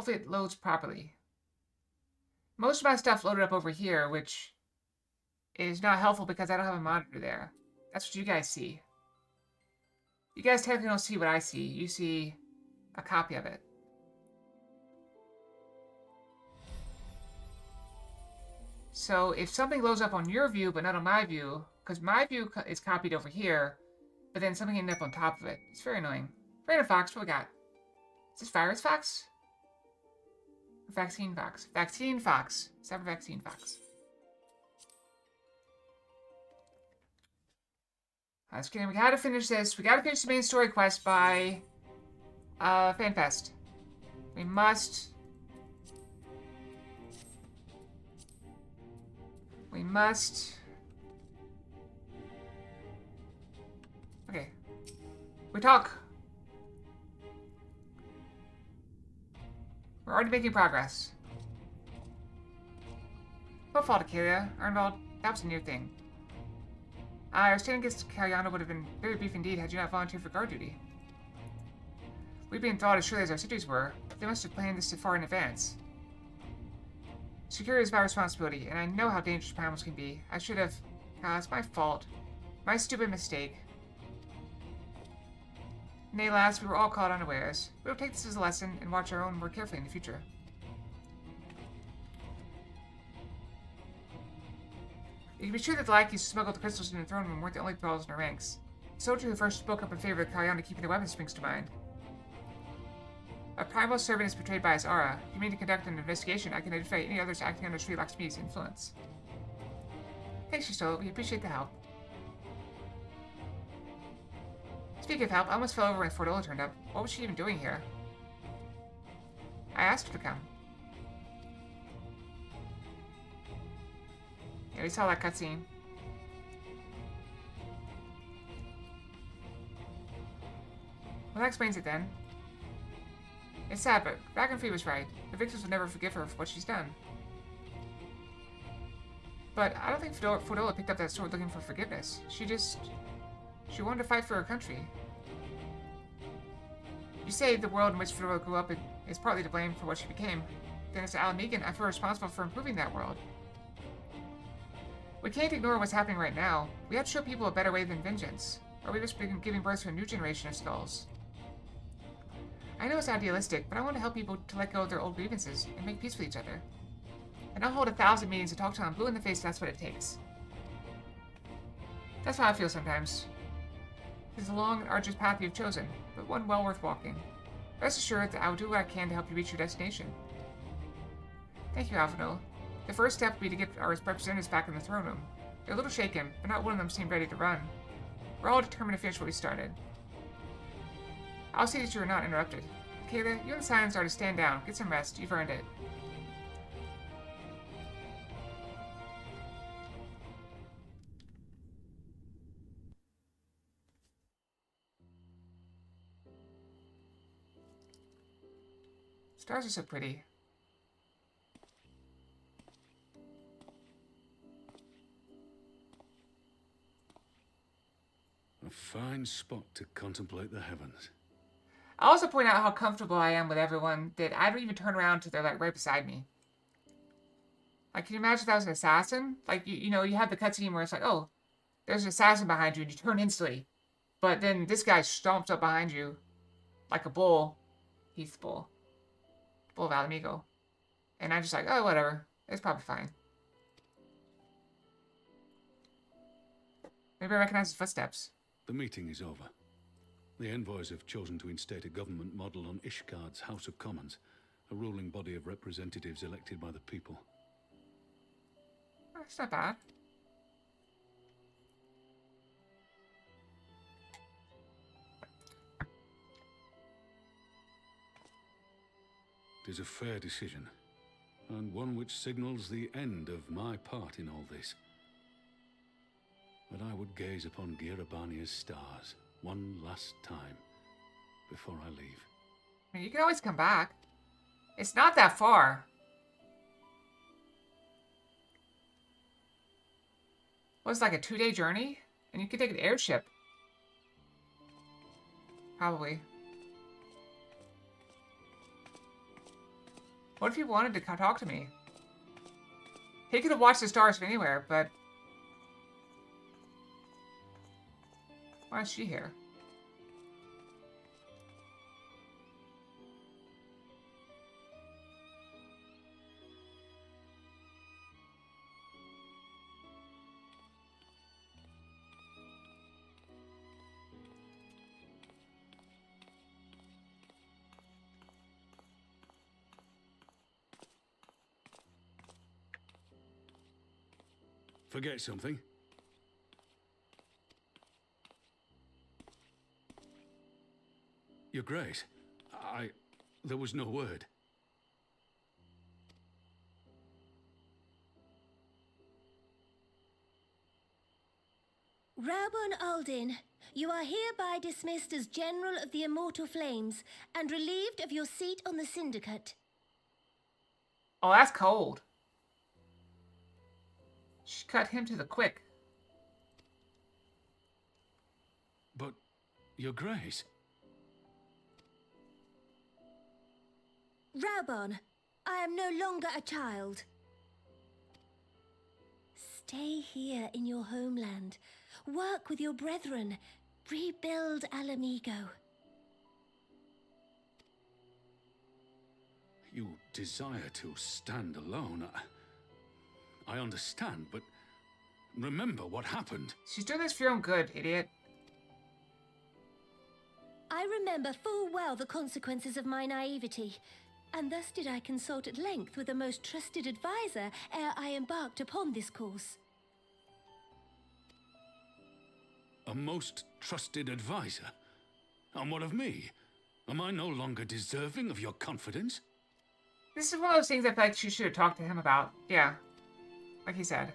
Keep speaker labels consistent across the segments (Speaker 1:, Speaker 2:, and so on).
Speaker 1: Hopefully it loads properly. Most of my stuff loaded up over here, which is not helpful because I don't have a monitor there. That's what you guys see. You guys technically don't see what I see. You see a copy of it. So if something loads up on your view but not on my view, because my view is copied over here, but then something ended up on top of it. It's very annoying. Random Fox, what we got? Is this Virus Fox? Or Vaccine Fox? Vaccine Fox. Cyber Vaccine Fox. Let's get in. We gotta finish this. We gotta finish the main story quest by FanFest. We must. We must. Okay. We talk. We're already making progress. No fault, Acalia. Arnvald, that was a new thing. Our standing against Kalyana would have been very brief indeed had you not volunteered for guard duty. We've been thought as surely as our cities were. They must have planned this far in advance. Security is my responsibility, and I know how dangerous primaries can be. I should have... it's my fault. My stupid mistake. Nay, lads, we were all caught unawares. We'll take this as a lesson and watch our own more carefully in the future. You can be sure that the lackeys who smuggled the crystals into the throne room weren't the only thralls in our ranks. The soldier who first spoke up in favor of Kalyana keeping the weapons springs to mind. A primal servant is betrayed by his aura. If you mean to conduct an investigation, I can identify any others acting under Sri Lakshmi's influence. Thanks, Shistolo. We appreciate the help. Speaking of help, I almost fell over when Fordola turned up. What was she even doing here? I asked her to come. Yeah, we saw that cutscene. Well, that explains it then. It's sad, but Dragonfree was right. The victors will never forgive her for what she's done. But I don't think Fordola picked up that sword looking for forgiveness. She wanted to fight for her country. You say the world in which Fordola grew up is partly to blame for what she became. Then as Alan Megan, I feel responsible for improving that world. We can't ignore what's happening right now. We have to show people a better way than vengeance, or we risk giving birth to a new generation of skulls. I know it's idealistic, but I want to help people to let go of their old grievances and make peace with each other. And I'll hold 1,000 meetings to talk to them blue in the face if that's what it takes. That's how I feel sometimes. It's a long and arduous path you've chosen, but one well worth walking. Rest assured that I will do what I can to help you reach your destination. Thank you, Alphino. The first step will be to get our representatives back in the throne room. They're a little shaken, but not one of them seemed ready to run. We're all determined to finish what we started. I'll see that you are not interrupted. Kayla, you and Silence are to stand down. Get some rest. You've earned it. Stars are so pretty.
Speaker 2: A fine spot to contemplate the heavens.
Speaker 1: I'll also point out how comfortable I am with everyone that I don't even turn around till they're like right beside me. Like, can you imagine if that was an assassin? Like, you know, you have the cutscene where it's like, oh, there's an assassin behind you and you turn instantly. But then this guy stomps up behind you like a bull. He's the bull. Bull of Alamigo. And I'm just like, oh, whatever. It's probably fine. Maybe I recognize his footsteps.
Speaker 2: The meeting is over. The envoys have chosen to instate a government model on Ishgard's House of Commons, a ruling body of representatives elected by the people.
Speaker 1: That's not bad.
Speaker 2: It is a fair decision, and one which signals the end of my part in all this. But I would gaze upon Girabania's stars one last time before I leave.
Speaker 1: I mean, you can always come back. It's not that far. Well, it's like a 2-day journey, and you could take an airship. Probably. What if he wanted to talk to me? He could have watched the stars from anywhere, but... Why is she here?
Speaker 2: Forget something? Your Grace, there was no word.
Speaker 3: Raubon Aldin, you are hereby dismissed as General of the Immortal Flames and relieved of your seat on the Syndicate.
Speaker 1: Oh, that's cold. She cut him to the quick.
Speaker 2: But, Your Grace...
Speaker 3: Raubon, I am no longer a child. Stay here in your homeland. Work with your brethren. Rebuild Alamigo.
Speaker 2: You desire to stand alone. I understand, but remember what happened.
Speaker 1: She's doing this for your own good, idiot.
Speaker 3: I remember full well the consequences of my naivety, and thus did I consult at length with a most trusted advisor ere I embarked upon this course.
Speaker 2: A most trusted advisor? And what of me? Am I no longer deserving of your confidence?
Speaker 1: This is one of those things I feel like she should have talked to him about. Yeah. Like he said.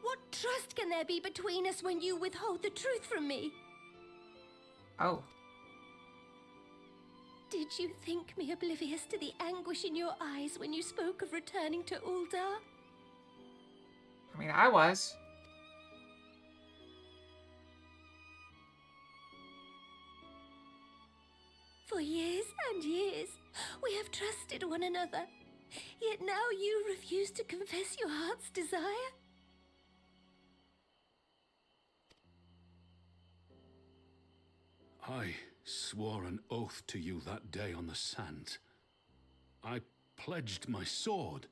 Speaker 3: What trust can there be between us when you withhold the truth from me?
Speaker 1: Oh.
Speaker 3: Did you think me oblivious to the anguish in your eyes when you spoke of returning to Uldar?
Speaker 1: I mean, I was.
Speaker 3: For years and years, we have trusted one another. Yet now you refuse to confess your heart's desire?
Speaker 2: I swore an oath to you that day on the sands. I pledged my sword.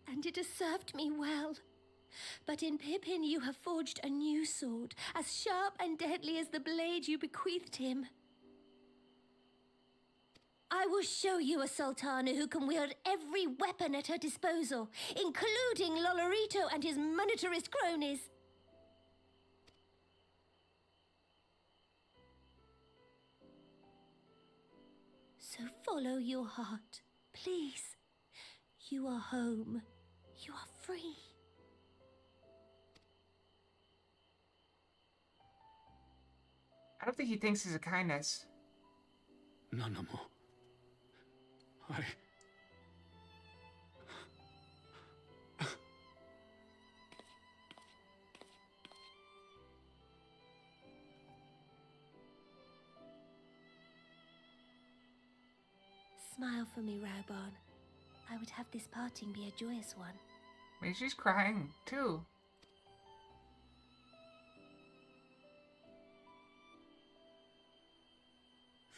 Speaker 3: And it has served me well. But in Pippin you have forged a new sword, as sharp and deadly as the blade you bequeathed him. I will show you a Sultana who can wield every weapon at her disposal, including Lolorito and his monetarist cronies. So follow your heart, please. You are home. You are free.
Speaker 1: I don't think he thinks it's a kindness.
Speaker 2: No more.
Speaker 3: Smile for me, Raubon. I would have this parting be a joyous one.
Speaker 1: Maybe she's crying, too.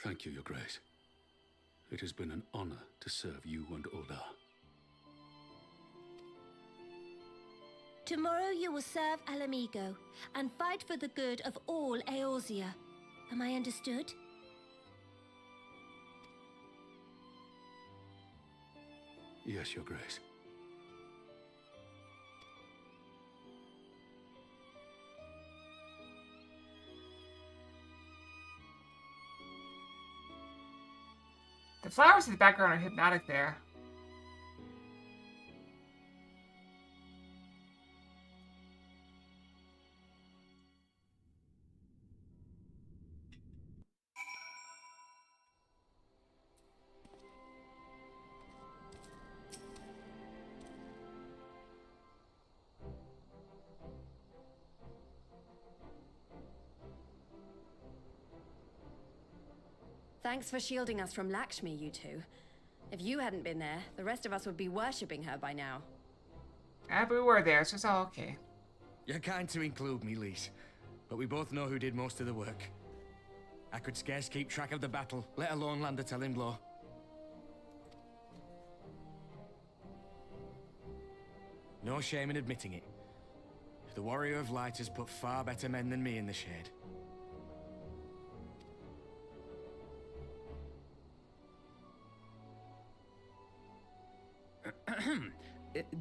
Speaker 2: Thank you, Your Grace. It has been an honor to serve you and Uldar.
Speaker 3: Tomorrow you will serve Alamigo and fight for the good of all Eorzea. Am I understood?
Speaker 2: Yes, Your Grace.
Speaker 1: The flowers in the background are hypnotic there.
Speaker 4: Thanks for shielding us from Lakshmi, you two. If you hadn't been there, the rest of us would be worshipping her by now.
Speaker 1: But we were there, so it's all okay.
Speaker 5: You're kind to include me, Lise. But we both know who did most of the work. I could scarce keep track of the battle, let alone land a telling blow. No shame in admitting it. The Warrior of Light has put far better men than me in the shade.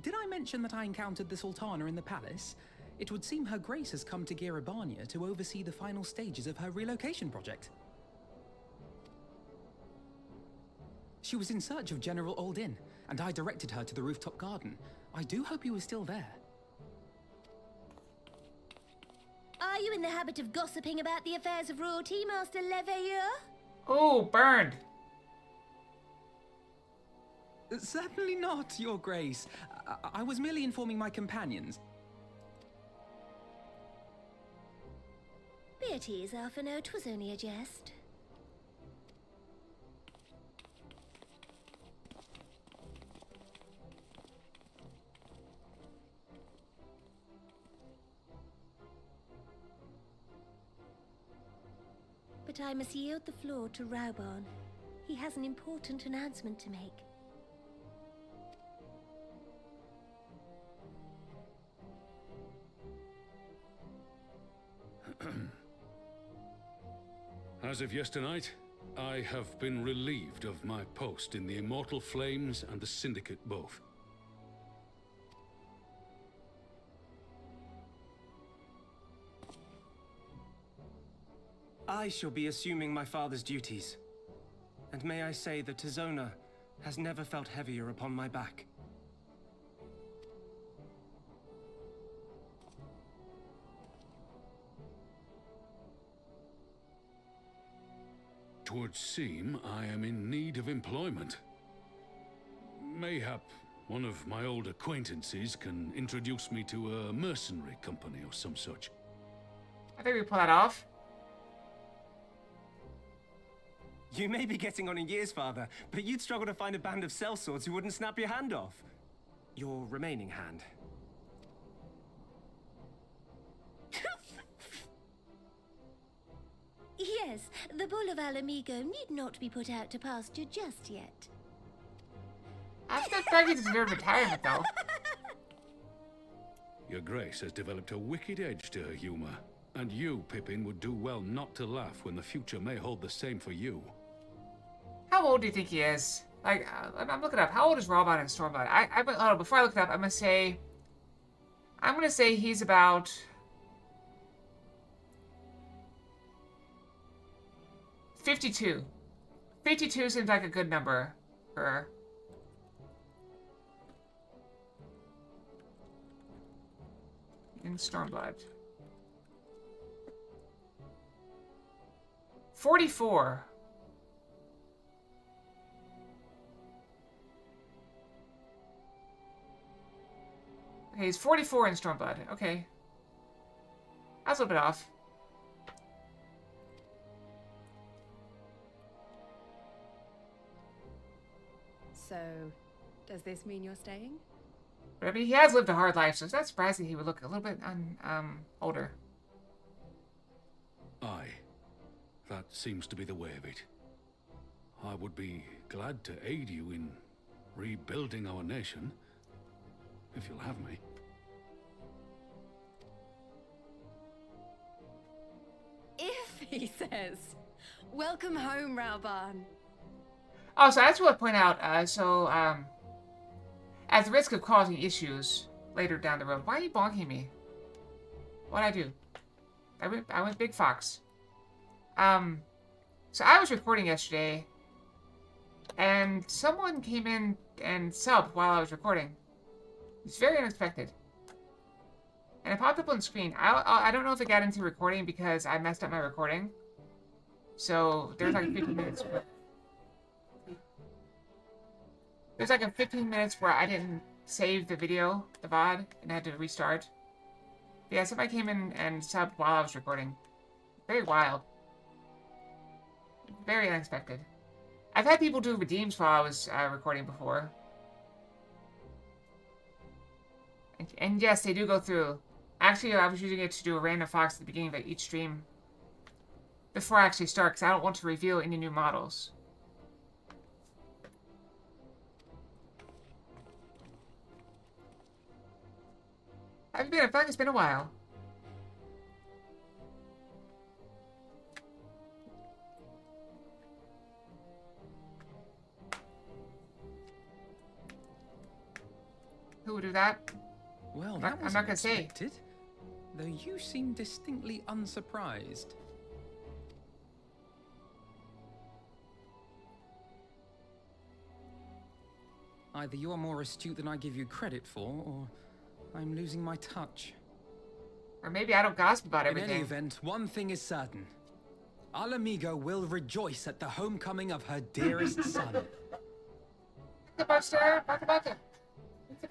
Speaker 6: Did I mention that I encountered the Sultana in the palace? It would seem Her Grace has come to Girabania to oversee the final stages of her relocation project. She was in search of General Aldin, and I directed her to the rooftop garden. I do hope he was still there.
Speaker 3: Are you in the habit of gossiping about the affairs of royalty, Master Leveilleur?
Speaker 1: Oh, burned.
Speaker 6: Certainly not, Your Grace. I was merely informing my companions.
Speaker 3: Be at ease, Alphino. 'Twas only a jest. But I must yield the floor to Raubarn. He has an important announcement to make.
Speaker 2: As of yesternight, I have been relieved of my post in the Immortal Flames and the Syndicate both.
Speaker 7: I shall be assuming my father's duties. And may I say that Tizona has never felt heavier upon my back.
Speaker 2: Twould seem I am in need of employment. Mayhap one of my old acquaintances can introduce me to a mercenary company or some such.
Speaker 1: I think we pull that off.
Speaker 7: You may be getting on in years, father, but you'd struggle to find a band of sellswords who wouldn't snap your hand off. Your remaining hand.
Speaker 3: Yes, the bull of Alamigo need not be put out to pasture just yet.
Speaker 1: I think Peggy deserves retirement, though.
Speaker 2: Your Grace has developed a wicked edge to her humor, and you, Pippin, would do well not to laugh when the future may hold the same for you.
Speaker 1: How old do you think he is? Like, I'm looking up. How old is Robot and Stormblood? Before I look it up, I'm gonna say he's about 52. 52 seems like a good number for her. In Stormblood. 44. Okay, he's 44 in Stormblood. Okay. That's a little bit off.
Speaker 4: So, does this mean you're staying?
Speaker 1: But I mean, he has lived a hard life, so it's not surprising he would look a little bit older.
Speaker 2: Aye. That seems to be the way of it. I would be glad to aid you in rebuilding our nation, if you'll have me.
Speaker 4: If, he says. Welcome home, Raubarn.
Speaker 1: Oh, so I just want to point out, at the risk of causing issues later down the road, why are you bonking me? What'd I do? I went Big Fox. So I was recording yesterday, and someone came in and subbed while I was recording. It's very unexpected. And it popped up on the screen. I don't know if it got into recording because I messed up my recording. So there's like 15 minutes. There's like a 15 minutes where I didn't save the video, the VOD, and I had to restart. But yeah, somebody came in and subbed while I was recording. Very wild. Very unexpected. I've had people do redeems while I was recording before. And yes, they do go through. Actually, I was using it to do a random fox at the beginning of each stream. Before I actually start, because I don't want to reveal any new models. How have you been? I feel like it's been a while. Who would do that?
Speaker 6: Well,
Speaker 1: I'm not gonna say.
Speaker 6: Though you seem distinctly unsurprised. Either you're more astute than I give you credit for, or I'm losing my touch.
Speaker 1: Or maybe I don't gossip about everything.
Speaker 6: In any event, one thing is certain. Al Amigo will rejoice at the homecoming of her dearest son.
Speaker 1: Let's take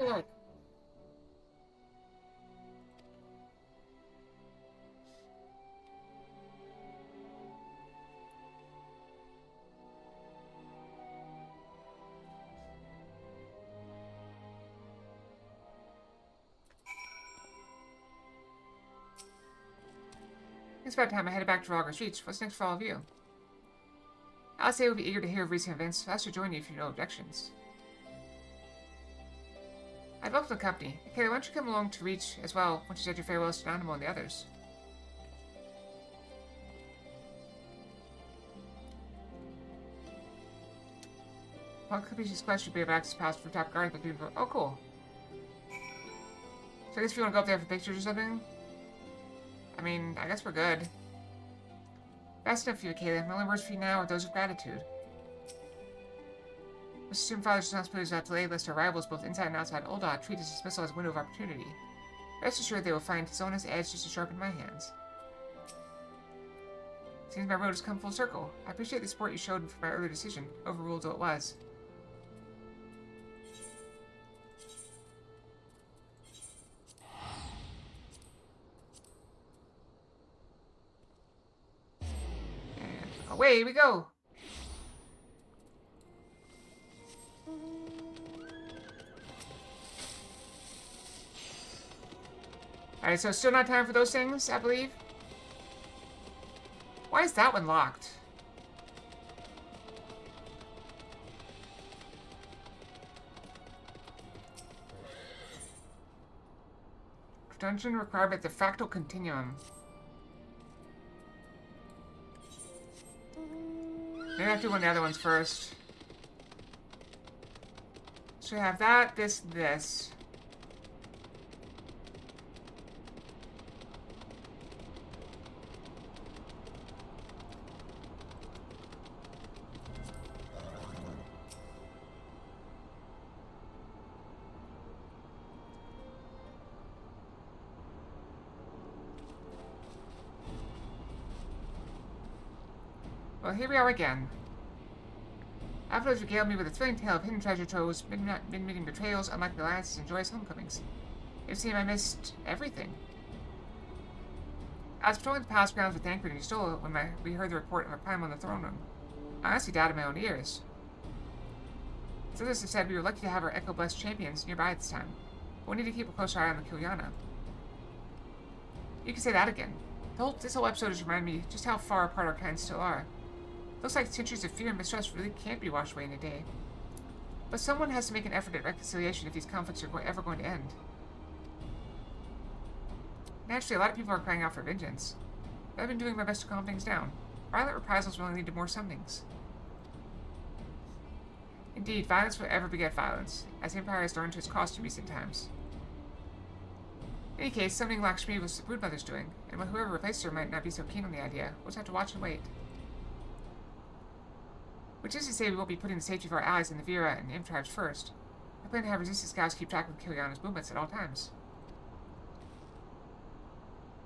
Speaker 1: a look. It's about time I headed back to Trafalgar Street. What's next for all of you? I'll say we'll be eager to hear of recent events. I'll join you if you have no objections. I'd welcome the company. Okay, why don't you come along to Reach as well once you said your farewells to Animo and the others? One completion quest should be able to access pass for top guard, but people. Oh, cool. So I guess if you want to go up there for pictures or something. I mean, I guess we're good. Fast enough for you, Caleb. My only words for you now are those of gratitude. Mr. Soon Father's responsibilities are delayed lest our rivals, both inside and outside Ul'dah, treat his dismissal as a window of opportunity. Rest assured they will find Zona's edge just as sharp in my hands. Seems my road has come full circle. I appreciate the support you showed for my earlier decision, overruled though it was. Away we go! Alright, so still not time for those things, I believe? Why is that one locked? Dungeon requirement, the fractal continuum. Maybe I have to do one of the other ones first. So we have that, this, this. Well, here we are again. Afterwards regaled me with a thrilling tale of hidden treasure troves, mid-meeting betrayals, unlikely alliances, and joyous homecomings. It seemed I missed everything. I was patrolling the palace grounds with Dankford and Yustola when we heard the report of a prime on the throne room. I honestly doubted my own ears. As others have said, we were lucky to have our Echo-blessed champions nearby at this time, but we need to keep a closer eye on the Kilyana. You can say that again. This whole episode has reminded me just how far apart our kinds still are. Looks like centuries of fear and mistrust really can't be washed away in a day. But someone has to make an effort at reconciliation if these conflicts are ever going to end. Naturally, a lot of people are crying out for vengeance. But I've been doing my best to calm things down. Violent reprisals will only lead to more summonings. Indeed, violence will ever beget violence, as the Empire has learned to its cost in recent times. In any case, summoning Lakshmi was the broodmother's doing, and whoever replaced her might not be so keen on the idea. We'll just have to watch and wait. Which is to say we won't be putting the safety of our allies in the Vera and Imp tribes first. I plan to have resistance scouts keep track of Kilyana's movements at all times.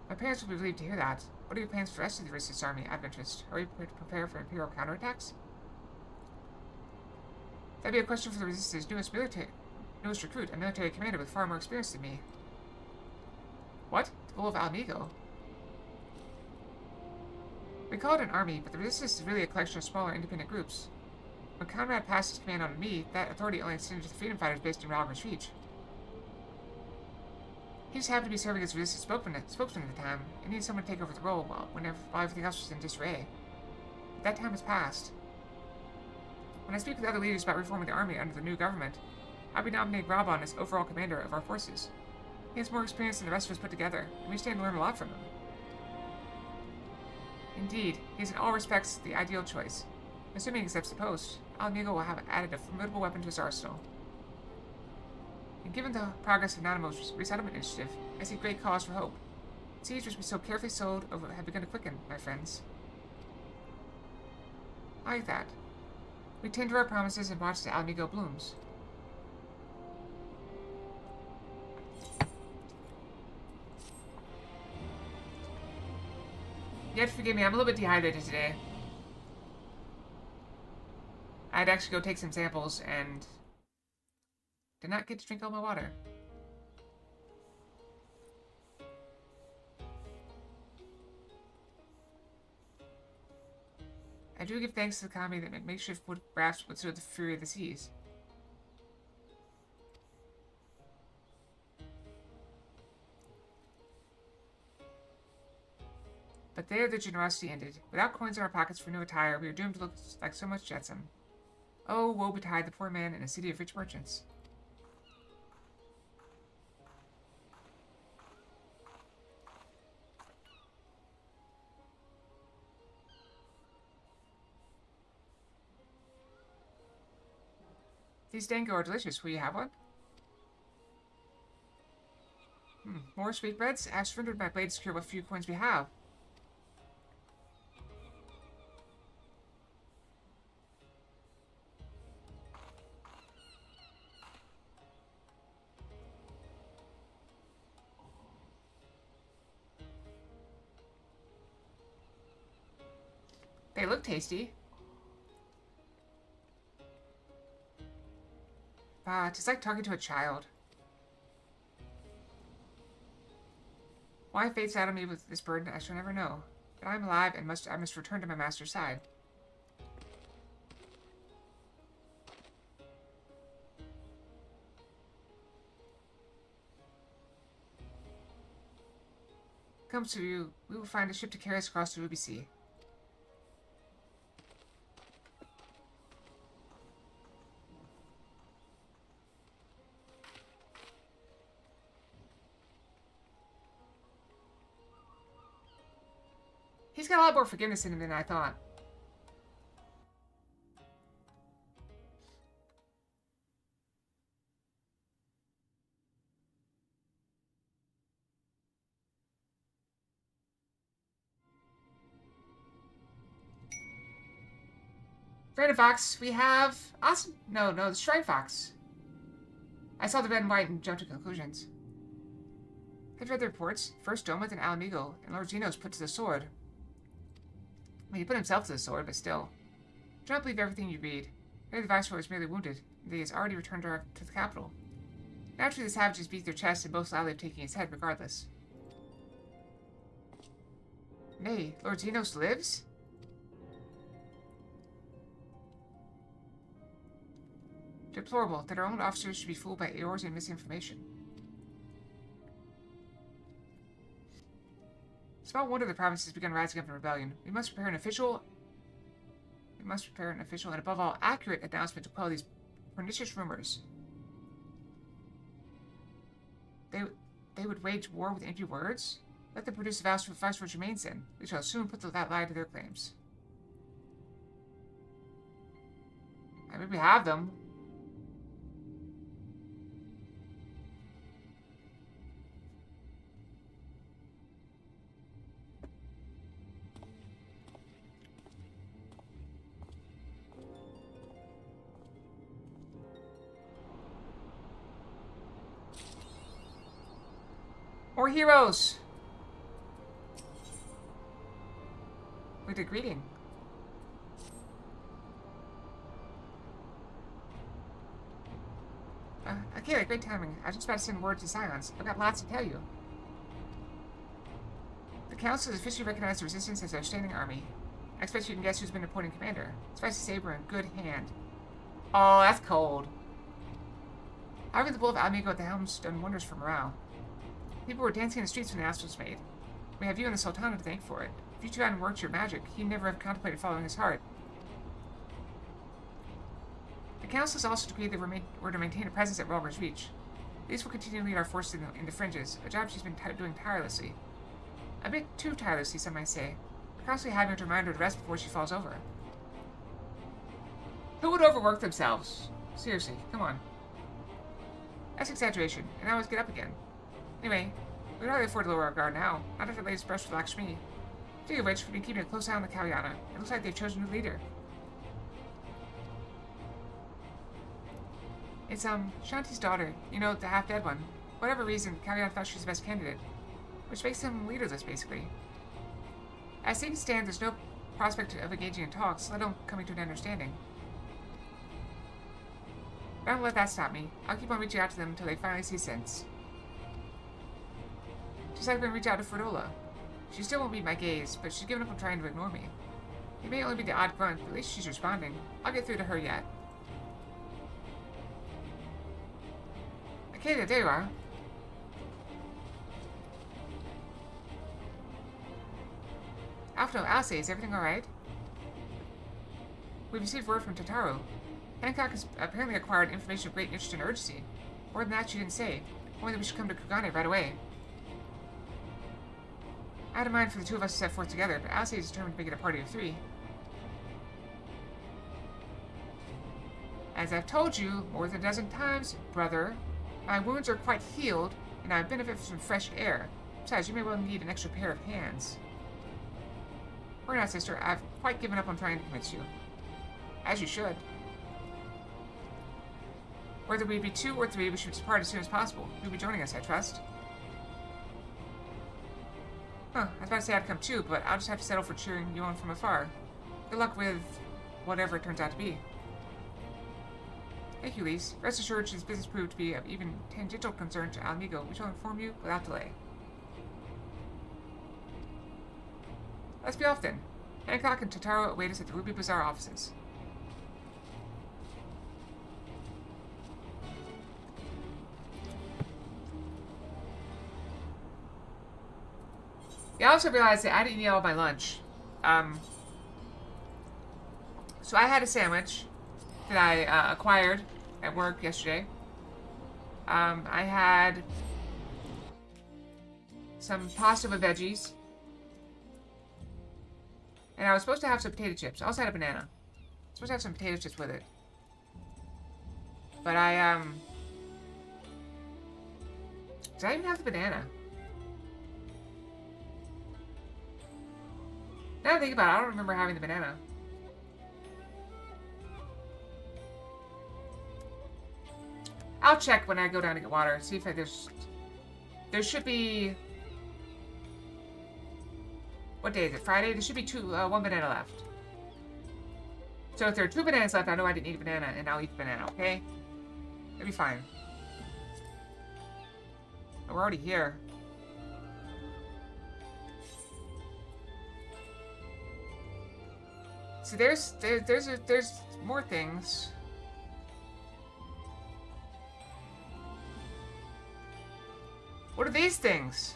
Speaker 1: My parents will be relieved to hear that. What are your plans for the rest of the resistance army? I have interest. Are we prepared to prepare for Imperial counterattacks? That'd be a question for the Resistance's newest recruit, a military commander with far more experience than me. What? The Bull of Alamigo? We call it an army, but the resistance is really a collection of smaller independent groups. When Conrad passed his command on to me, that authority only extended to the freedom fighters based in Ralgrim's Reach. He just happened to be serving as resistance spokesman at the time, and needed someone to take over the role while everything else was in disarray. But that time has passed. When I speak with other leaders about reforming the army under the new government, I'll be nominating Raban as overall commander of our forces. He has more experience than the rest of us put together, and we stand to learn a lot from him. Indeed, he is in all respects the ideal choice. Assuming he accepts the post, Alamigo will have added a formidable weapon to his arsenal. And given the progress of Nanamo's resettlement initiative, I see great cause for hope. The siege which we so carefully sowed over have begun to quicken, my friends. I like that. We tend to our promises and watch as Alamigo blooms. You have to forgive me, I'm a little bit dehydrated today. I had to actually go take some samples and did not get to drink all my water. I do give thanks to the kami that makeshift wood rafts would soothe the fury of the seas. But there the generosity ended. Without coins in our pockets for new attire, we were doomed to look like so much jetsam. Oh, woe betide the poor man in a city of rich merchants. These dango are delicious. Will you have one? More sweetbreads? I've surrendered my blade to secure what few coins we have. They look tasty. But it's like talking to a child. Why fate saddled me with this burden, I shall never know. But I am alive and I must return to my master's side. Comes to you, we will find a ship to carry us across the Ruby Sea. He's got a lot more forgiveness in him than I thought. Friend Fox, we have... Awesome. No, the Shrine Fox. I saw the red and white and jumped to conclusions. Have you read the reports? First Doma, then Alamigo, and Lord Zeno's put to the sword. I mean, he put himself to the sword, but still. Do not believe everything you read. Maybe the Viceroy is merely wounded, and he has already returned to the capital. Naturally, the savages beat their chests and boast loudly of taking his head regardless. Nay, Lord Zenos lives? Deplorable that our own officers should be fooled by Eorzean misinformation. Small wonder the province has begun rising up in rebellion. We must prepare an official and above all accurate announcement to quell these pernicious rumors. They would wage war with empty words? Let them produce a vows for Viceroy Germain's then. We shall soon put that lie to their claims. I mean, we have them. More heroes! With a greeting. Okay, great timing. I was just about to send word to Scions. I've got lots to tell you. The Council has officially recognized the Resistance as their standing army. I expect you can guess who's been appointed commander. Spicy Saber in good hand. Oh, that's cold. Having the Bull of Amigo at the helm's done wonders for morale. People were dancing in the streets when the announcement was made. We have you and the Sultana to thank for it. If you two hadn't worked your magic, he'd never have contemplated following his heart. The Council has also decreed that we're to maintain a presence at Relmer's Reach. These will continue to lead our forces in the fringes, a job she's been doing tirelessly. A bit too tirelessly, some might say. We're constantly having to remind her to rest before she falls over. Who would overwork themselves? Seriously, come on. That's exaggeration, and I always get up again. Anyway, we can hardly afford to lower our guard now, not after the latest brush with Lakshmi. Speaking of which, we've been keeping a close eye on the Kalyana. It looks like they've chosen a new leader. It's, Shanti's daughter. You know, the half-dead one. For whatever reason, Kalyana thought she was the best candidate. Which makes him leaderless, basically. As things stand, there's no prospect of engaging in talks, let alone coming to an understanding. But I don't let that stop me. I'll keep on reaching out to them until they finally see sense. Just like when I reach out to Fredola. She still won't meet my gaze, but she's given up on trying to ignore me. It may only be the odd grunt, but at least she's responding. I'll get through to her yet. Okay, there you are. After Alce, is everything alright? We've received word from Totaro. Hancock has apparently acquired information of great interest and urgency. More than that, she didn't say. Only that we should come to Kugane right away. I had in mind for the two of us to set forth together, but Alce is determined to make it a party of 3. As I've told you more than a dozen times, brother, my wounds are quite healed, and I benefit from some fresh air. Besides, you may well need an extra pair of hands. Worry not, sister. I've quite given up on trying to convince you. As you should. Whether we be 2 or 3, we should depart as soon as possible. You'll be joining us, I trust. Huh, I was about to say I'd come too, but I'll just have to settle for cheering you on from afar. Good luck with whatever it turns out to be. Thank you, Lise. Rest assured, should this business prove to be of even tangential concern to Amigo, we shall inform you without delay. Let's be off then. Hancock and Totaro await us at the Ruby Bazaar offices. I also realized that I didn't eat all my lunch. So I had a sandwich that I acquired at work yesterday. I had some pasta with veggies. And I was supposed to have some potato chips. I also had a banana. I was supposed to have some potato chips with it. But did I even have the banana? Now that I think about it, I don't remember having the banana. I'll check when I go down to get water. See if there should be... What day is it? Friday? There should be 1 banana left. So if there are 2 bananas left, I know I didn't eat a banana, and I'll eat the banana, okay? It'll be fine. Oh, we're already here. So there's more things. What are these things?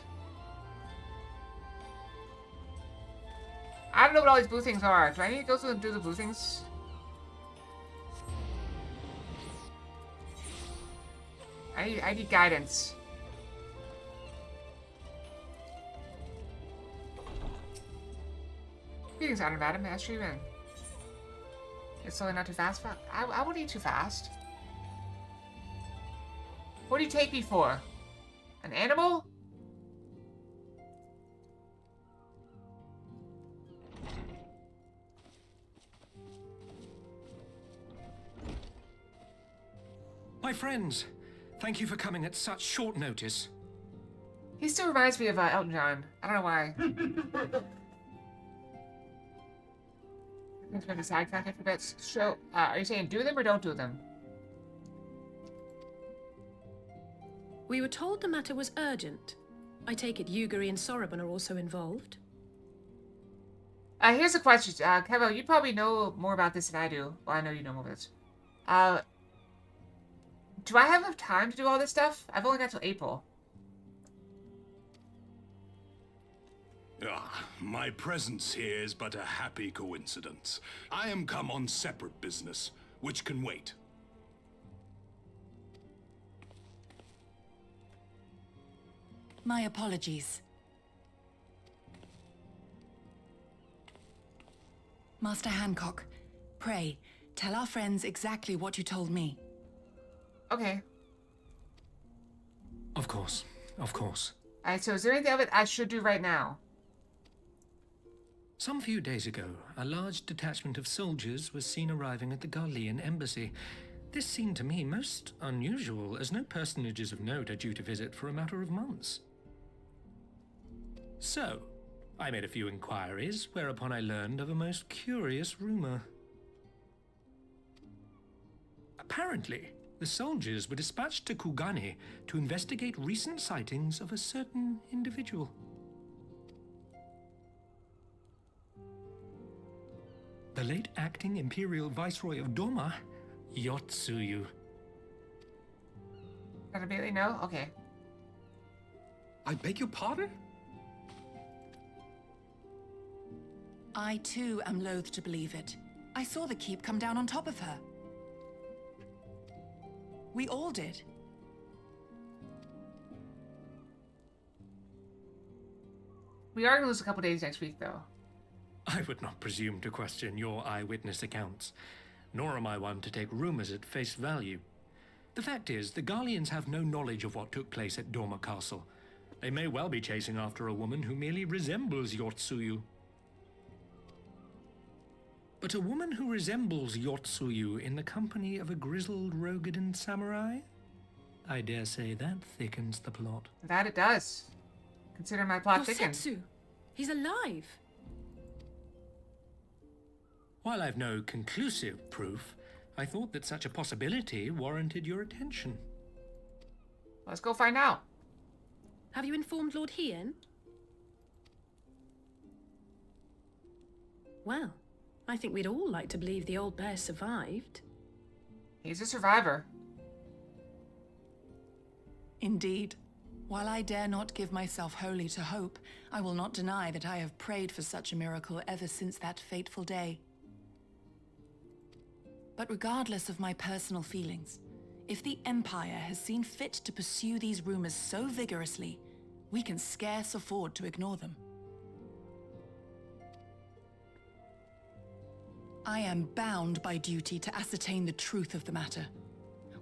Speaker 1: I don't know what all these blue things are. Do I need to go through and do the blue things? I need guidance. Greetings, Honor Madam. Ask you in. It's slowly not too fast. I won't eat too fast. What do you take me for? An animal?
Speaker 7: My friends, thank you for coming at such short notice.
Speaker 1: He still reminds me of Elton John. I don't know why. Let's make a side fact after that. So, are you saying do them or don't do them?
Speaker 4: We were told the matter was urgent.
Speaker 8: I take it Yugiri and Soroban are also involved?
Speaker 1: Here's a question. Kevo, you probably know more about this than I do. Well, I know you know more about this. Do I have enough time to do all this stuff? I've only got till April.
Speaker 9: My presence here is but a happy coincidence. I am come on separate business, which can wait.
Speaker 10: My apologies. Master Hancock, pray, tell our friends exactly what you told me.
Speaker 1: Okay.
Speaker 11: Of course. Of course.
Speaker 1: Alright, so is there anything of it I should do right now?
Speaker 11: Some few days ago, a large detachment of soldiers was seen arriving at the Garlean embassy. This seemed to me most unusual, as no personages of note are due to visit for a matter of months. So, I made a few inquiries, whereupon I learned of a most curious rumor. Apparently, the soldiers were dispatched to Kugane to investigate recent sightings of a certain individual. The late acting Imperial Viceroy of Doma, Yotsuyu.
Speaker 1: Gotta immediately know? Okay.
Speaker 6: I beg your pardon?
Speaker 10: I too am loath to believe it. I saw the keep come down on top of her. We all did.
Speaker 1: We are gonna lose a couple days next week, though.
Speaker 11: I would not presume to question your eyewitness accounts, nor am I one to take rumors at face value. The fact is, the Garleans have no knowledge of what took place at Doma Castle. They may well be chasing after a woman who merely resembles Yotsuyu. But a woman who resembles Yotsuyu in the company of a grizzled Rogadan samurai? I dare say that thickens the plot.
Speaker 1: That it does. Consider my plot thickened.
Speaker 8: Setsu! He's alive!
Speaker 11: While I've no conclusive proof, I thought that such a possibility warranted your attention.
Speaker 1: Let's go find out.
Speaker 8: Have you informed Lord Hien? Well, I think we'd all like to believe the old bear survived.
Speaker 1: He's a survivor.
Speaker 10: Indeed. While I dare not give myself wholly to hope, I will not deny that I have prayed for such a miracle ever since that fateful day. But regardless of my personal feelings, if the Empire has seen fit to pursue these rumors so vigorously, we can scarce afford to ignore them. I am bound by duty to ascertain the truth of the matter.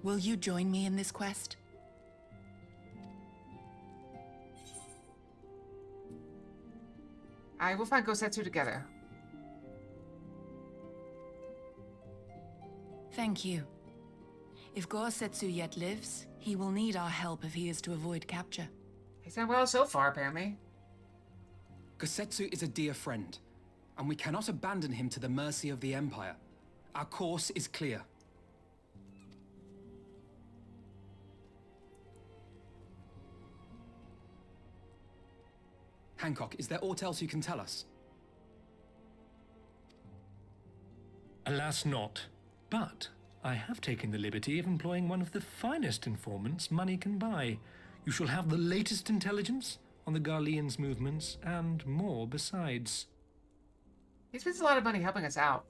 Speaker 10: Will you join me in this quest?
Speaker 1: I will find Gosetsu together.
Speaker 10: Thank you. If Gosetsu yet lives, he will need our help if he is to avoid capture.
Speaker 1: He's done well so far, apparently.
Speaker 6: Gosetsu is a dear friend, and we cannot abandon him to the mercy of the Empire. Our course is clear. Hancock, is there aught else you can tell us?
Speaker 11: Alas not. But I have taken the liberty of employing one of the finest informants money can buy. You shall have the latest intelligence on the Garleans' movements, and more besides.
Speaker 1: He spends a lot of money helping us out.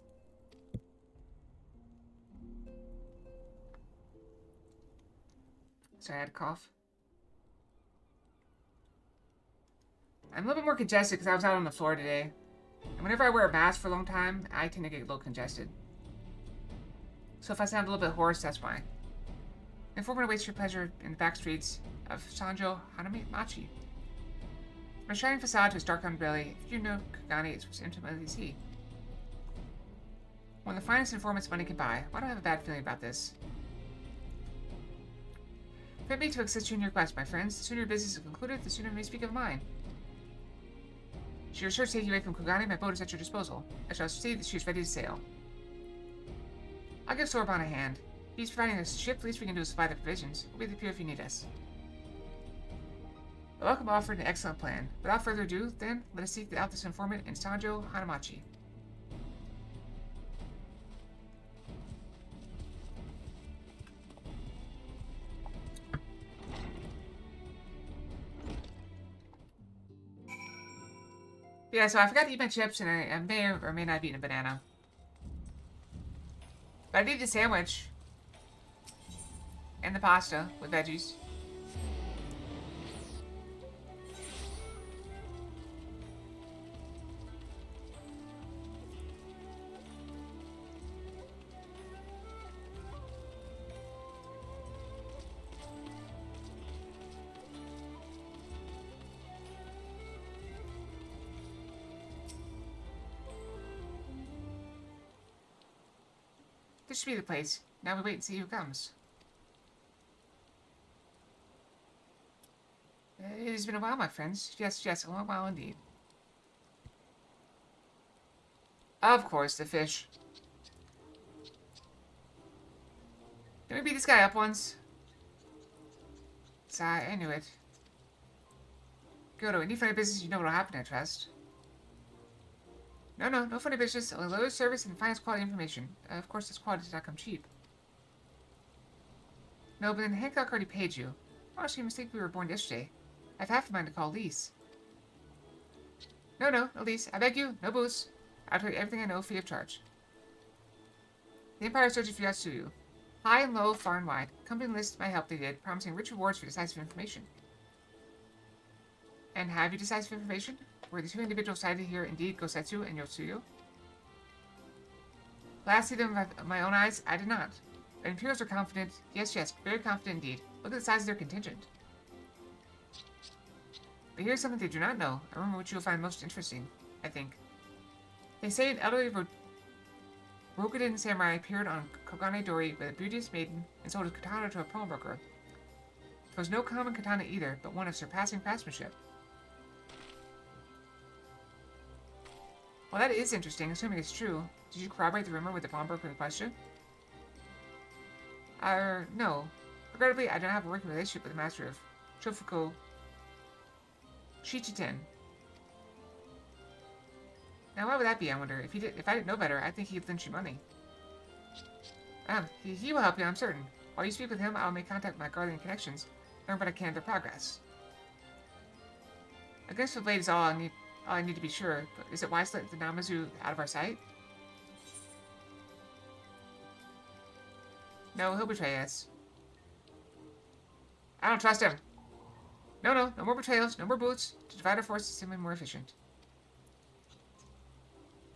Speaker 1: Sorry, I had a cough. I'm a little bit more congested because I was out on the floor today. And whenever I wear a mask for a long time, I tend to get a little congested. So if I sound a little bit hoarse, that's why. Informant awaits your pleasure in the back streets of Sanjo Hanamachi. From a shining facade to its dark underbelly, if you know Kugane, it's as intimately as he. One of the finest informants money can buy. Why do I have a bad feeling about this? Permit me to assist you in your quest, my friends. The sooner your business is concluded, the sooner we may speak of mine. Should your search take you away from Kugane, my boat is at your disposal. I shall see that she is ready to sail. I'll give Sorbonne a hand. He's providing a ship, the least we can do is supply the provisions. We'll be there if you need us. A welcome offer and an excellent plan. Without further ado, then, let us seek out this informant in Sanjo Hanamachi. Yeah, so I forgot to eat my chips, and I may or may not have eaten a banana. But I did the sandwich. And the pasta with veggies. This should be the place. Now we wait and see who comes. It has been a while, my friends. Yes, yes, a long while indeed. Of course, the fish. Can we beat this guy up once? Sigh, I knew it. Go to any funny business, you know what'll happen, I trust. No funny business. Only lowest service and finest quality information. Of course, this quality does not come cheap. No, but then Hancock already paid you. Honestly, you mistake we were born yesterday. I have half a mind to call Lise. No, Lise. I beg you, no booze. I'll tell you everything I know free of charge. The Empire is searching for Yatsuyu. High and low, far and wide. Company lists my help they did, promising rich rewards for decisive information. And have you decisive information? Were the two individuals cited here indeed Gosetsu and Yotsuyu? Last see them with my own eyes, I did not. But Imperials are confident. Yes, very confident indeed. Look at the size of their contingent. But here's something they do not know, a rumor which you will find most interesting, I think. They say an elderly Rokuden samurai appeared on Kogane Dori with a beauteous maiden and sold his katana to a pawnbroker. It was no common katana either, but one of surpassing craftsmanship. Well, that is interesting, assuming it's true. Did you corroborate the rumor with the pawnbroker in question? No. Regrettably, I don't have a working relationship with the master of Shofuko Shichiten. Now, why would that be, I wonder? If I didn't know better, I think he'd lend you money. He will help you, I'm certain. While you speak with him, I'll make contact with my guardian connections, learn what I can of their progress. I guess the blade is all I need to be sure, but is it wise to let the Namazu out of our sight? No, he'll betray us. I don't trust him. No more betrayals, no more boots. To divide our forces is simply more efficient.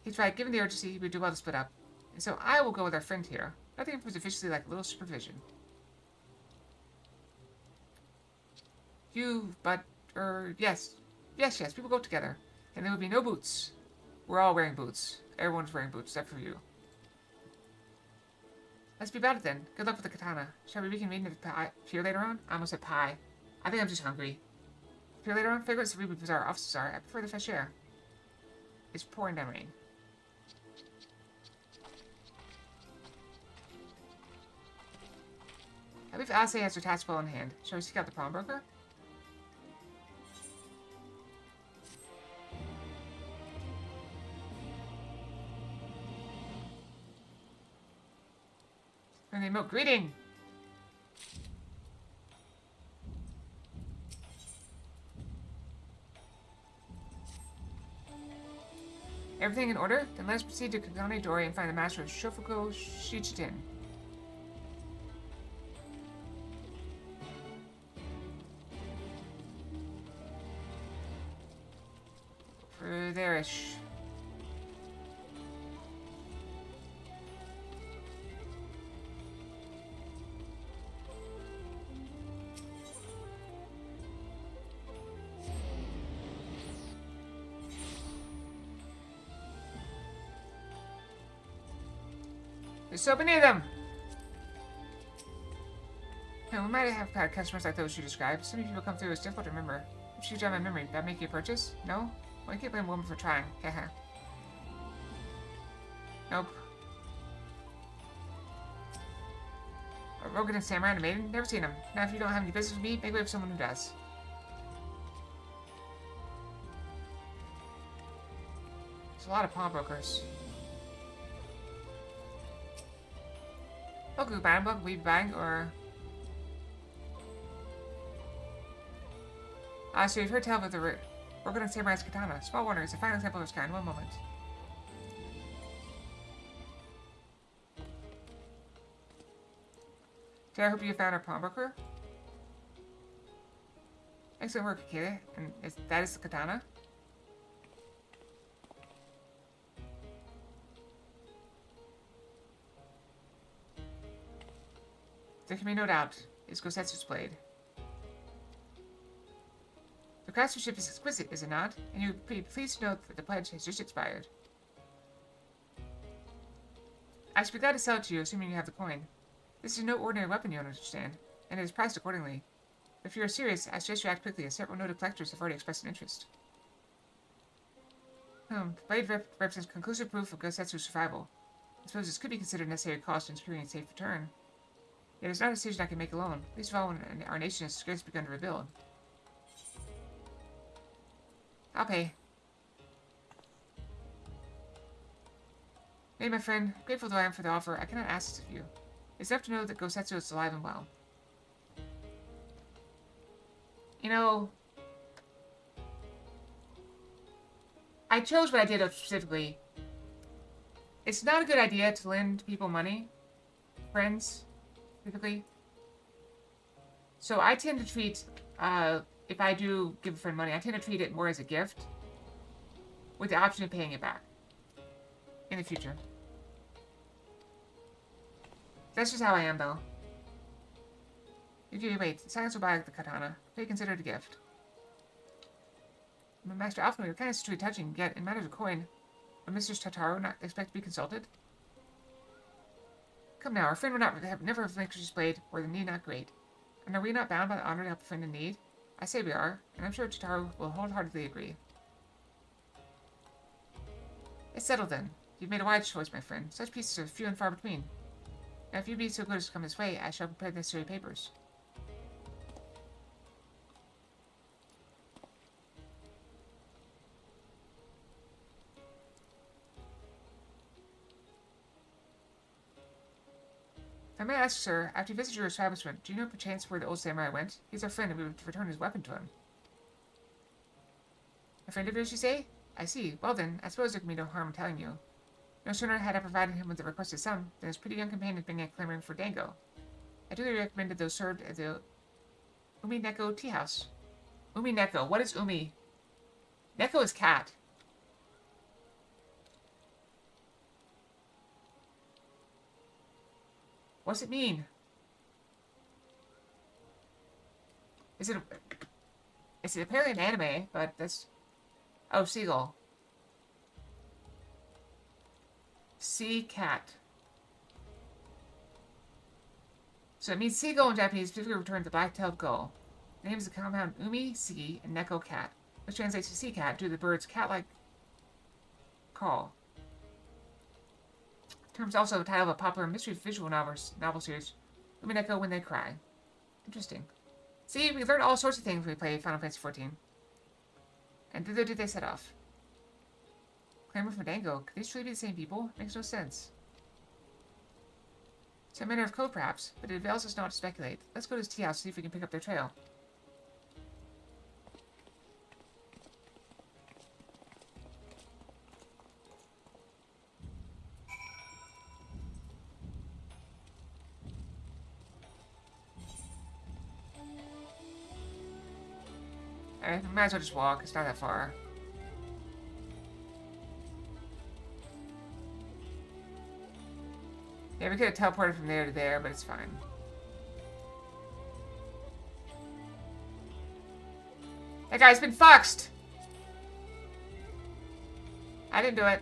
Speaker 1: He's right, given the urgency, we'd do well to split up. And so I will go with our friend here. Nothing improves efficiency like a little supervision. Yes, we will go together. And there will be no boots. We're all wearing boots. Everyone's wearing boots, except for you. Let's be about it then. Good luck with the katana. Shall we reconvene at the pier later on? I almost said pie. I think I'm just hungry. Pier later on? Figure out where our offices are. I prefer the fresh air. It's pouring down rain. I believe Ase has her task well in hand. Shall we seek out the pawnbroker? Friendly milk greeting! Everything in order? Then let us proceed to Kagane Dori and find the master of Shofuko Shichiten. For there-ish. There's so many of them! Now, we might have had customers like those you described. So many people come through, it's difficult to remember. If you jog my memory, did that make you a purchase? No? Well, I can't blame a woman for trying. Haha. Nope. A Rogan and Samurai and a maiden? Never seen them. Now, if you don't have any business with me, make way for someone who does. There's a lot of pawnbrokers. Okay, buying book, we buying or so you've heard tell of the Rokugan Samurai's katana. Small wonder, it's a fine example of its kind. One moment. Did I hope you found our pawnbroker? Excellent work, Akira. And that is the katana? There can be no doubt. It's Gosetsu's blade. The craftsmanship is exquisite, is it not? And you'll be pleased to note that the pledge has just expired. I should be glad to sell it to you, assuming you have the coin. This is no ordinary weapon, you understand, and it is priced accordingly. But if you are serious, I suggest you act quickly, as several noted collectors have already expressed an interest. The blade represents conclusive proof of Gosetsu's survival. I suppose this could be considered necessary cost in securing a safe return. Yet it is not a decision I can make alone, least of all when our nation has scarcely begun to rebuild. I'll pay. Hey, my friend, grateful though I am for the offer, I cannot ask this of you. It's enough to know that Gosetsu is alive and well. You know, I chose what I did specifically. It's not a good idea to lend people money. Friends, typically. So I tend to treat, if I do give a friend money, I tend to treat it more as a gift with the option of paying it back in the future. That's just how I am, though. Wait, silence will buy the katana. They consider it a gift. Master Alpha, your kindness is truly touching, yet in matters of coin, would Mr. Totaro not expect to be consulted? Come now, our friend would never have relinquished his blade, or the need not great. And are we not bound by the honor to help a friend in need? I say we are, and I'm sure Totaro will wholeheartedly agree. It's settled then. You've made a wise choice, my friend. Such pieces are few and far between. Now, if you be so good as to come this way, I shall prepare the necessary papers. If I may ask, sir, after you visited your establishment, do you know perchance where the old samurai went? He's our friend, and we would return his weapon to him. A friend of yours, you say? I see. Well then, I suppose there can be no harm in telling you. No sooner had I provided him with the requested sum than his pretty young companion began clamoring for dango. I duly recommended those served at the Umi Neko tea house. Umi Neko. What is Umi? Neko is cat. What's it mean? Is it apparently an anime, but that's... Oh, seagull. Sea cat. So it means seagull in Japanese, specifically returns to black-tailed gull. The name is the compound umi, sea, and neko cat, which translates to sea cat due to the bird's cat-like call. The term is also the title of a popular mystery visual novel series, Umi Neko When They Cry. Interesting. See, we learn all sorts of things when we play Final Fantasy XIV. And thither did they set off. Clamor for dango. Could these truly be the same people? Makes no sense. Some manner of code, perhaps, but it avails us not to speculate. Let's go to his tea house and see if we can pick up their trail. Alright, we might as well just walk. It's not that far. Yeah, we could have teleported from there to there, but it's fine. That guy's been fucked! I didn't do it.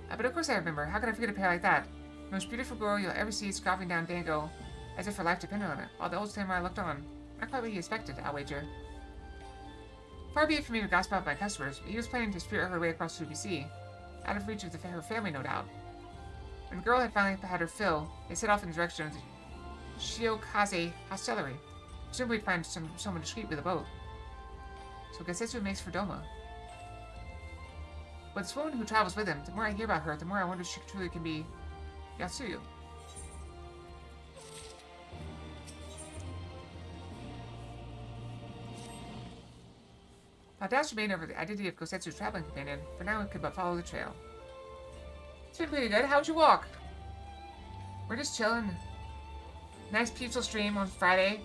Speaker 1: But of course I remember. How could I forget a pair like that? The most beautiful girl you'll ever see scoffing down dango, as if her life depended on it, while the old samurai looked on. Not quite what he expected, I'll wager. Far be it from me to gossip about my customers, but he was planning to spirit her way across the Sea, out of reach of her family, no doubt. When the girl had finally had her fill, they set off in the direction of the Shiokaze hostelry, presumably to find someone discreet with a boat. So Gosetsu makes for Doma. But this woman who travels with him, the more I hear about her, the more I wonder if she truly can be Yatsuyu. I'll dash remain over the identity of Gosetsu's traveling companion. For now, we could but follow the trail. It's been pretty good. How'd you walk? We're just chilling. Nice peaceful stream on Friday.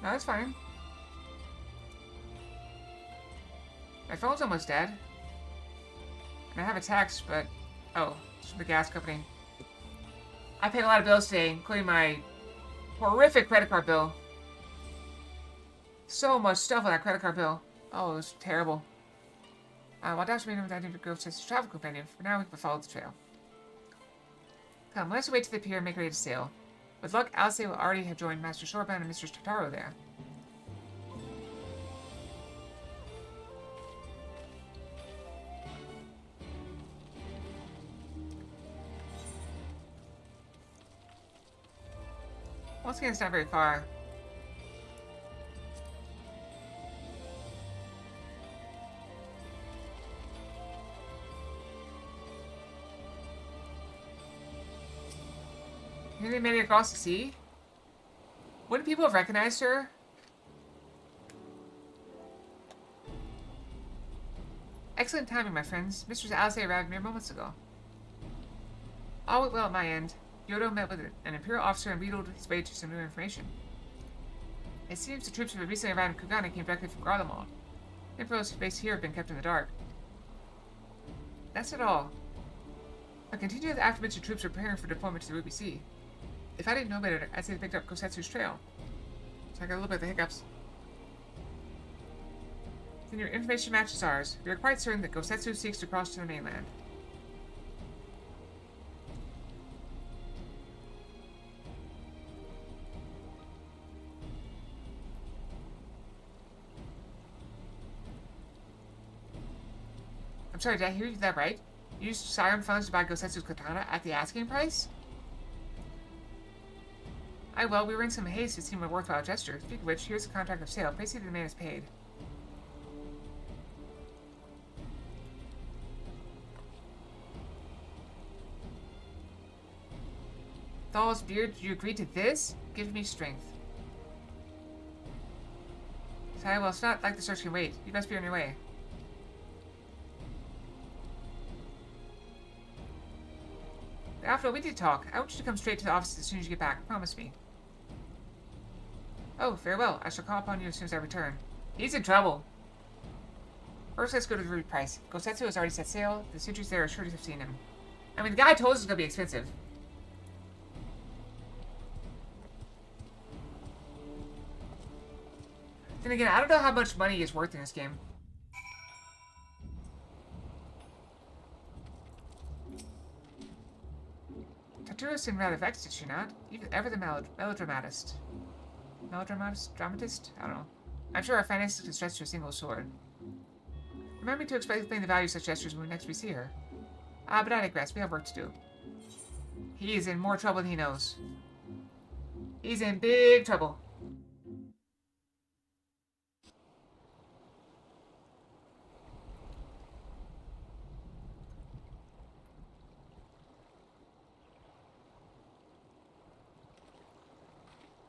Speaker 1: No, that's fine. My phone's almost dead. And I have a text, but... Oh, it's from the gas company. I paid a lot of bills today, including my horrific credit card bill. So much stuff on that credit card bill. Oh, it was terrible. I'll dash me with that to go to his travel companion. For now, we can follow the trail. Come, let's wait to the pier and make ready to sail. With luck, Alice will already have joined Master Shorebound and Mistress Totaro there. Once again, it's not very far. You think they made it across the sea? Wouldn't people have recognized her? Excellent timing, my friends. Mistress Alice arrived mere moments ago. All went well at my end. Yodo met with an Imperial officer and wheedled his way to some new information. It seems the troops who had recently arrived in Kugane came directly from Garlemald. The Imperials based here have been kept in the dark. That's not all. I continue the aforementioned troops are preparing for deployment to the Ruby Sea. If I didn't know better, I'd say they picked up Gosetsu's trail. So I got a little bit of the hiccups. Then your information matches ours. We are quite certain that Gosetsu seeks to cross to the mainland. I'm sorry, did I hear that right? You used Scion funds to buy Gosetsu's katana at the asking price? Aye, well, we were in some haste. It seemed a worthwhile gesture. Speaking of which, here's the contract of sale. Please see that the man is paid. Thal's beard, you agreed to this? Give me strength. Sorry, well, it's not like the search can wait. You must be on your way. After all, we did talk. I want you to come straight to the office as soon as you get back. Promise me. Oh, very well. I shall call upon you as soon as I return. He's in trouble. First, let's go to the Ruby price. Gosetsu has already set sail. The sentries there are sure to have seen him. I mean, the guy told us it's going to be expensive. Then again, I don't know how much money is worth in this game. Taturo seemed rather vexed, did she not? Even ever the melodramatist. Dramatist? I don't know. I'm sure our finances can stretch to a single sword. Remind me to explain the value of such gestures when next we see her. Ah, but I digress. We have work to do. He is in more trouble than he knows. He's in big trouble.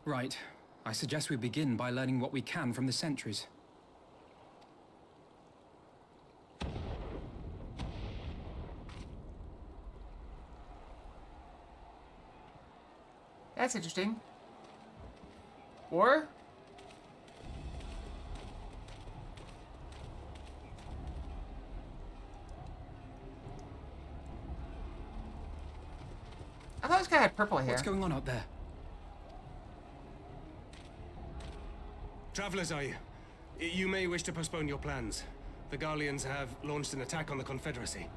Speaker 6: Right. I suggest we begin by learning what we can from the sentries.
Speaker 1: That's interesting. Or? I thought this guy had purple hair.
Speaker 6: What's going on up there?
Speaker 7: Travelers, are you? You may wish to postpone your plans. The Garleans have launched an attack on the Confederacy.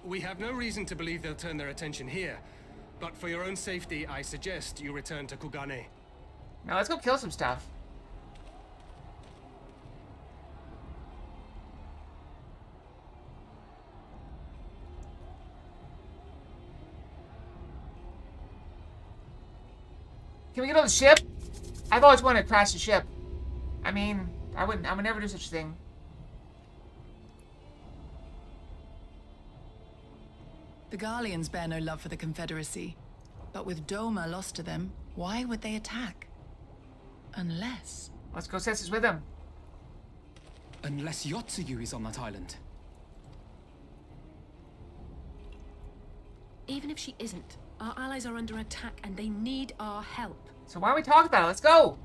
Speaker 7: We have no reason to believe they'll turn their attention here, but for your own safety, I suggest you return to Kugane.
Speaker 1: Now let's go kill some stuff. Can we get on the ship? I've always wanted to crash the ship. I mean, I would never do such a thing.
Speaker 10: The Garleans bear no love for the Confederacy. But with Doma lost to them, why would they attack? Unless...
Speaker 1: Let's go Cessus with them.
Speaker 6: Unless Yotsuyu is on that island.
Speaker 8: Even if she isn't, our allies are under attack and they need our help.
Speaker 1: So why don't we talk about it? Let's go!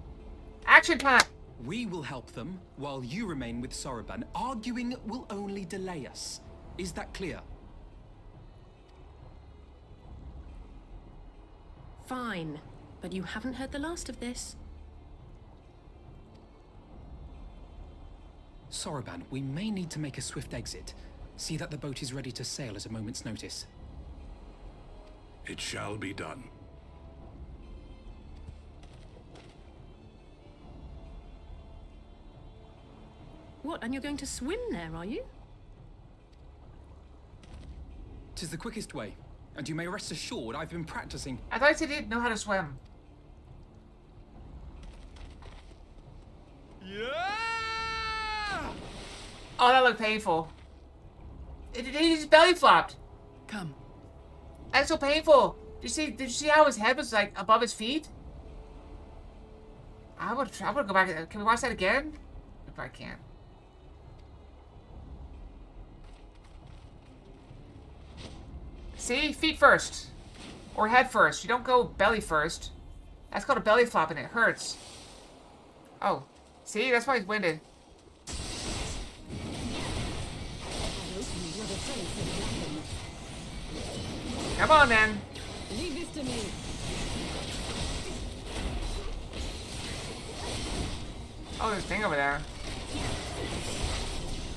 Speaker 1: Action plan!
Speaker 6: We will help them, while you remain with Soroban. Arguing will only delay us. Is that clear?
Speaker 8: Fine, but you haven't heard the last of this.
Speaker 6: Soroban, we may need to make a swift exit. See that the boat is ready to sail at a moment's notice.
Speaker 9: It shall be done.
Speaker 8: What, and you're going to swim there, are you?
Speaker 6: 'Tis the quickest way, and you may rest assured I've been practicing.
Speaker 1: I thought you didn't know how to swim.
Speaker 6: Yeah!
Speaker 1: Oh, that looked painful. He just belly flopped.
Speaker 10: Come.
Speaker 1: That's so painful. Did you see how his head was like above his feet? I would go back. Can we watch that again? If I can. See? Feet first. Or head first. You don't go belly first. That's called a belly flop and it hurts. Oh. See? That's why he's winded. Come on, then.
Speaker 12: Leave this to me.
Speaker 1: Oh, there's a thing over there.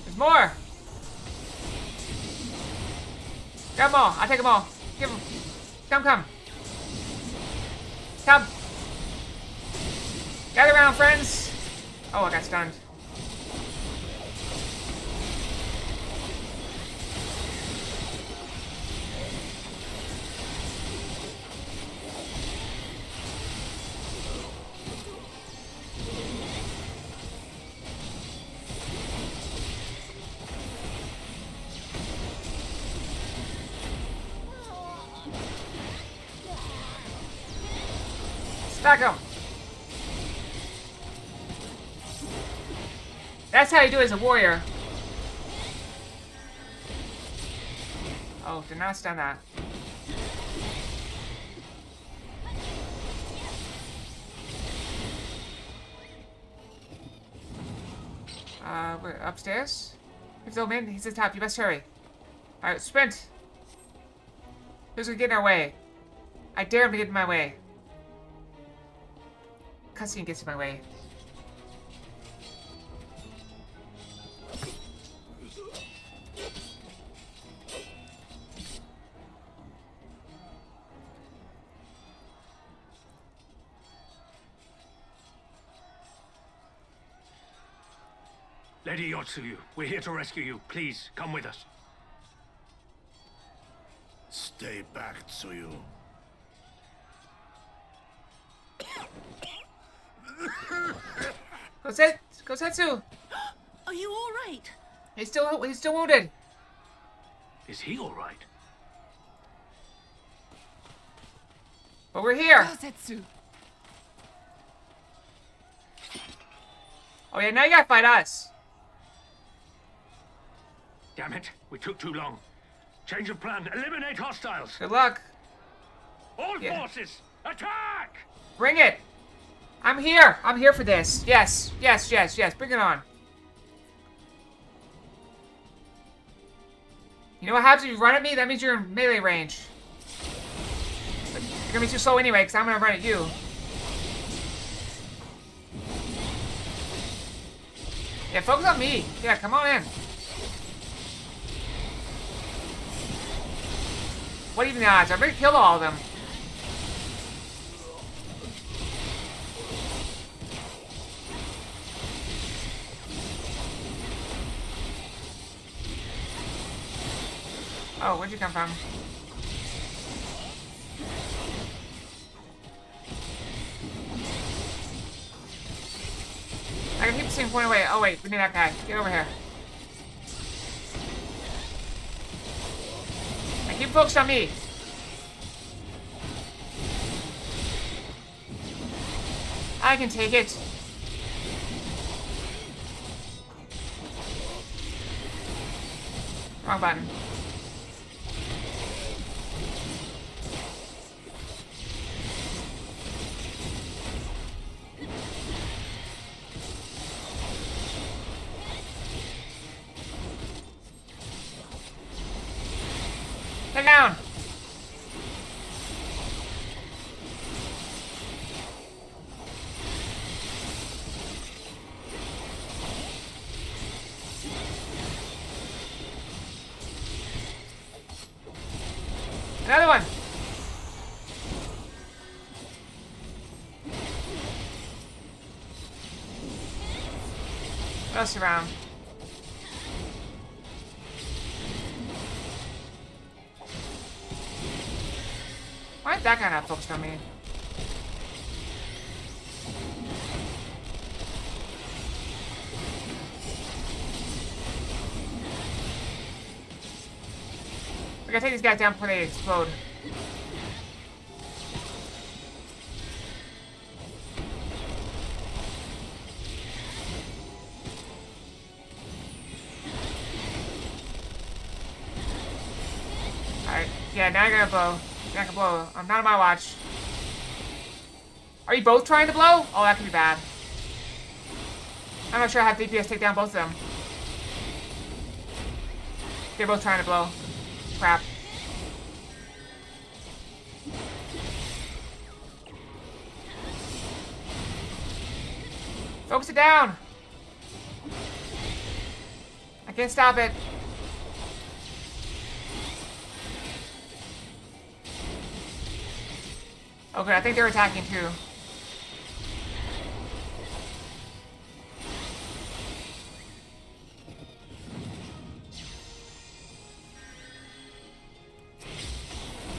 Speaker 1: There's more. Grab them all. I'll take them all. Give them. Come. Come. Gather around, friends. Oh, I got stunned. Stack him. That's how you do it as a warrior. Oh, did not stun that. We're upstairs? If they'll in, he's at the top. You best hurry. Alright, sprint. Who's gonna get in our way? I dare him to get in my way. Cutscene gets in my way.
Speaker 11: Lady Yotsuyu, we're here to rescue you. Please, come with us.
Speaker 9: Stay back, Tsuyu.
Speaker 1: Kosetsu!
Speaker 3: Are you all right?
Speaker 1: He's still wounded.
Speaker 11: Is he all right?
Speaker 1: But we're here.
Speaker 10: Kosetsu.
Speaker 1: Oh yeah, now you gotta fight us.
Speaker 11: Damn it, we took too long. Change of plan. Eliminate hostiles.
Speaker 1: Good luck.
Speaker 11: All forces, attack!
Speaker 1: Bring it. I'm here. I'm here for this. Yes. Bring it on. You know what happens if you run at me? That means you're in melee range. But you're gonna be too slow anyway, because I'm gonna run at you. Yeah, focus on me. Yeah, come on in. What even the odds? I've already killed all of them. Oh, where'd you come from? keeps saying point away. Oh wait, we need that guy. Get over here. And keep focused on me. I can take it. Wrong button. Get down. Another one. What else around? Why is that guy not focused on me? We gotta take these guys down before they explode. Alright, yeah, now I gotta blow. Now I can blow. I'm not on my watch. Are you both trying to blow? Oh, that could be bad. I'm not sure I have DPS take down both of them. They're both trying to blow. Crap. Focus it down. I can't stop it. Okay, I think they're attacking too.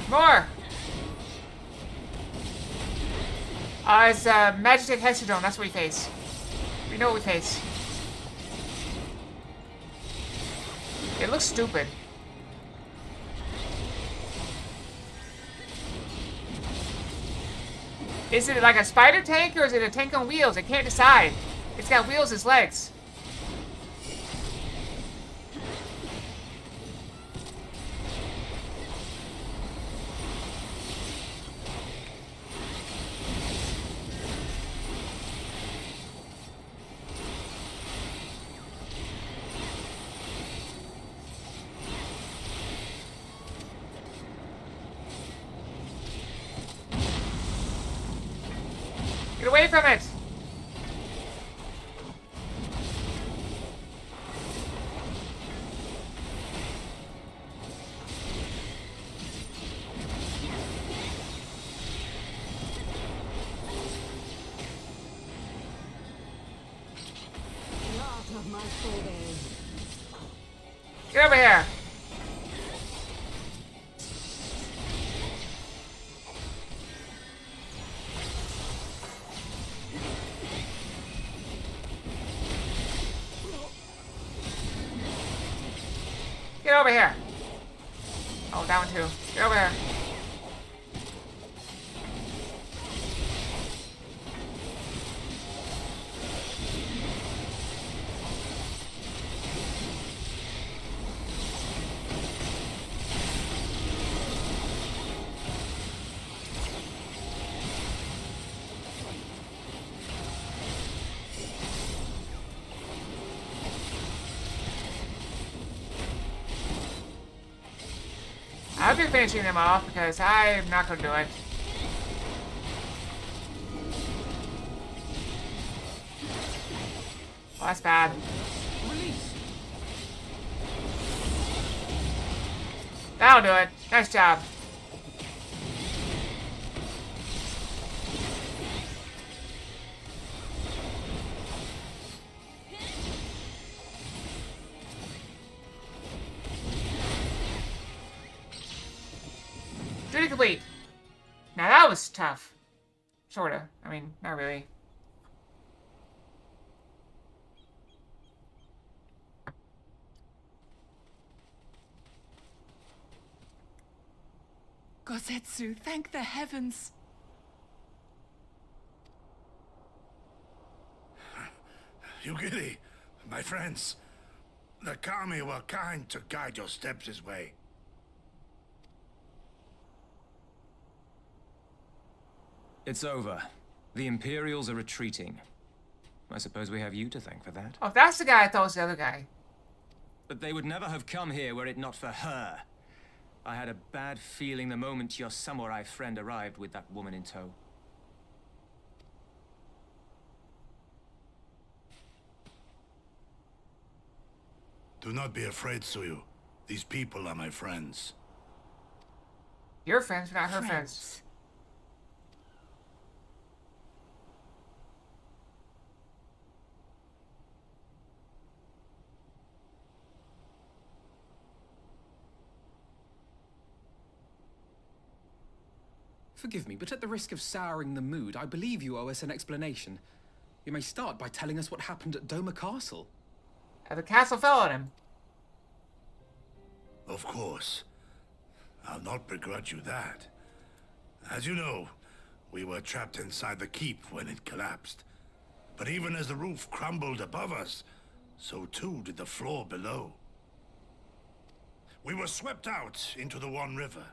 Speaker 1: More! It's Magitek Hexadrome, that's what we face. We know what we face. It looks stupid. Is it like a spider tank or is it a tank on wheels? I can't decide. It's got wheels as legs. Get away from it! Get over here! Get over here. Oh, that one too. Get over here. I'll be finishing them off because I'm not going to do it. Well, that's bad. That'll do it. Nice job. Duty complete. Now that was tough. Sorta. I mean, not really.
Speaker 10: Gosetsu, thank the heavens.
Speaker 9: Yugiri, my friends, the Kami were kind to guide your steps this way.
Speaker 7: It's over. The Imperials are retreating. I suppose we have you to thank for that.
Speaker 1: Oh, that's the guy I thought was the other guy.
Speaker 7: But they would never have come here were it not for her. I had a bad feeling the moment your samurai friend arrived with that woman in tow.
Speaker 9: Do not be afraid, Suyu. These people are my friends.
Speaker 1: Your friends, not her friends.
Speaker 6: Forgive me, but at the risk of souring the mood, I believe you owe us an explanation. You may start by telling us what happened at Doma Castle.
Speaker 1: The castle fell on him.
Speaker 9: Of course. I'll not begrudge you that. As you know, we were trapped inside the keep when it collapsed. But even as the roof crumbled above us, so too did the floor below. We were swept out into the One River,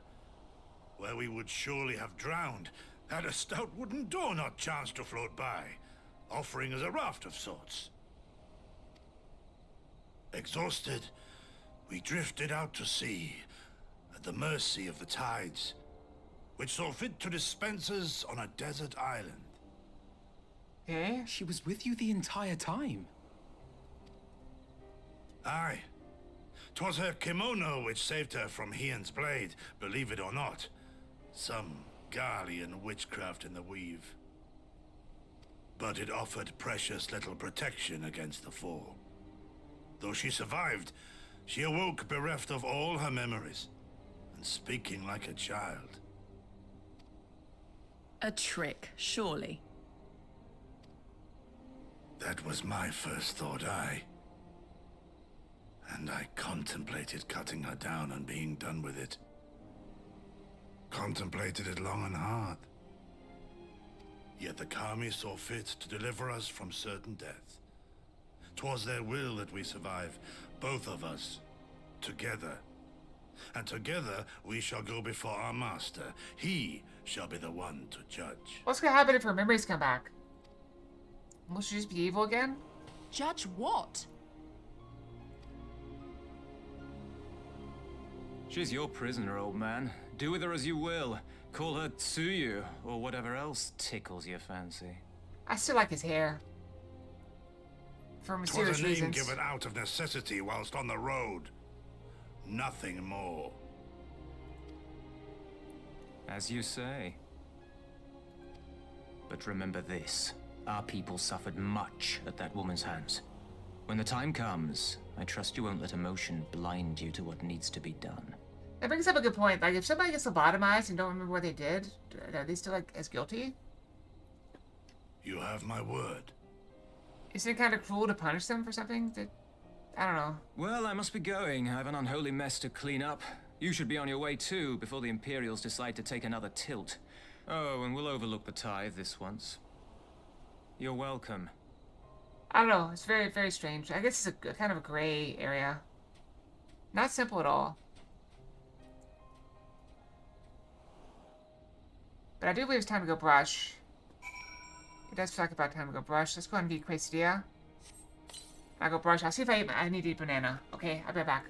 Speaker 9: where we would surely have drowned had a stout wooden door not chanced to float by, offering us a raft of sorts. Exhausted, we drifted out to sea, at the mercy of the tides, which saw fit to dispense us on a desert island.
Speaker 1: Okay.
Speaker 6: She was with you the entire time.
Speaker 9: Aye. 'Twas her kimono which saved her from Hien's blade, believe it or not. Some Garlean witchcraft in the weave. But it offered precious little protection against the fall. Though she survived, she awoke bereft of all her memories, and speaking like a child.
Speaker 10: A trick, surely.
Speaker 9: That was my first thought, aye. And I contemplated cutting her down and being done with it. Contemplated it long and hard. Yet the Kami saw fit to deliver us from certain death. 'Twas their will that we survive, both of us, together. And together we shall go before our master. He shall be the one to judge.
Speaker 1: What's gonna happen if her memories come back? Will she just be evil again?
Speaker 10: Judge what?
Speaker 7: She's your prisoner, old man. Do with her as you will. Call her Tsuyu, or whatever else tickles your fancy.
Speaker 1: I still like his hair. For
Speaker 9: 'Twas
Speaker 1: mysterious
Speaker 9: a name
Speaker 1: reasons.
Speaker 9: given out of necessity whilst on the road. Nothing more.
Speaker 7: As you say. But remember this. Our people suffered much at that woman's hands. When the time comes, I trust you won't let emotion blind you to what needs to be done.
Speaker 1: That brings up a good point. Like, if somebody gets lobotomized and don't remember what they did, are they still, like, as guilty?
Speaker 9: You have my word.
Speaker 1: Isn't it kind of cruel to punish them for something that... I don't know.
Speaker 7: Well, I must be going. I have an unholy mess to clean up. You should be on your way too, before the Imperials decide to take another tilt. Oh, and we'll overlook the tithe this once. You're welcome.
Speaker 1: I don't know. It's very, very strange. I guess it's a kind of a gray area. Not simple at all. But I do believe it's time to go brush. It does feel like about time to go brush. Let's go ahead and be quesadilla. I'll go brush. I'll see if I need to eat banana. Okay, I'll be right back.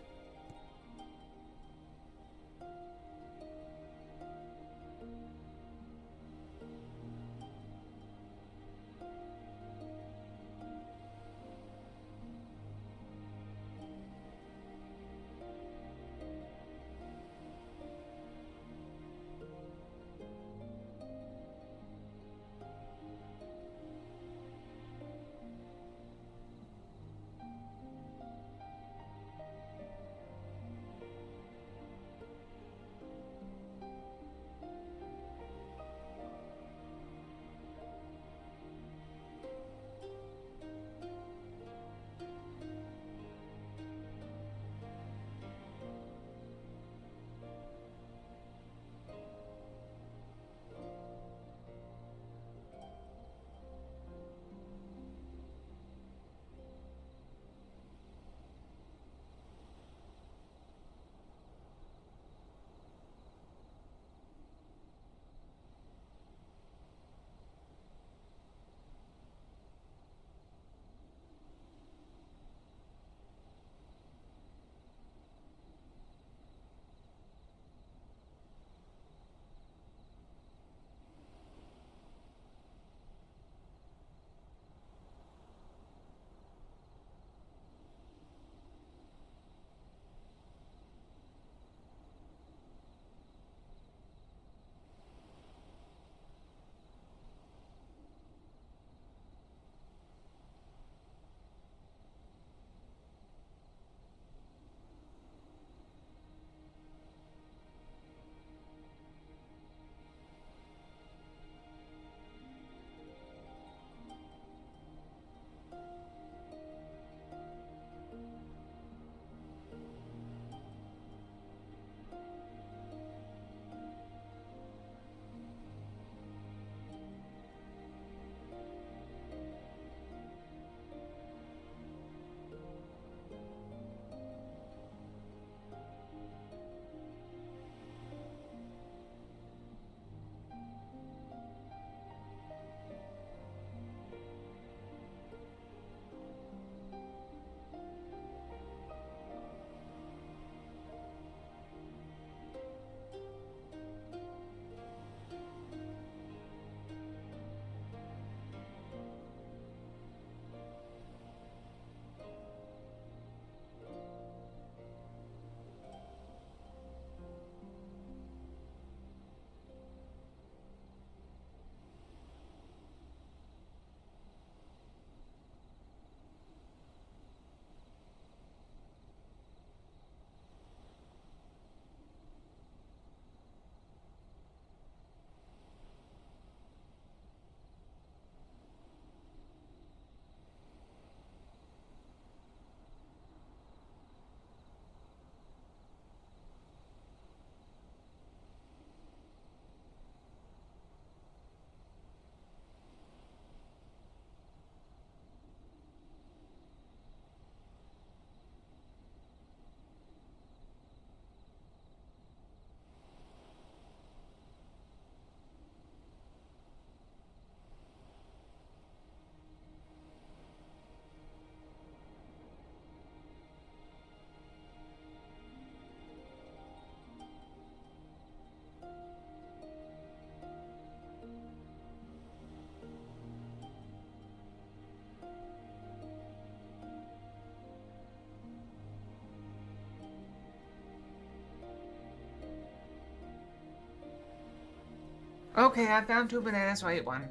Speaker 1: Okay, I found 2 bananas, so I ate one.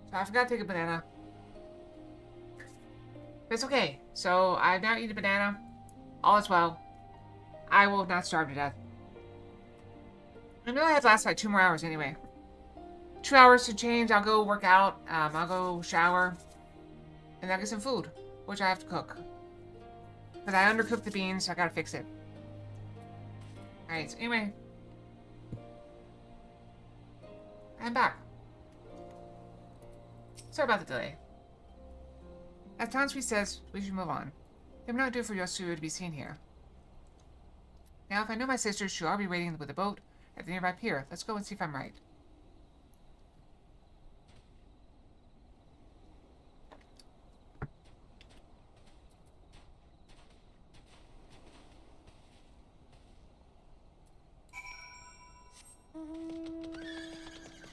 Speaker 1: So I forgot to take a banana. It's okay. So I've now eaten a banana. All is well. I will not starve to death. I know I have to last like 2 more hours anyway. 2 hours to change. I'll go work out. I'll go shower. And I'll get some food, which I have to cook. Because I undercooked the beans, so I gotta fix it. Alright, so anyway. I'm back. Sorry about the delay. As Tansui says, we should move on. They were not due for Yasuo to be seen here. Now, if I know my sisters, she'll all be waiting with a boat at the nearby pier. Let's go and see if I'm right.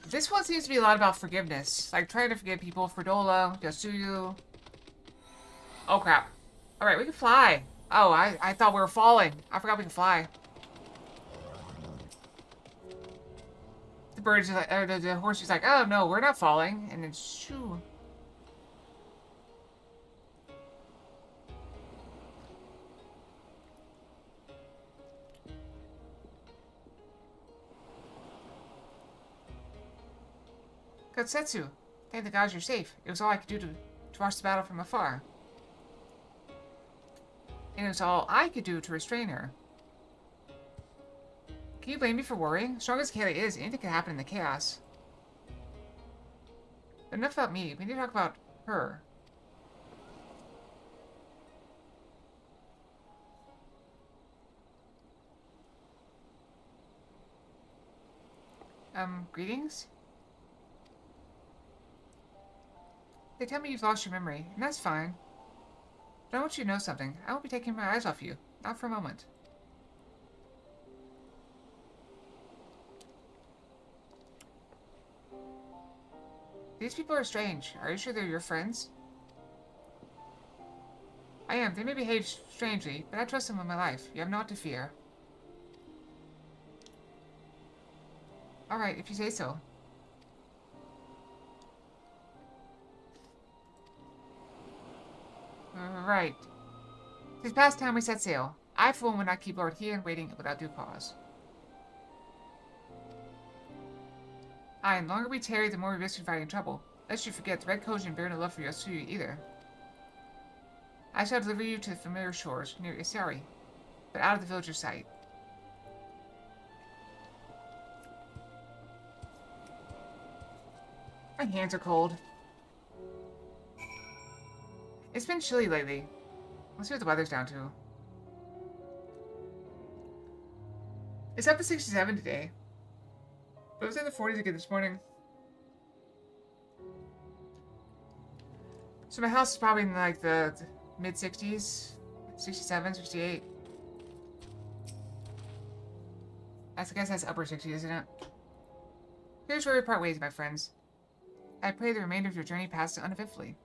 Speaker 1: This one seems to be a lot about forgiveness. Like, trying to forgive people for Dola, Yasuo. Oh, crap. Alright, we can fly. Oh, I thought we were falling. I forgot we can fly. The bird is like, the horse is like, oh, no, we're not falling. And then, shoo. Kotsetsu, thank the gods you're safe. It was all I could do to watch the battle from afar. And it was all I could do to restrain her. Can you blame me for worrying? Strong as Kaylee is, anything can happen in the chaos. But enough about me. We need to talk about her. Greetings? They tell me you've lost your memory, and that's fine. But I want you to know something. I won't be taking my eyes off you. Not for a moment. These people are strange. Are you sure they're your friends? I am. They may behave strangely, but I trust them with my life. You have naught to fear. Alright, if you say so. Right. Tis past time we set sail. I, for one, would not keep Lord Hien waiting without due cause. Aye, and the longer we tarry, the more we risk inviting trouble. Lest you forget, the Red Kojin bear no love for Yasuo either. I shall deliver you to the familiar shores, near Isari, but out of the villager's sight. My hands are cold. It's been chilly lately. Let's see what the weather's down to. It's up to 67 today. But it was in the 40s again this morning. So my house is probably in like the mid-60s. 67, 68. I guess that's upper 60s, isn't it? Here's where we part ways, my friends. I pray the remainder of your journey passes uneventfully.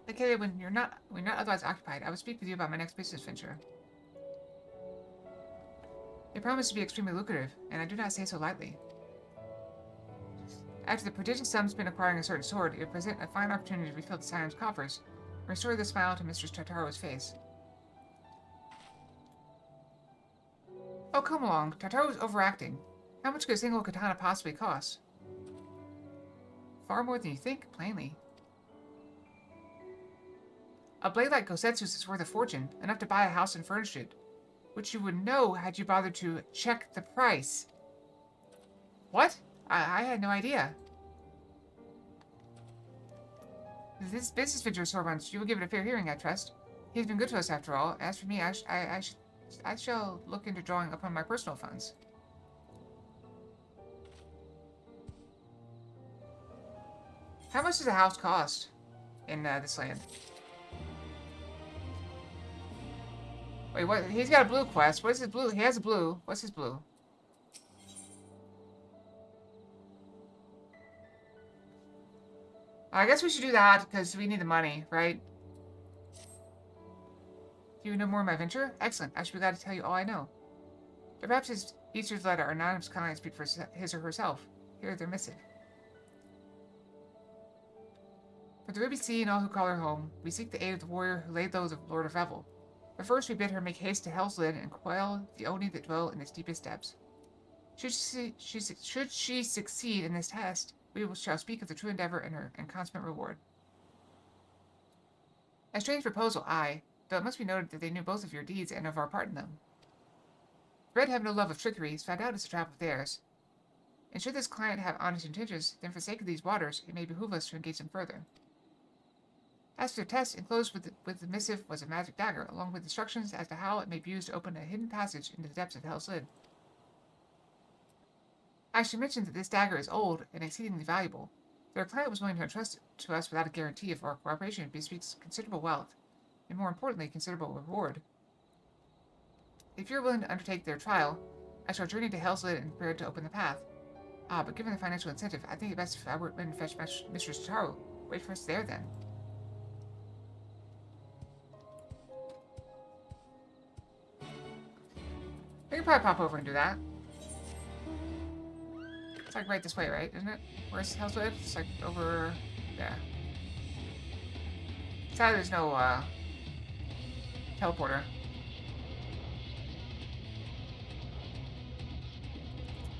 Speaker 1: Okay, when you're not otherwise occupied, I will speak with you about my next business venture. They promise to be extremely lucrative, and I do not say so lightly. After the prodigious sum spent acquiring a certain sword, it would present a fine opportunity to refill the Scion's coffers, and restore the smile to Mistress Tartaro's face. Oh, come along. Tartaro's overacting. How much could a single katana possibly cost? Far more than you think, plainly. A blade like Gosetsu's is worth a fortune, enough to buy a house and furnish it. Which you would know had you bothered to check the price. What? I had no idea. This business venture of Sorbonne's, you will give it a fair hearing, I trust. He's been good to us after all. As for me, I shall look into drawing upon my personal funds. How much does a house cost in this land? Wait, what? He's got a blue quest. What is his blue? He has a blue. What's his blue? I guess we should do that because we need the money, right? Do you know more of my venture? Excellent. I should be glad to tell you all I know. But perhaps Easter's letter, our anonymous client speak for his or herself. Here they're missive. For the Ruby Sea and all who call her home, we seek the aid of the warrior who laid low the Lord of Revel. But first we bid her make haste to Hell's Lid and quell the Oni that dwell in its deepest depths. Should she succeed in this test, we shall speak of the true endeavor and consummate reward. A strange proposal, aye, though it must be noted that they knew both of your deeds and of our part in them. The Red have no love of trickery, is found out as a trap of theirs. And should this client have honest intentions, then for sake of these waters, it may behoove us to engage them further. As for the test, enclosed with the missive was a magic dagger, along with instructions as to how it may be used to open a hidden passage into the depths of Hell's Lid. I should mention that this dagger is old and exceedingly valuable. Their client was willing to entrust it to us without a guarantee of our cooperation bespeaks considerable wealth, and more importantly, considerable reward. If you're willing to undertake their trial, I shall journey to Hell's Lid and prepare to open the path. Ah, but given the financial incentive, I think it best if I were to fetch Mistress Taro. Wait for us there, then. We can probably pop over and do that. It's like right this way, right? Isn't it? Where's Hell's Lid? It's like over there. Sadly, there's no teleporter.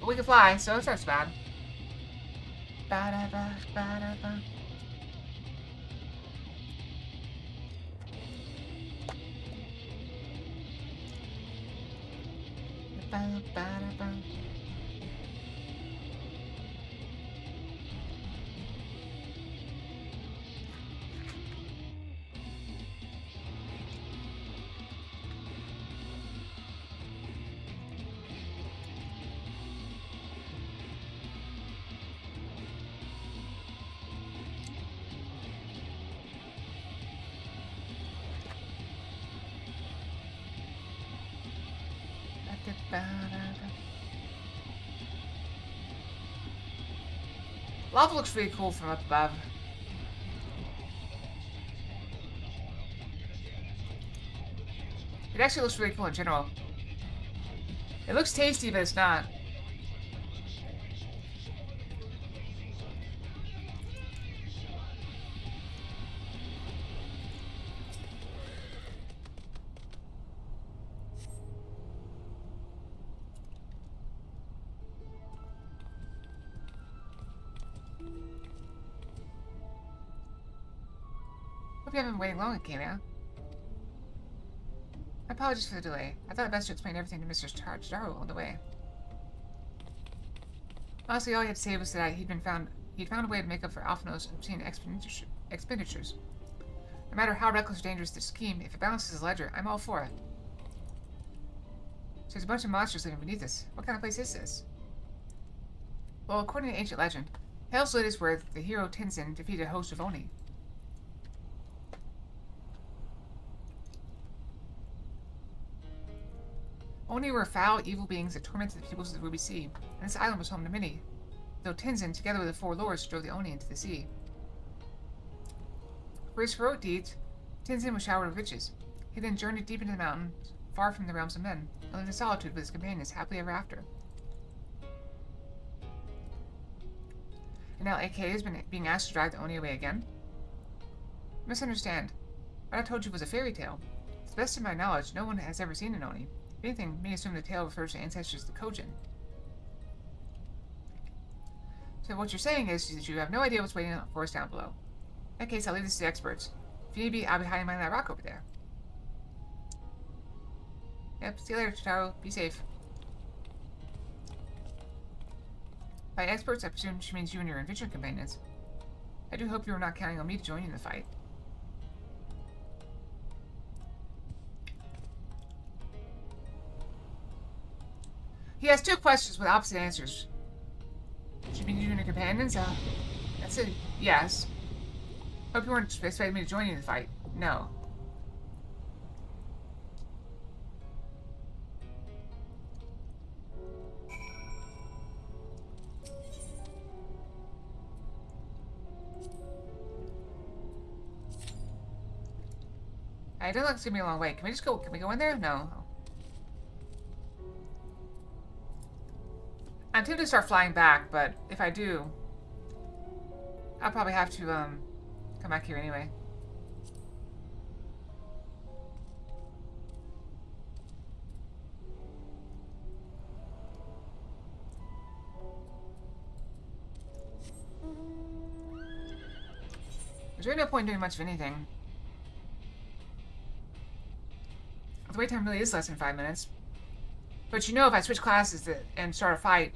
Speaker 1: But we can fly, so it's not so bad. Ba-da-ba, ba-da-ba. Ba-da-ba. Lava looks really cool from up above. It actually looks really cool in general. It looks tasty, but it's not. Hope you haven't been waiting long, Akina. My apologies for the delay. I thought it best to explain everything to Mr. Taro on the way. Honestly, all he had to say was that he'd found a way to make up for Alphino's obscene expenditures. No matter how reckless or dangerous the scheme, if it balances his ledger, I'm all for it. So there's a bunch of monsters living beneath us. What kind of place is this? Well, according to ancient legend, Hell's Lid is where the hero Tenzin defeated a host of Oni. Oni were foul, evil beings that tormented the peoples of the Ruby Sea, and this island was home to many, though Tenzin, together with the four lords, drove the Oni into the sea. For his heroic deeds, Tenzin was showered with riches. He then journeyed deep into the mountains, far from the realms of men, and lived in solitude with his companions happily ever after. And now AK has been being asked to drive the Oni away again? Misunderstand. What I told you was a fairy tale. To the best of my knowledge, no one has ever seen an Oni. If anything, many assume the tale refers to ancestors of the Kojin. So what you're saying is that you have no idea what's waiting for us down below. In that case, I'll leave this to the experts. If you need be, I'll be hiding behind that rock over there. Yep, see you later, Taro. Be safe. By experts, I presume she means you and your adventure companions. I do hope you are not counting on me to join you in the fight. He has two questions with opposite answers. She means you and your companions? That's a yes. Hope you weren't expecting me to join you in the fight. No. I don't look it's gonna be a long way. Can we just go? Can we go in there? No. tempted to start flying back, but if I do, I'll probably have to come back here anyway. There's really no point doing much of anything. The wait time really is less than 5 minutes. But you know, if I switch classes and start a fight,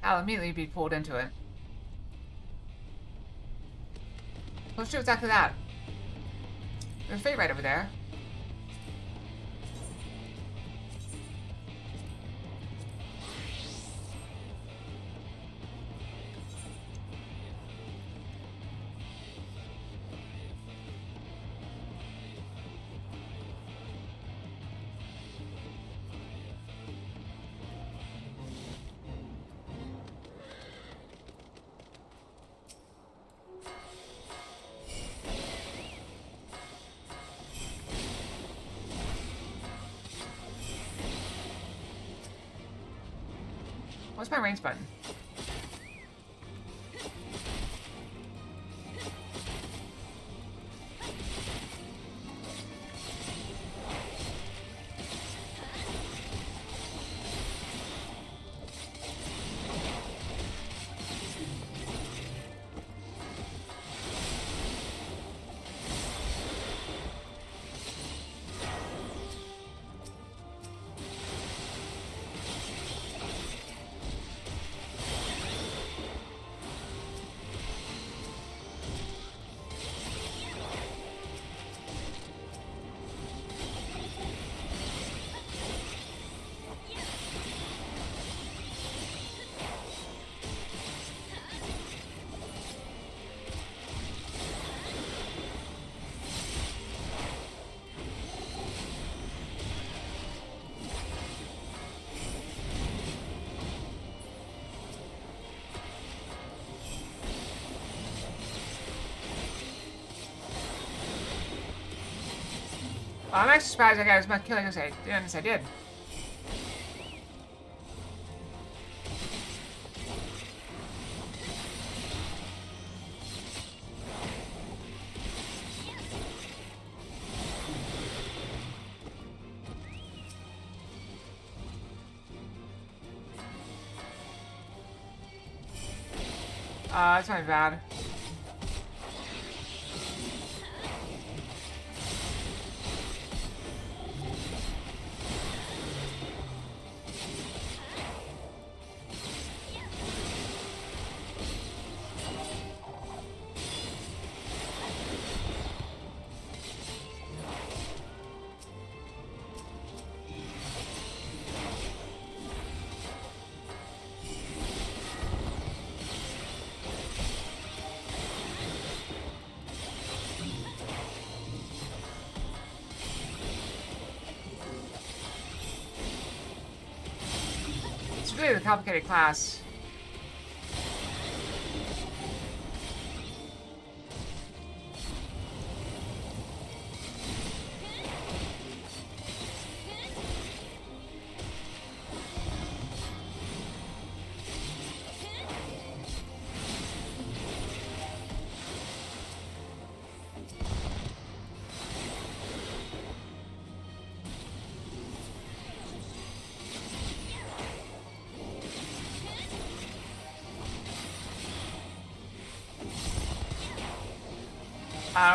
Speaker 1: I'll immediately be pulled into it. Let's do exactly that. There's a fate right over there. What's my range button? Well, I'm actually surprised I got as much killing as I did. That's not bad. It's really a complicated class.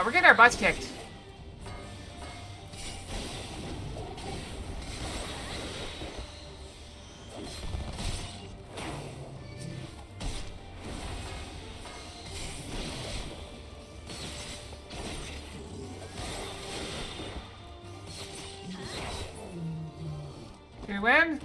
Speaker 1: We're getting our butts kicked. Did we win?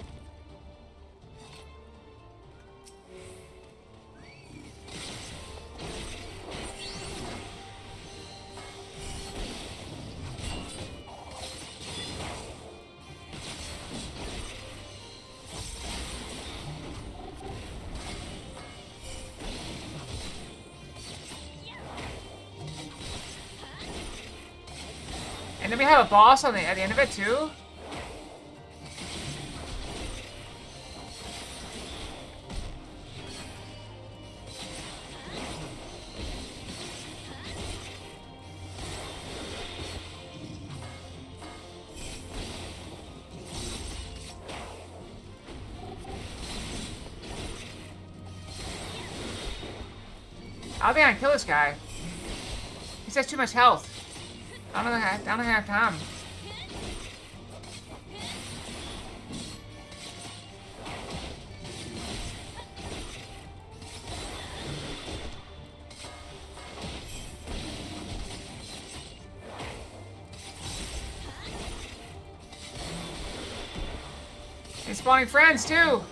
Speaker 1: And then we have a boss at the end of it too? I think I can kill this guy. He says too much health. I don't think I have time. He's spawning friends too.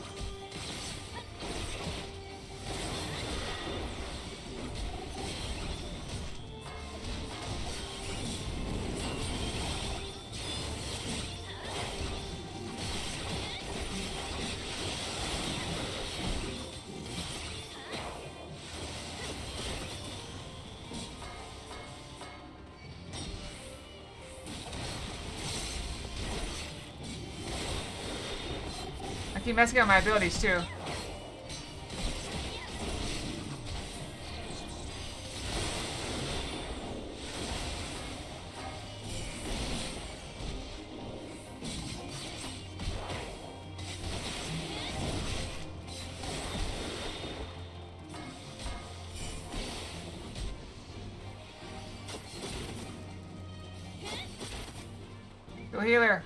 Speaker 1: I keep messing up my abilities too. Go healer.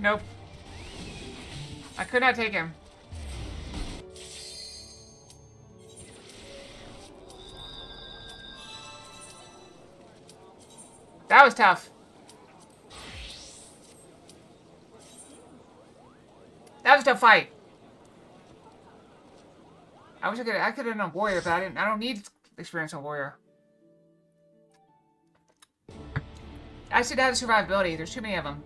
Speaker 1: Nope. I could not take him. That was tough. That was a tough fight. I wish I could have done a warrior, but I don't need experience on warrior. I should have survivability. There's too many of them.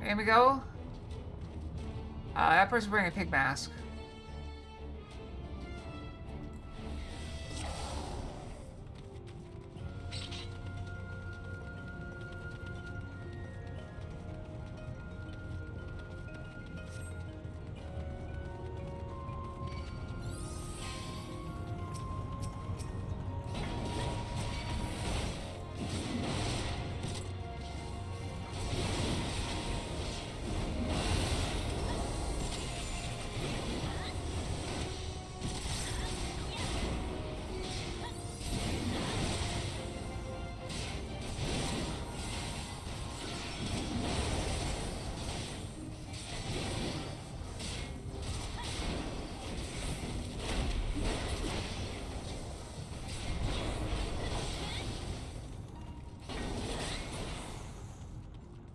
Speaker 1: Here we go. That person's wearing a pig mask.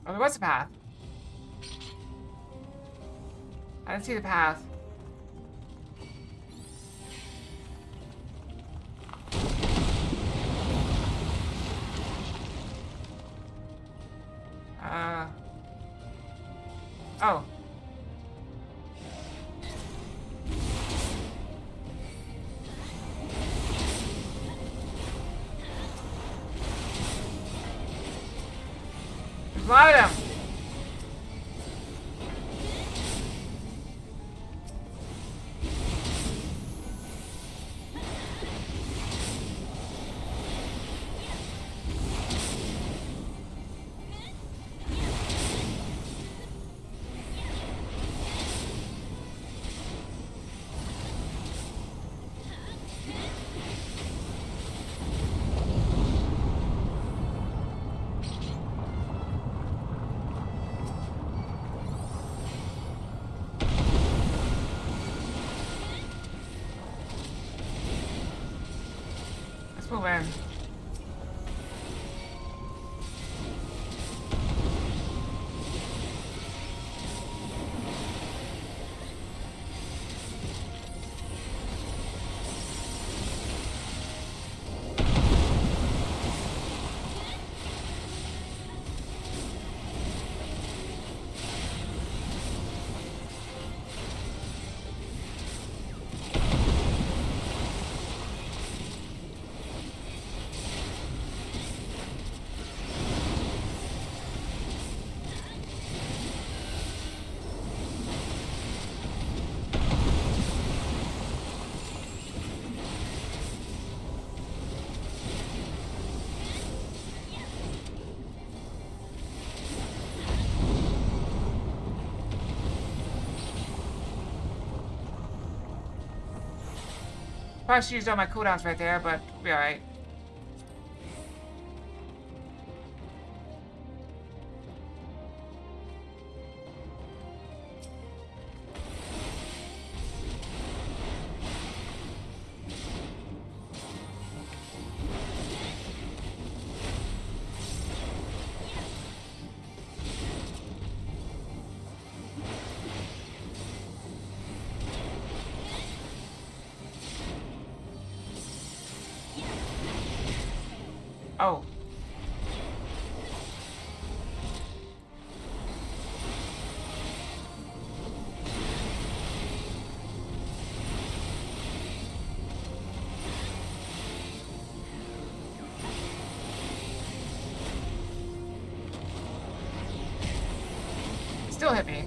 Speaker 1: Oh, there was a path. I didn't see the path. Oh. There's a lot of them. Move in. Probably used all my cooldowns right there, but we'll be alright. Oh. Still hit me.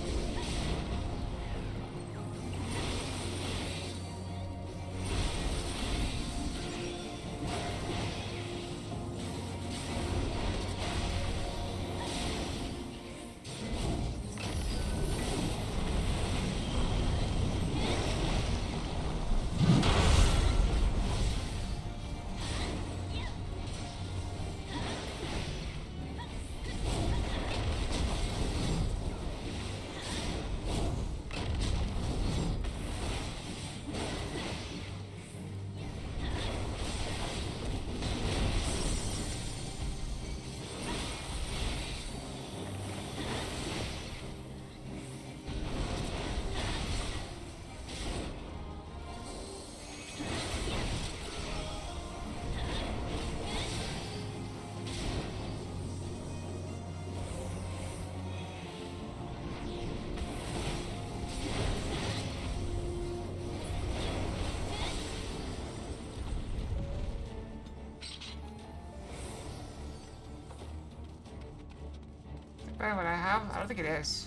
Speaker 1: Better what I have? I don't think it is.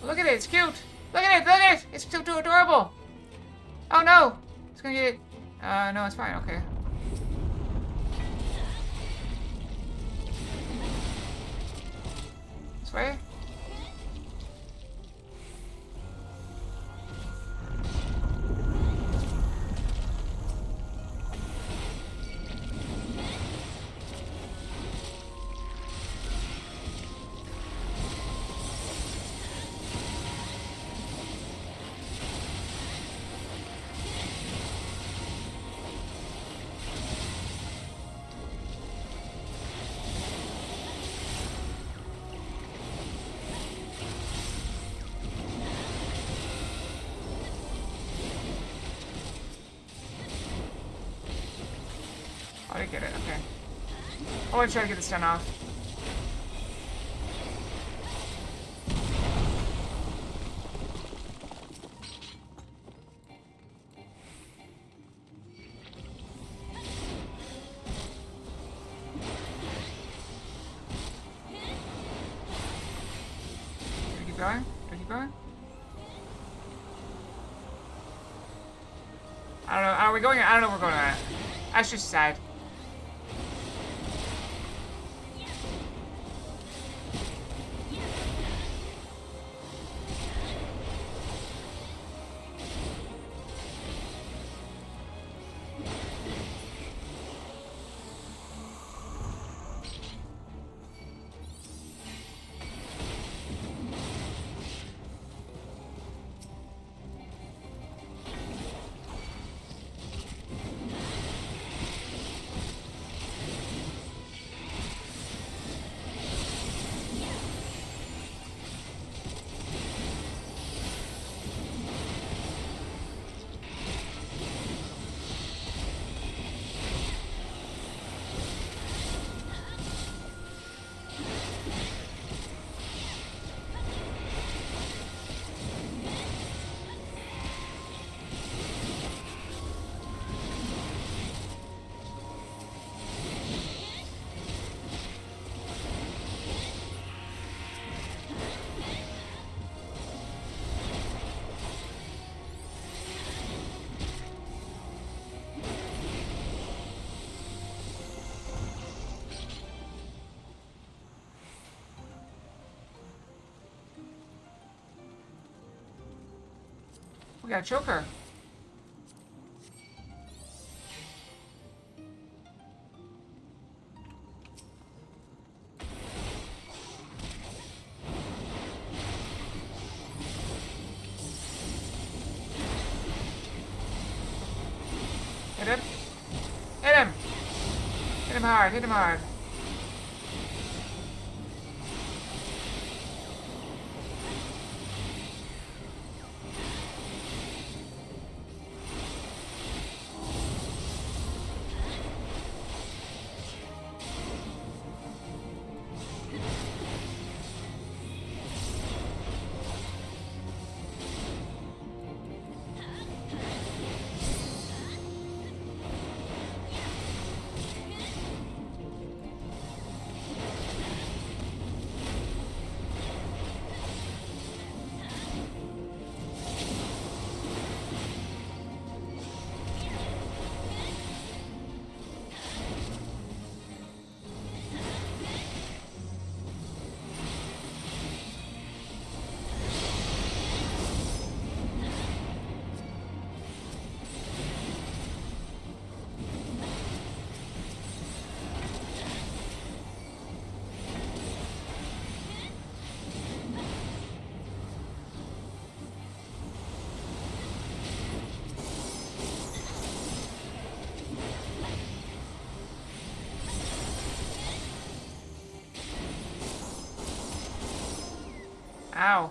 Speaker 1: Look at it, it's cute! Look at it, look at it! It's so adorable! Oh no! It's gonna get it. No, it's fine, okay. This way? I didn't get it, okay. I want to try to get this done off. Do we keep going? Do we keep going? I don't know. Are we going? I don't know if we're going on it. That's just sad. We got a choker. Hit him. Hit him. Hit him hard. Hit him hard. Ow.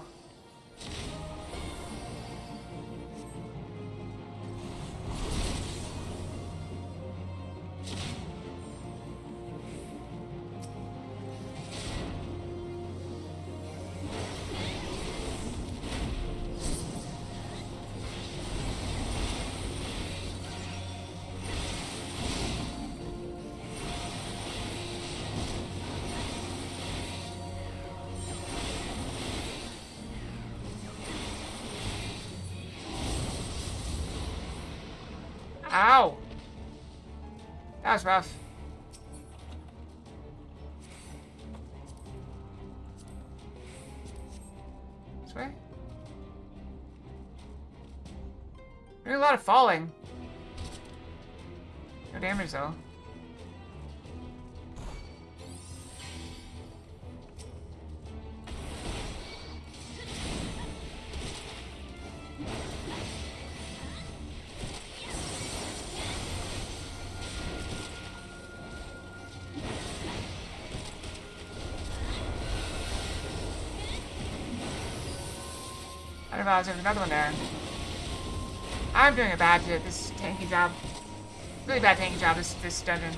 Speaker 1: Ow! That was rough. This way? Doing a lot of falling. No damage though. I didn't realize there was another one there. I'm doing a bad this tanky job. Really bad tanky job this dungeon.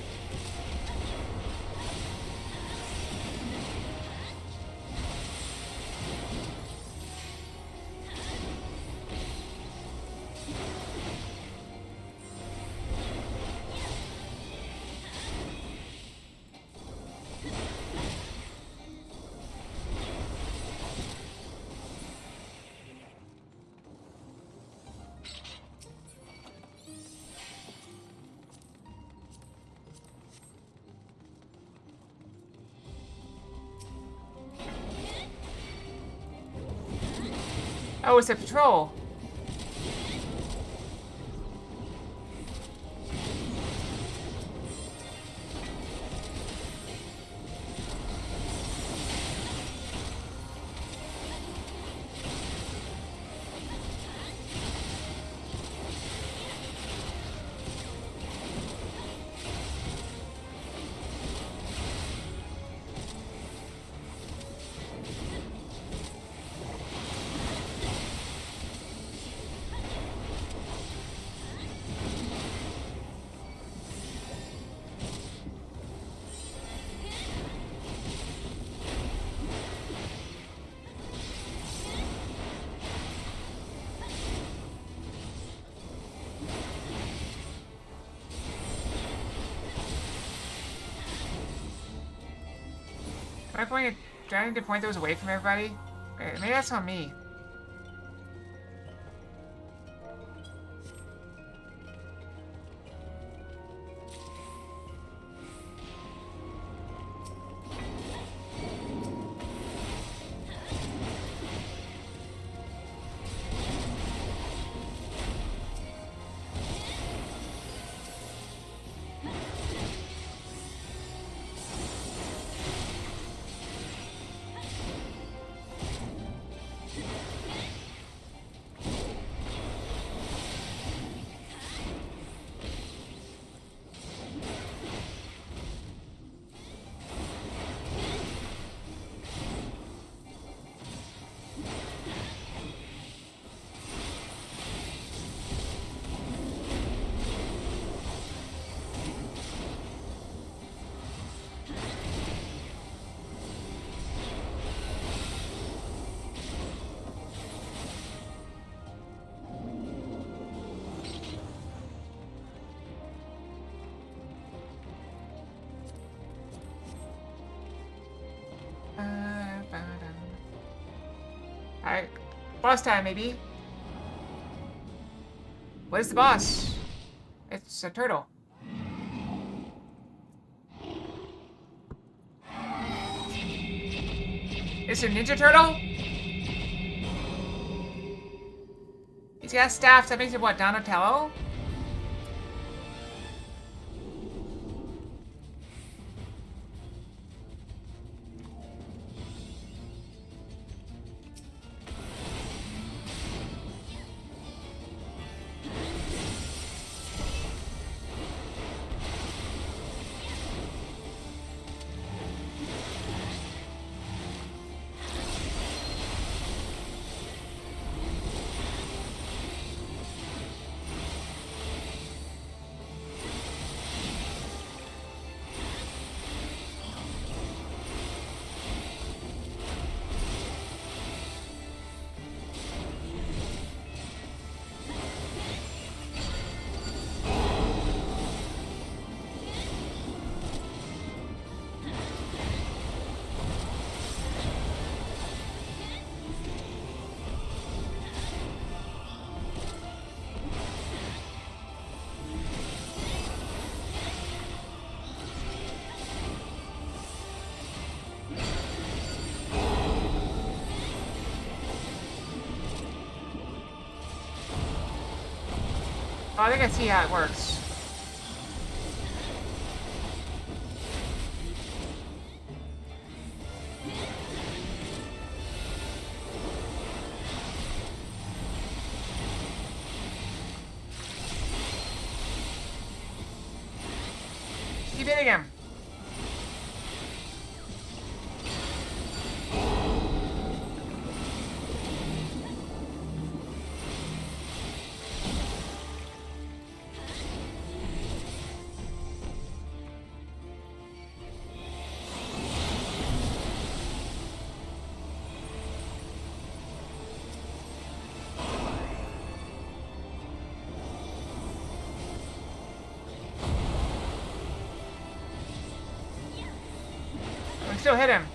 Speaker 1: Oh, it's a patrol. Am I pointing? Do I need to point those away from everybody? Maybe that's on me. Alright. Boss time, maybe. What is the boss? It's a turtle. It's a Ninja Turtle? He's got a staff that makes him what, Donatello? Oh, I think I see how it works. Keep hitting him. Still hit him.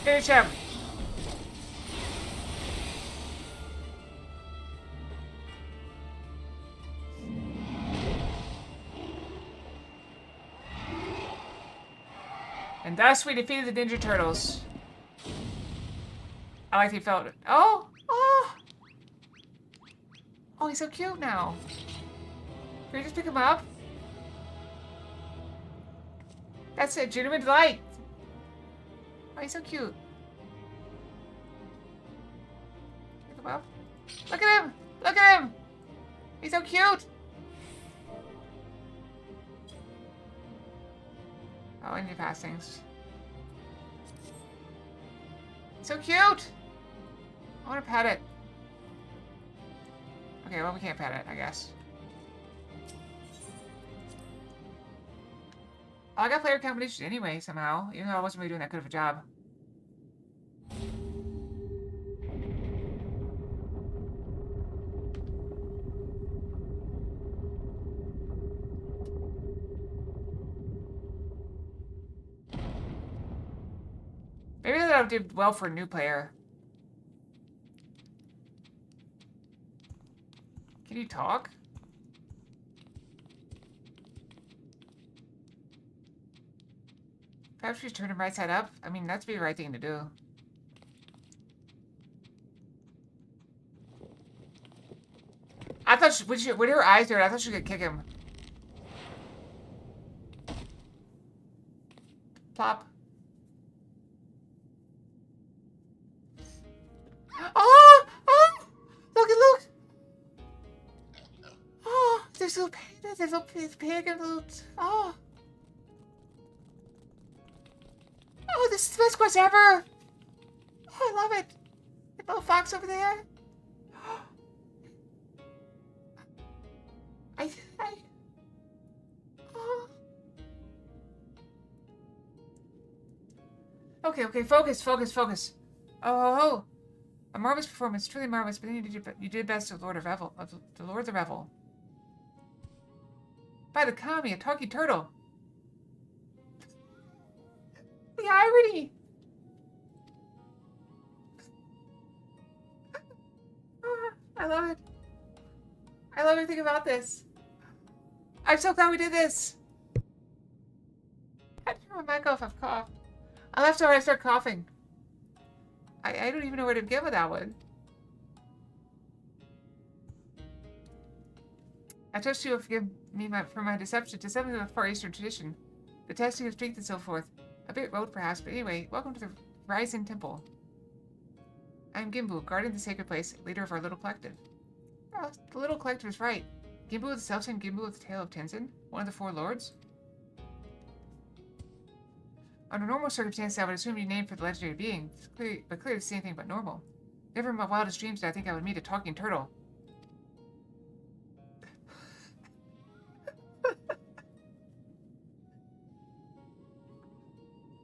Speaker 1: Finish him. And thus we defeated the Ninja Turtles. I like he felt it. Oh! Oh! Oh, he's so cute now. Can we just pick him up? That's a genuine delight. Oh, he's so cute. Pick him up. Look at him! Look at him! He's so cute! Oh, I need to pass things. So cute! I want to pet it. Okay, well, we can't pet it, I guess. Oh, I got player competition anyway, somehow. Even though I wasn't really doing that good of a job. Maybe that did well for a new player. Can you talk? Perhaps just turn him right side up? I mean, that's the right thing to do. I thought, when her eyes were, I thought she could kick him. Plop. Oh! Oh! Look! Oh, there's little panda, there's little pig and little... Oh! Oh, this is the best quest ever! Oh, I love it! The little fox over there. Oh. Okay, focus. Oh. A marvelous performance, truly marvelous, but then you did best to the Lord of the Revel. By the kami, a talking turtle. The irony! I love it. I love everything about this. I'm so glad we did this. I have to turn my mic off. I've coughed. I left when I start coughing. I don't even know where to begin with that one. I trust you will forgive me for my deception to something of the Far Eastern tradition. The testing of strength and so forth. A bit rote perhaps, but anyway, welcome to the Rising Temple. I am Gimbu, guarding the sacred place, leader of our little collective. Oh, the little collective is right. Gimbu, the self-same Gimbu with the tale of Tenzin, one of the four lords. Under normal circumstances, I would assume you named for the legendary being, but clearly it's anything but normal. Never in my wildest dreams did I think I would meet a talking turtle.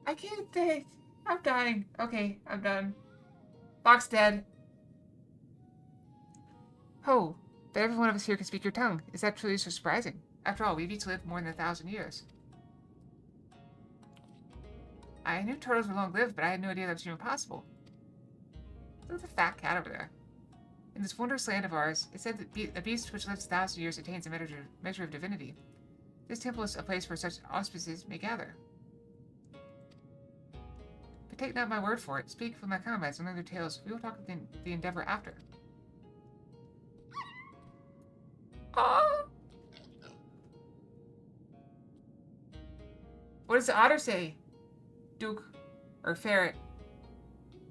Speaker 1: I can't think. I'm dying. Okay, I'm done. Fox dead. Ho, that every one of us here can speak your tongue. Is that truly so surprising? After all, we've each lived more than 1,000 years. I knew turtles were long-lived, but I had no idea that was even possible. Look at the fat cat over there. In this wondrous land of ours, it said that a beast which lives 1,000 years attains a measure of divinity. This temple is a place where such auspices may gather. But take not my word for it. Speak with my comrades and learn their tales. We will talk of the endeavor after. Oh! What does the otter say? Duke. Or ferret.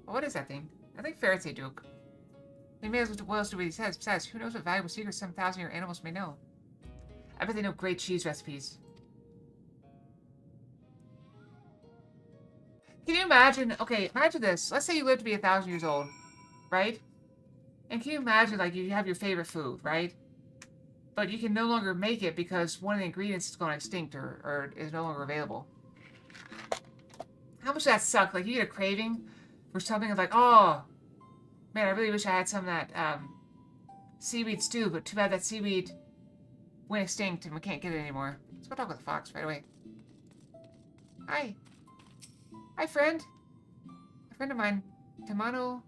Speaker 1: What is that thing? I think ferrets say Duke. They may as well do what he says. Besides, who knows what valuable secrets some 1,000-year animals may know? I bet they know great cheese recipes. Can you imagine? Okay, imagine this. Let's say you live to be 1,000 years old, right? And can you imagine, like, you have your favorite food, right? But you can no longer make it because one of the ingredients is going extinct or is no longer available. How much does that suck? Like, you get a craving for something of like, oh, man, I really wish I had some of that seaweed stew, but too bad that seaweed went extinct and we can't get it anymore. Let's go talk with the fox right away. Hi. Hi, friend. A friend of mine, Tamamo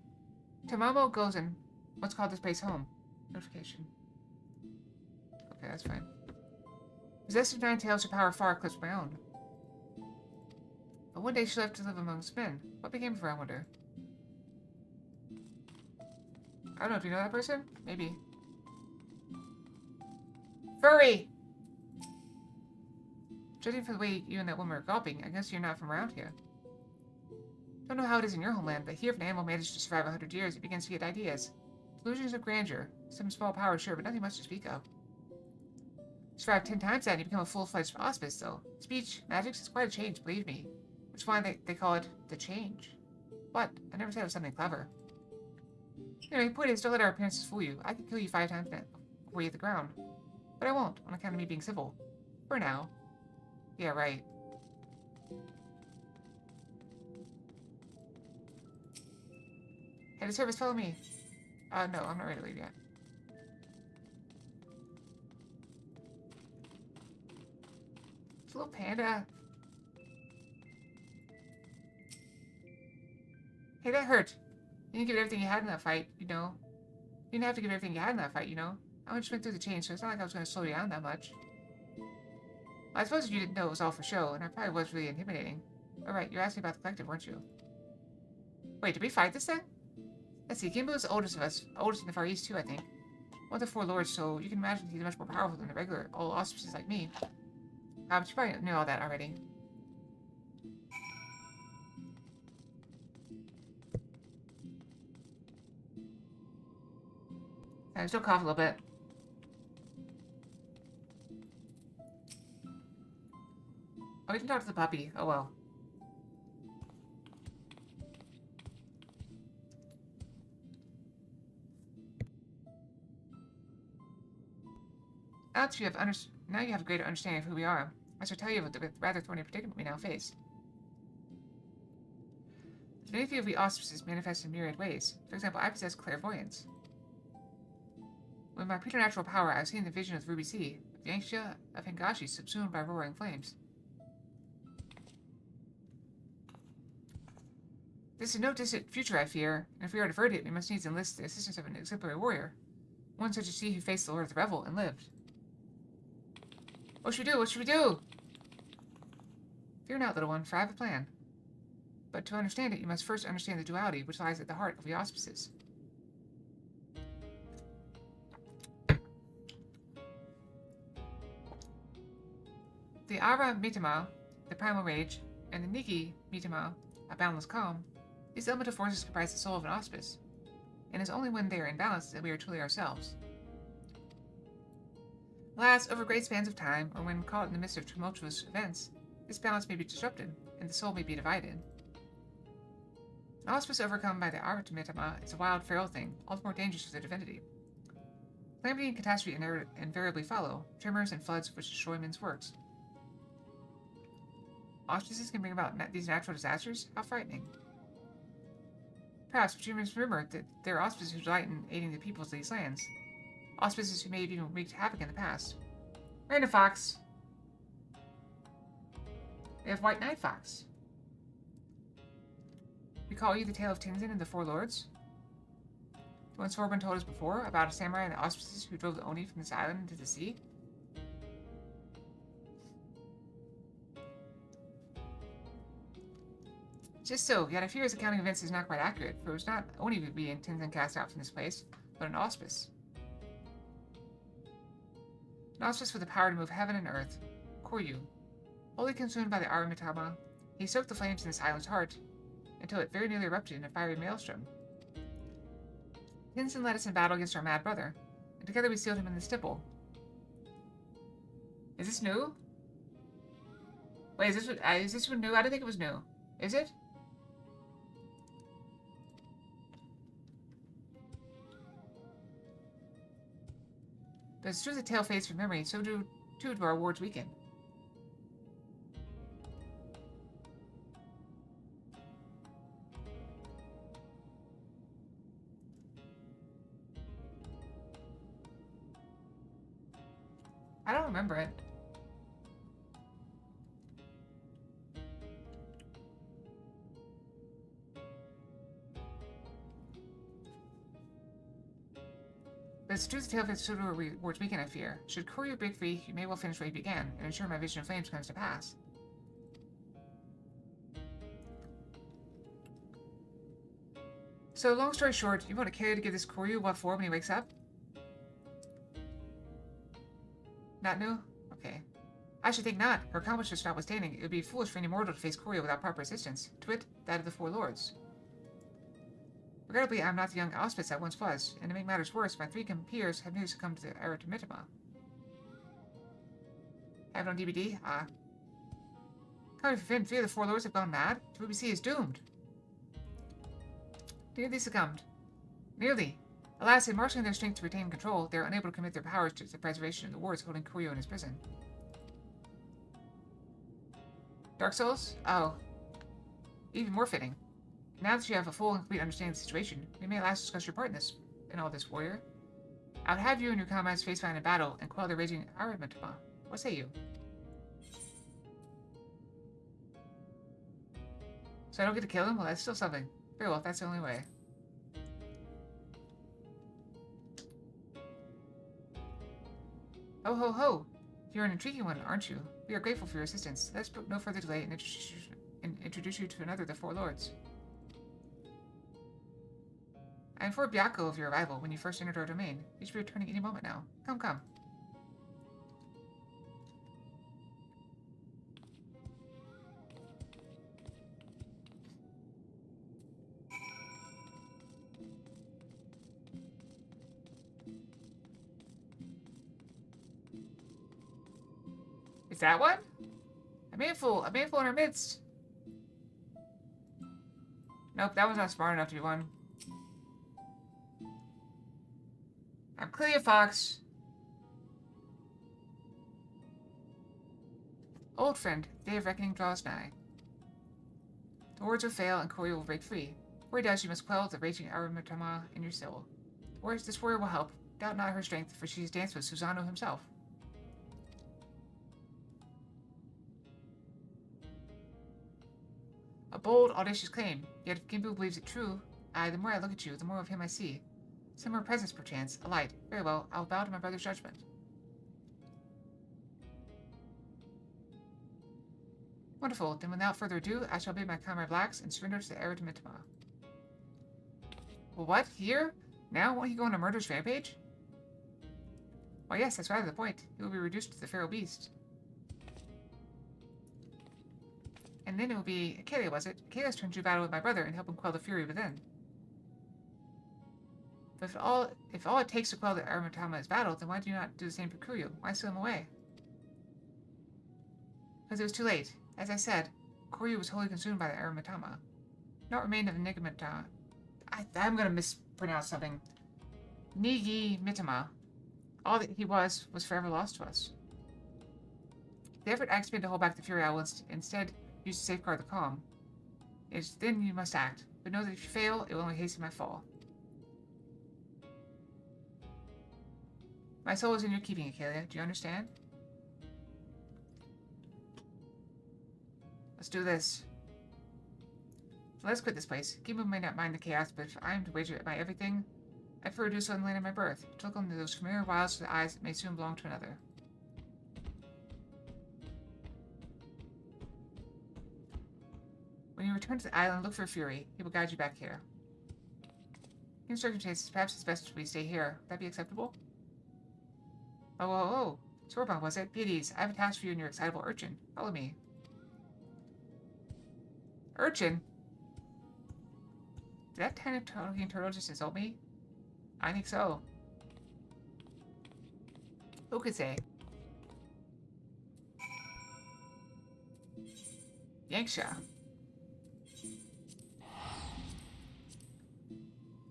Speaker 1: Gozen, once called this place home. Notification. Okay, that's fine. Possessed of 9 tails, her power far eclipsed my own. But one day she left to live amongst men. What became of her, I wonder? I don't know, do you know that person? Maybe. Furry! Judging from the way you and that woman are gulping, I guess you're not from around here. Don't know how it is in your homeland, but here if an animal manages to survive 100 years, it begins to get ideas. Delusions of grandeur. Some small power, sure, but nothing much to speak of. Survive 10 times that and you become a full-fledged auspice, though. Speech, magics, it's quite a change, believe me. Which is why they call it the change. What? I never said it was something clever. Anyway, point is, don't let our appearances fool you. I could kill you 5 times now before you hit the ground. But I won't, on account of me being civil. For now. Yeah, right. Head of service, follow me. No, I'm not ready to leave yet. It's a little panda. Hey, that hurt. You didn't give it everything you had in that fight, you know. You didn't have to give everything you had in that fight, you know. I just went through the change, so it's not like I was going to slow you down that much. Well, I suppose you didn't know it was all for show, and I probably was really intimidating. Alright, you're asking about the collective, weren't you? Wait, did we fight this thing? Let's see, Gimbu is the oldest of us. Oldest in the Far East, too, I think. One of the 4 lords, so you can imagine he's much more powerful than the regular old auspices like me. But you probably knew all that already. I still cough a little bit. Oh, we can talk to the puppy. Oh well. Now you have a greater understanding of who we are. I shall tell you about the rather thorny predicament we now face. The divinity of the auspices manifests in myriad ways. For example, I possess clairvoyance. With my preternatural power, I have seen the vision of the Ruby Sea, of the Yankshia of Hingashi subsumed by roaring flames. This is no distant future, I fear, and if we are to avert it, we must needs enlist the assistance of an exemplary warrior. One such as he who faced the Lord of the Revel and lived. What should we do? What should we do? Fear not, little one, for I have a plan. But to understand it, you must first understand the duality which lies at the heart of the auspices. The Ara Mitama, the primal rage, and the Niki Mitama, a boundless calm, these elemental forces comprise the soul of an auspice, and it is only when they are in balance that we are truly ourselves. Alas, over great spans of time, or when caught in the midst of tumultuous events, this balance may be disrupted, and the soul may be divided. An auspice overcome by the Artemitama is a wild, feral thing, all the more dangerous for their divinity. Calamity and catastrophe invariably follow, tremors and floods which destroy men's works. Auspices can bring about these natural disasters? How frightening. Perhaps, but you must remember that there are auspices who delight in aiding the peoples of these lands. Auspices who may have even wreaked havoc in the past. Random Fox. They have White Knight Fox. Recall you the tale of Tinzin and the Four Lords? The one Sorbin told us before about a samurai and the auspices who drove the Oni from this island into the sea? Just so, yet I fear his accounting of events is not quite accurate, for it was not Oni we and Tinzin cast out from this place, but an auspice. An auspice with the power to move heaven and earth. Koryu. Wholly consumed by the Aramitama, he soaked the flames in this island's heart, until it very nearly erupted in a fiery maelstrom. Tinzin led us in battle against our mad brother, and together we sealed him in the stipple. Is this new? Wait, is this one new? I didn't think it was new. Is it? But as true as the tale fades from memory, so too do our wards weaken. I don't remember it. But it's true the tale of its total rewards weaken, I fear. Should Koryu break free, you may well finish what he began, and ensure my vision of flames comes to pass. So, long story short, you want a carrier to give this Koryu what for when he wakes up? Not new? Okay. I should think not. Her accomplishments notwithstanding, it would be foolish for any mortal to face Koryu without proper assistance. To wit, that of the Four Lords. Regrettably, I am not the young auspice I once was, and to make matters worse, my three compeers have newly succumbed to the Artemitama. Have it on DVD? Ah. Coming from him, three of the Four Lords have gone mad. The Ruby Sea is doomed. Nearly succumbed. Nearly. Alas, in marshalling their strength to retain control, they are unable to commit their powers to the preservation of the wards holding Koryu in his prison. Dark Souls? Oh. Even more fitting. Now that you have a full and complete understanding of the situation, we may at last discuss your part in all this, warrior. I would have you and your comrades face down in battle and quell the raging Aramitama. What say you? So I don't get to kill him? Well, that's still something. Very well, if that's the only way. Ho ho ho! You're an intriguing one, aren't you? We are grateful for your assistance. Let's put no further delay and introduce you to another of the Four Lords. I informed Byakko of your arrival when you first entered our domain. You should be returning any moment now. Come, come. Is that one? A manful in our midst. Nope, that one's not smart enough to be one. I'm Clea Fox. Old friend, the day of reckoning draws nigh. The words will fail and Corey will break free. Before he does, you must quell the raging aromatoma in your soul. This warrior will help. Doubt not her strength, for she has danced with Susano himself. A bold, audacious claim, yet if Gimbu believes it true, the more I look at you, the more of him I see. Some more presence, perchance, a light. Very well, I will bow to my brother's judgment. Wonderful, then without further ado, I shall obey my comrade Blacks and surrender to the Eruditma. Well, what? Here? Now? Won't he go on a murderous rampage? Why, yes, that's rather the point. He will be reduced to the feral beast. And then it will be... Acalia, was it? Acalia's turn to battle with my brother and help him quell the fury within. But if all it takes to quell the Aromatama is battle, then why do you not do the same for Kuryu? Why steal him away? Because it was too late. As I said, Kuryu was wholly consumed by the Aromatama. Naught remained of Enigmata. I'm going to mispronounce something. Nigi Mitama. All that he was forever lost to us. The effort I expend to hold back the fury I will instead use to safeguard the calm. Then you must act, but know that if you fail, it will only hasten my fall. My soul is in your keeping, Acalia. Do you understand? Let's do this. So let's quit this place. Gimbu may not mind the chaos, but if I am to wager my everything, I prefer to do so in the land of my birth. To look into those familiar wilds to the eyes that may soon belong to another. When you return to the island, look for Fury. He will guide you back here. In circumstances, perhaps it's best we stay here. Would that be acceptable? Oh. Sorban, was it? Pieties, I have a task for you and your excitable urchin. Follow me. Urchin? Did that tiny talking turtle just insult me? I think so. Who could say? Yanksha.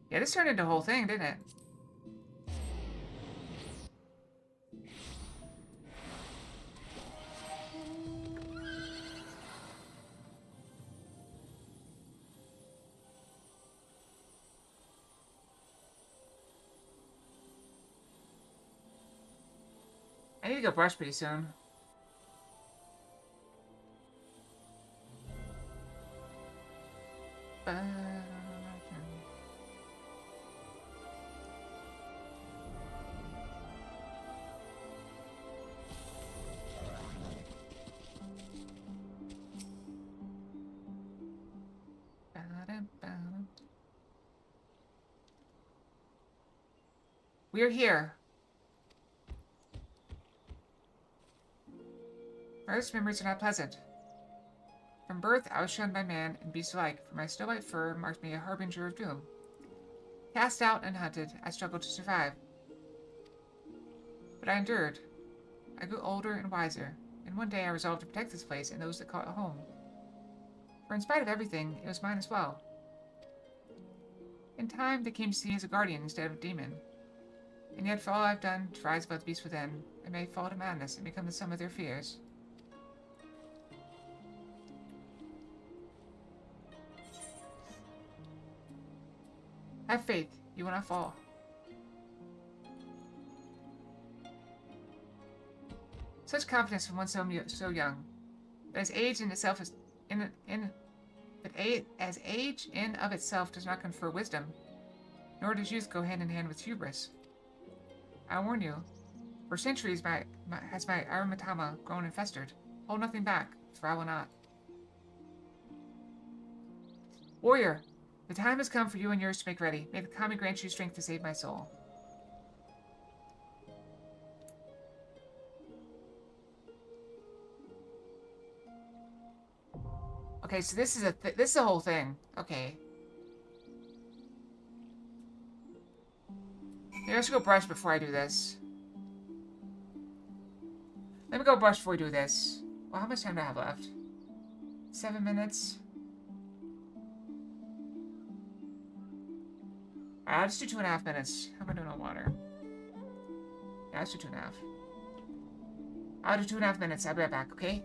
Speaker 1: Yeah, this turned into a whole thing, didn't it? I need to go brush pretty soon. We're here. My earliest memories are not pleasant. From birth, I was shunned by man and beast alike, for my snow-white fur marked me a harbinger of doom. Cast out and hunted, I struggled to survive. But I endured. I grew older and wiser, and one day I resolved to protect this place and those that call it home. For in spite of everything, it was mine as well. In time, they came to see me as a guardian instead of a demon. And yet, for all I've done to rise above the beast within, I may fall to madness and become the sum of their fears. Have faith, you will not fall. Such confidence from one so young, but as age in itself is as age in of itself does not confer wisdom, nor does youth go hand in hand with hubris. I warn you, for centuries has my Aromatama grown and festered. Hold nothing back, for I will not. Warrior, the time has come for you and yours to make ready. May the Kami grant you strength to save my soul. Okay, so this is a whole thing. Okay. Maybe I should go brush before I do this. Let me go brush before we do this. Well, how much time do I have left? 7 minutes. Alright, I'll just do 2.5 minutes. How am I doing on water? Yeah, let's do 2.5. I'll do 2.5 minutes. I'll be right back, okay?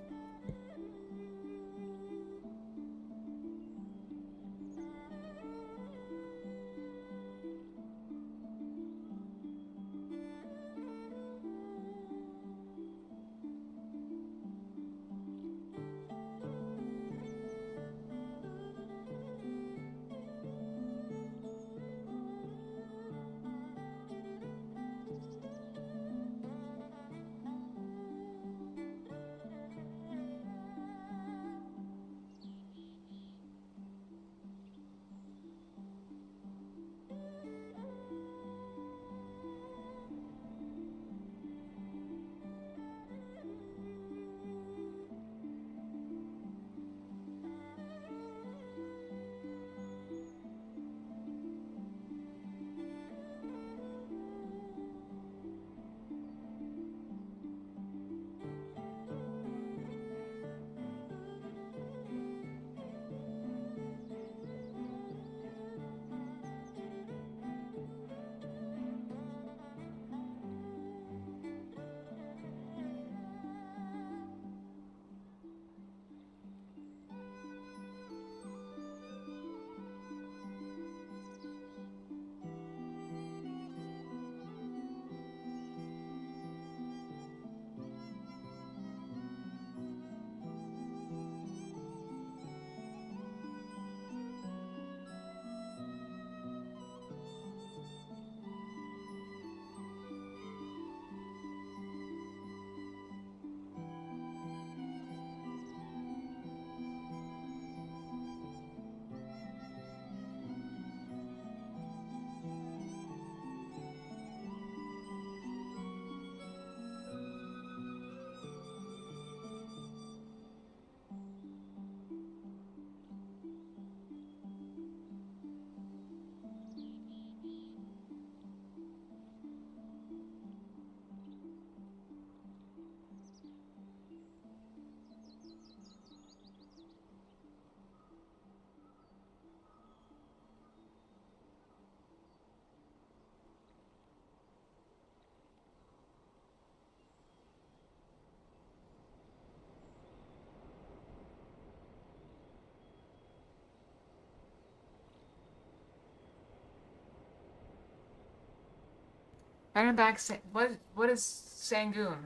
Speaker 1: Back. What is Sangoon?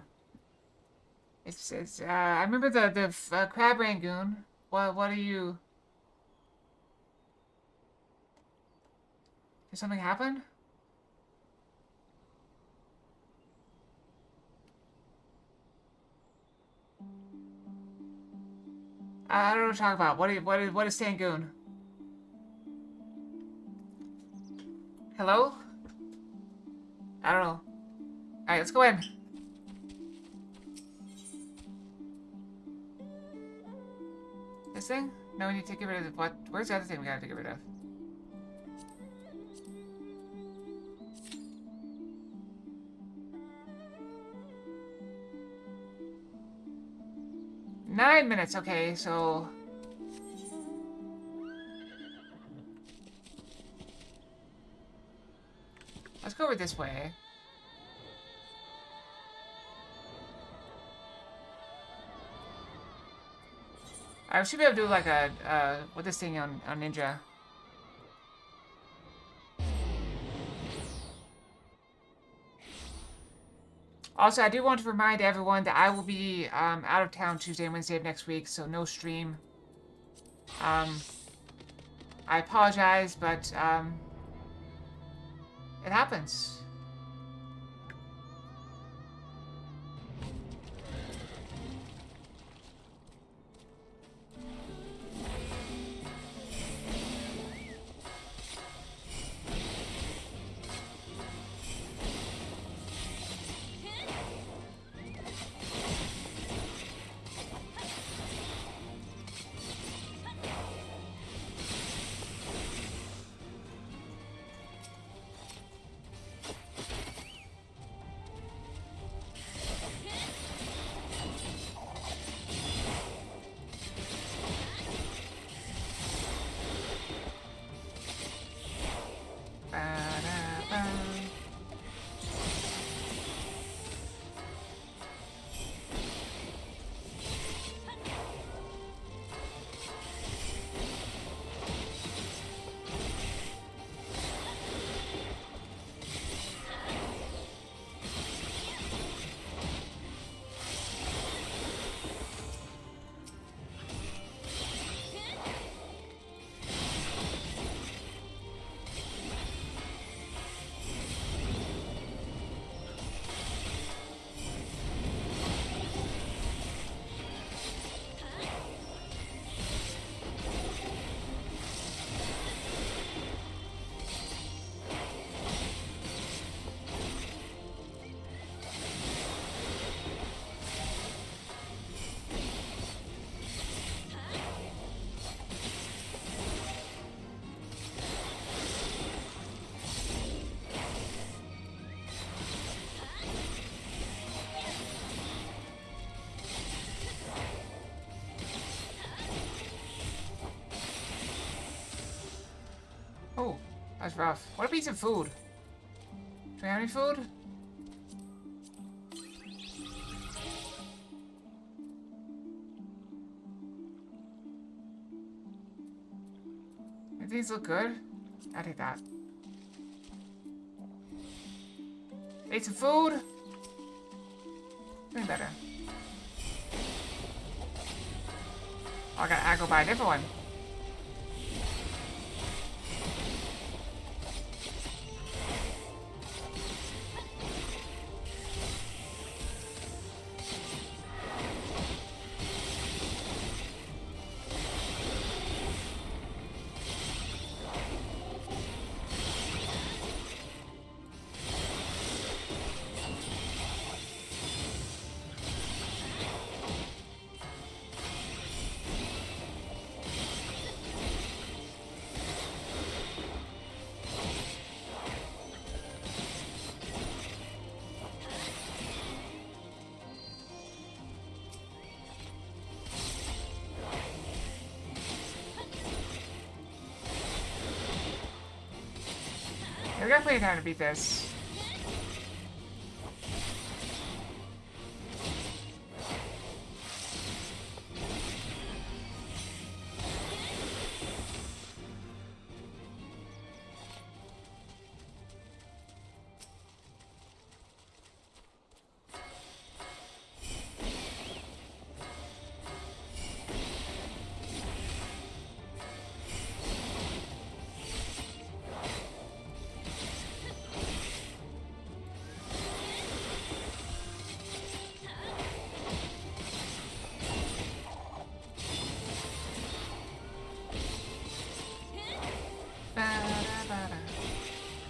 Speaker 1: It's I remember the crab rangoon. What are you? Did something happen? I don't know what to talk about. What is Sangoon? Hello? I don't know. Alright, let's go in. This thing? No, we need to get rid of what? Where's the other thing we gotta get rid of? Nine minutes, okay, so... Let's go over this way. I should be able to do like a, with this thing on Ninja. Also, I do want to remind everyone that I will be out of town Tuesday and Wednesday of next week, so no stream. I apologize, but it happens. That's rough. What if we eat some food? Do we have any food? These look good. I'll take that. Ate some food. Doing better. Oh, I gotta aggro by a different one. We got plenty of time to beat this.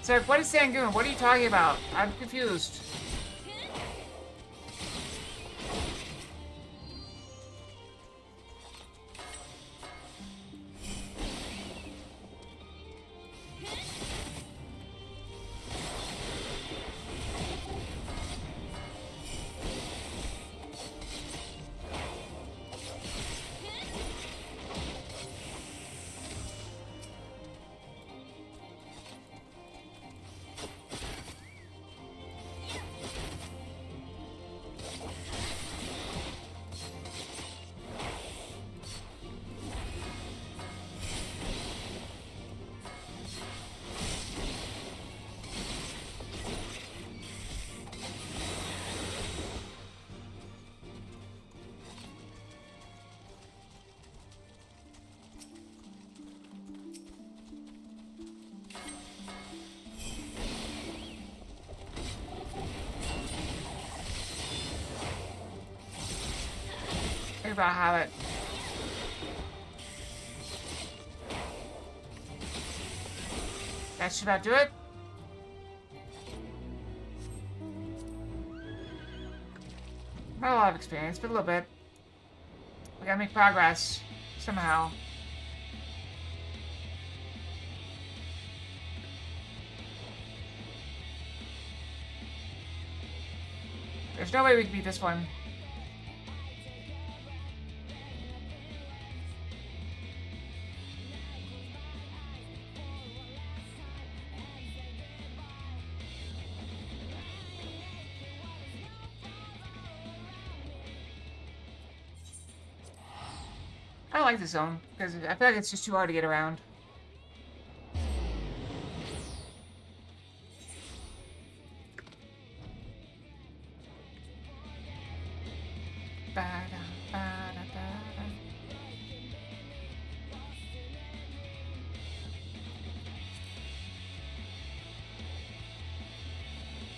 Speaker 1: Sir, what is Sangoon? What are you talking about? I'm confused. Maybe I'll have it. That should about do it. Not a lot of experience, but a little bit. We gotta make progress somehow. There's no way we can beat this one. I don't like this zone, because I feel like it's just too hard to get around.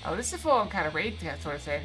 Speaker 1: Oh, this is a full kind of raid sort of thing.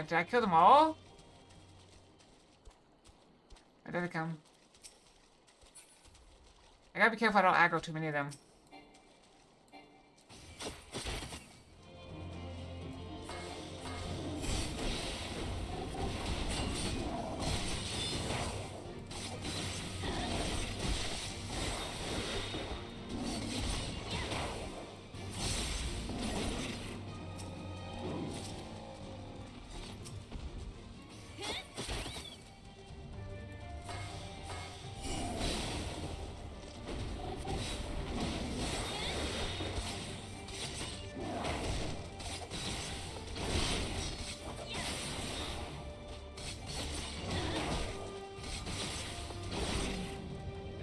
Speaker 1: Did I kill them all? Or did they come? I gotta be careful I don't aggro too many of them.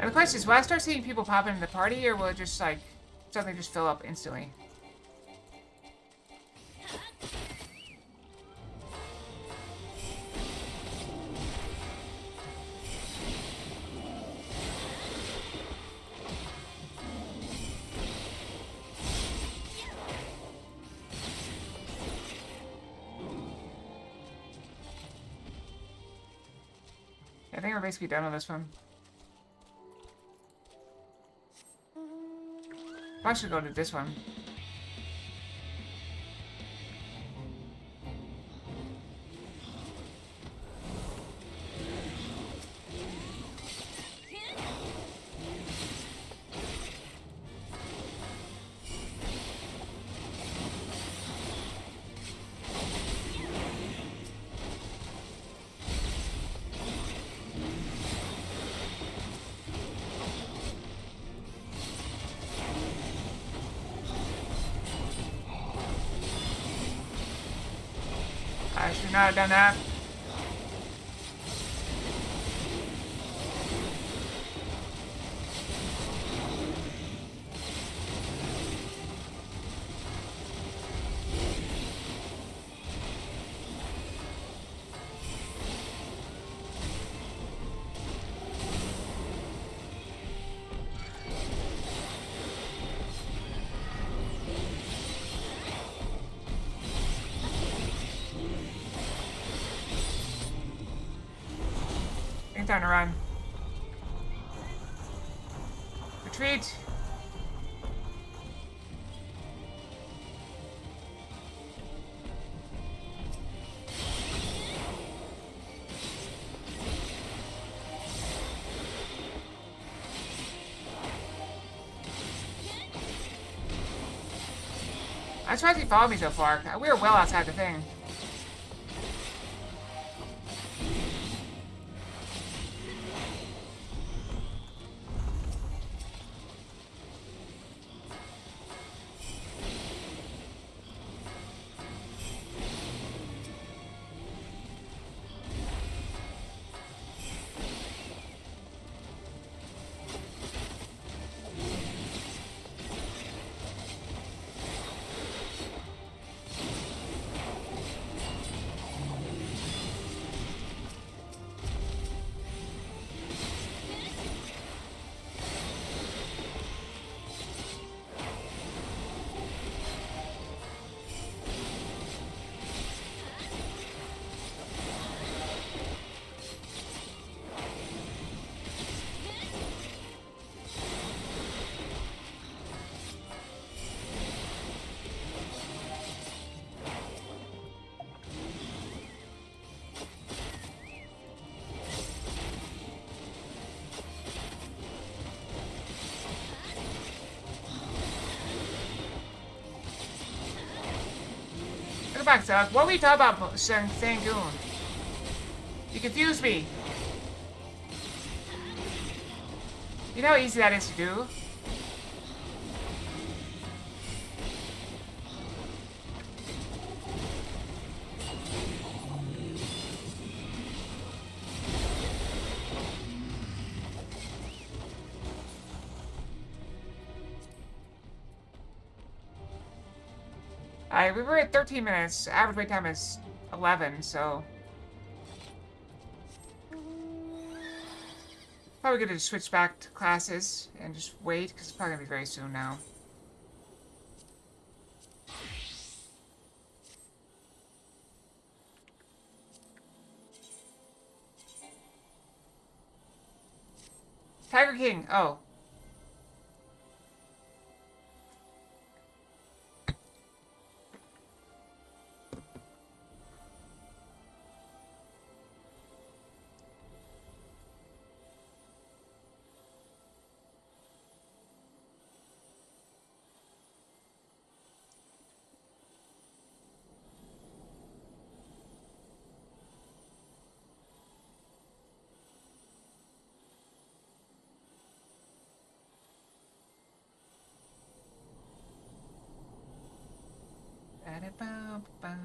Speaker 1: And the question is, will I start seeing people pop into the party, or will it just, like, suddenly just fill up instantly? I think we're basically done with this one. I should go to this one. I should not have done that. Time to run. Retreat. I'm surprised he followed me so far. We were well outside the thing. Go back, Doug. What were you talking about, Sangoon? You confused me. You know how easy that is to do? Alright, we were at 13 minutes. Average wait time is 11, so... Probably gonna switch back to classes and just wait, because it's probably gonna be very soon now. Tiger King. Oh. Ba-da-bum-bum.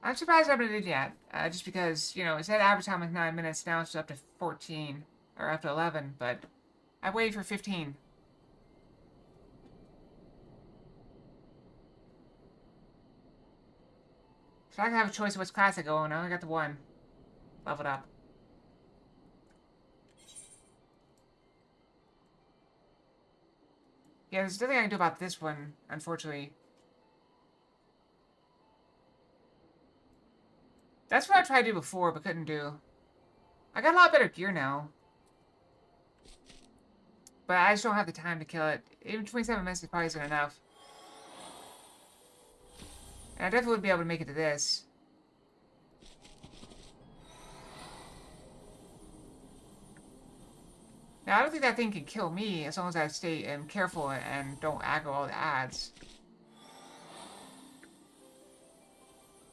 Speaker 1: I'm surprised I haven't did it yet. Just because, you know, it said average time was 9 minutes, now it's up to 14. Or up to 11, but I waited for 15. So I can have a choice of which class I go in. I only got the one. Leveled up. Yeah, there's nothing I can do about this one, unfortunately. That's what I tried to do before, but couldn't do. I got a lot better gear now. But I just don't have the time to kill it. Even 27 minutes is probably isn't enough. And I definitely wouldn't be able to make it to this. Now, I don't think that thing can kill me as long as I stay careful and don't aggro all the ads.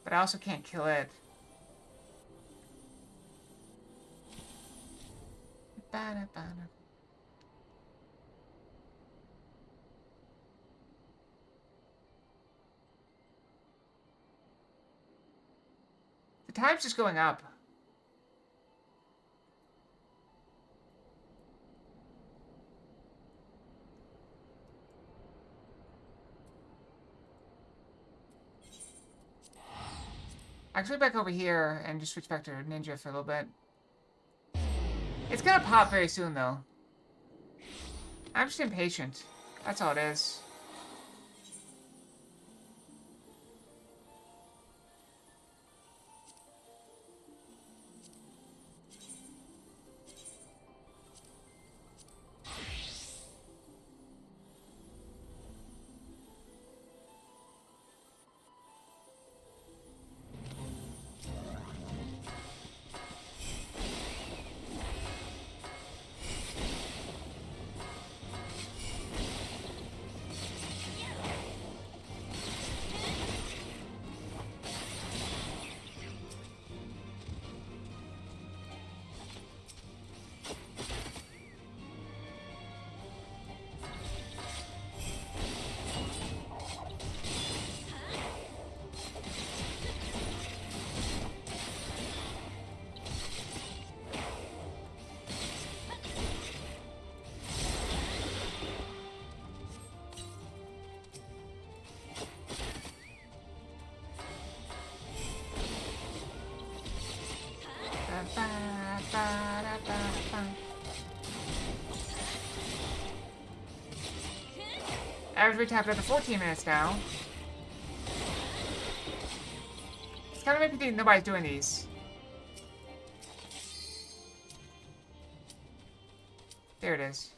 Speaker 1: But I also can't kill it. Ba-da-ba-da. The time's just going up. I can switch back over here and just switch back to Ninja for a little bit. It's gonna pop very soon, though. I'm just impatient. That's all it is. Average retap after 14 minutes now. It's kind of making me think nobody's doing these. There it is.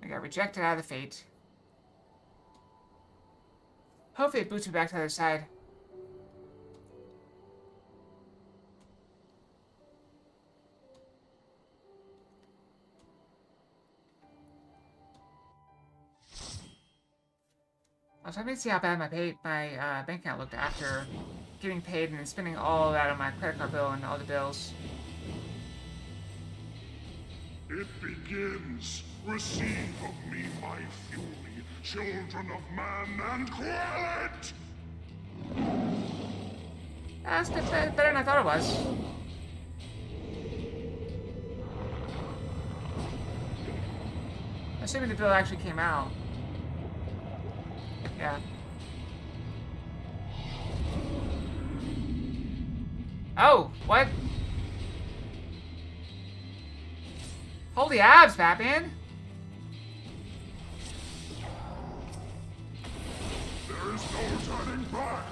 Speaker 1: I got rejected out of the fate. Hopefully it boots me back to the other side. I was hoping to see how bad my bank account looked after getting paid and then spending all of that on my credit card bill and all the bills.
Speaker 12: It begins. Receive of me my fury, children of man, and quell it!
Speaker 1: That's better than I thought it was. assuming the bill actually came out. Yeah. Oh, what? Holy abs, Batman!
Speaker 12: There is no turning back.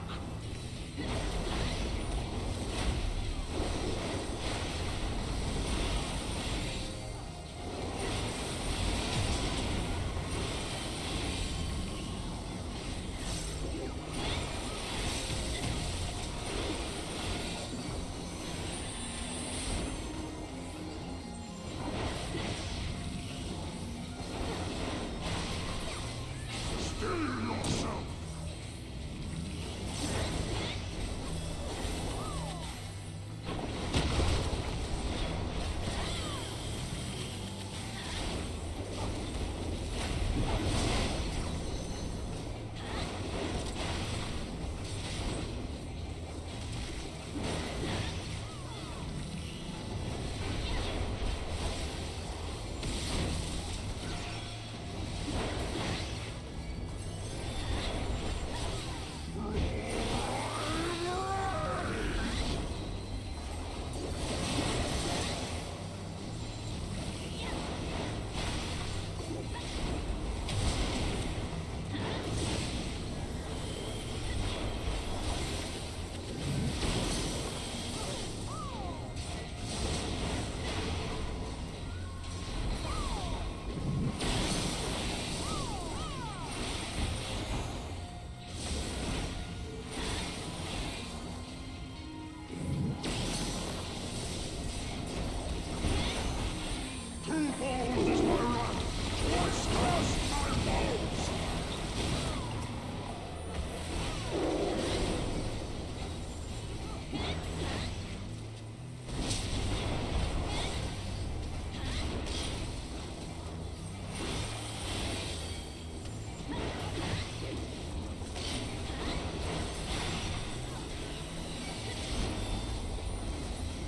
Speaker 12: Twofold is my wrath, twice cast my foes.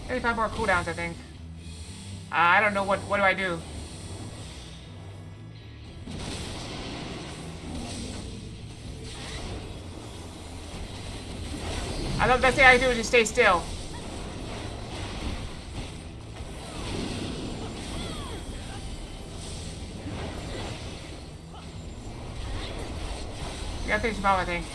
Speaker 1: Maybe 5 more cooldowns, I think. I don't know what do I do? I thought the best thing I could do is just stay still. You gotta finish him off, I think.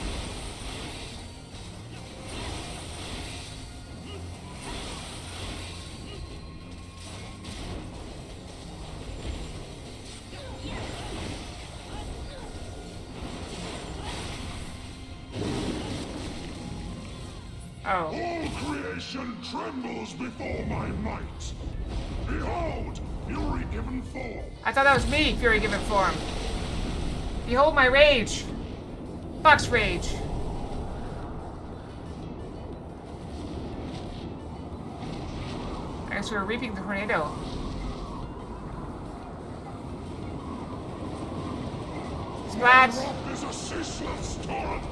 Speaker 1: Oh.
Speaker 12: All creation trembles before my might. Behold, fury given form.
Speaker 1: I thought that was me, fury given form. Behold my rage. Fox rage. I guess we're reaping the tornado. Splat.
Speaker 12: My wrath is a ceaseless torrent.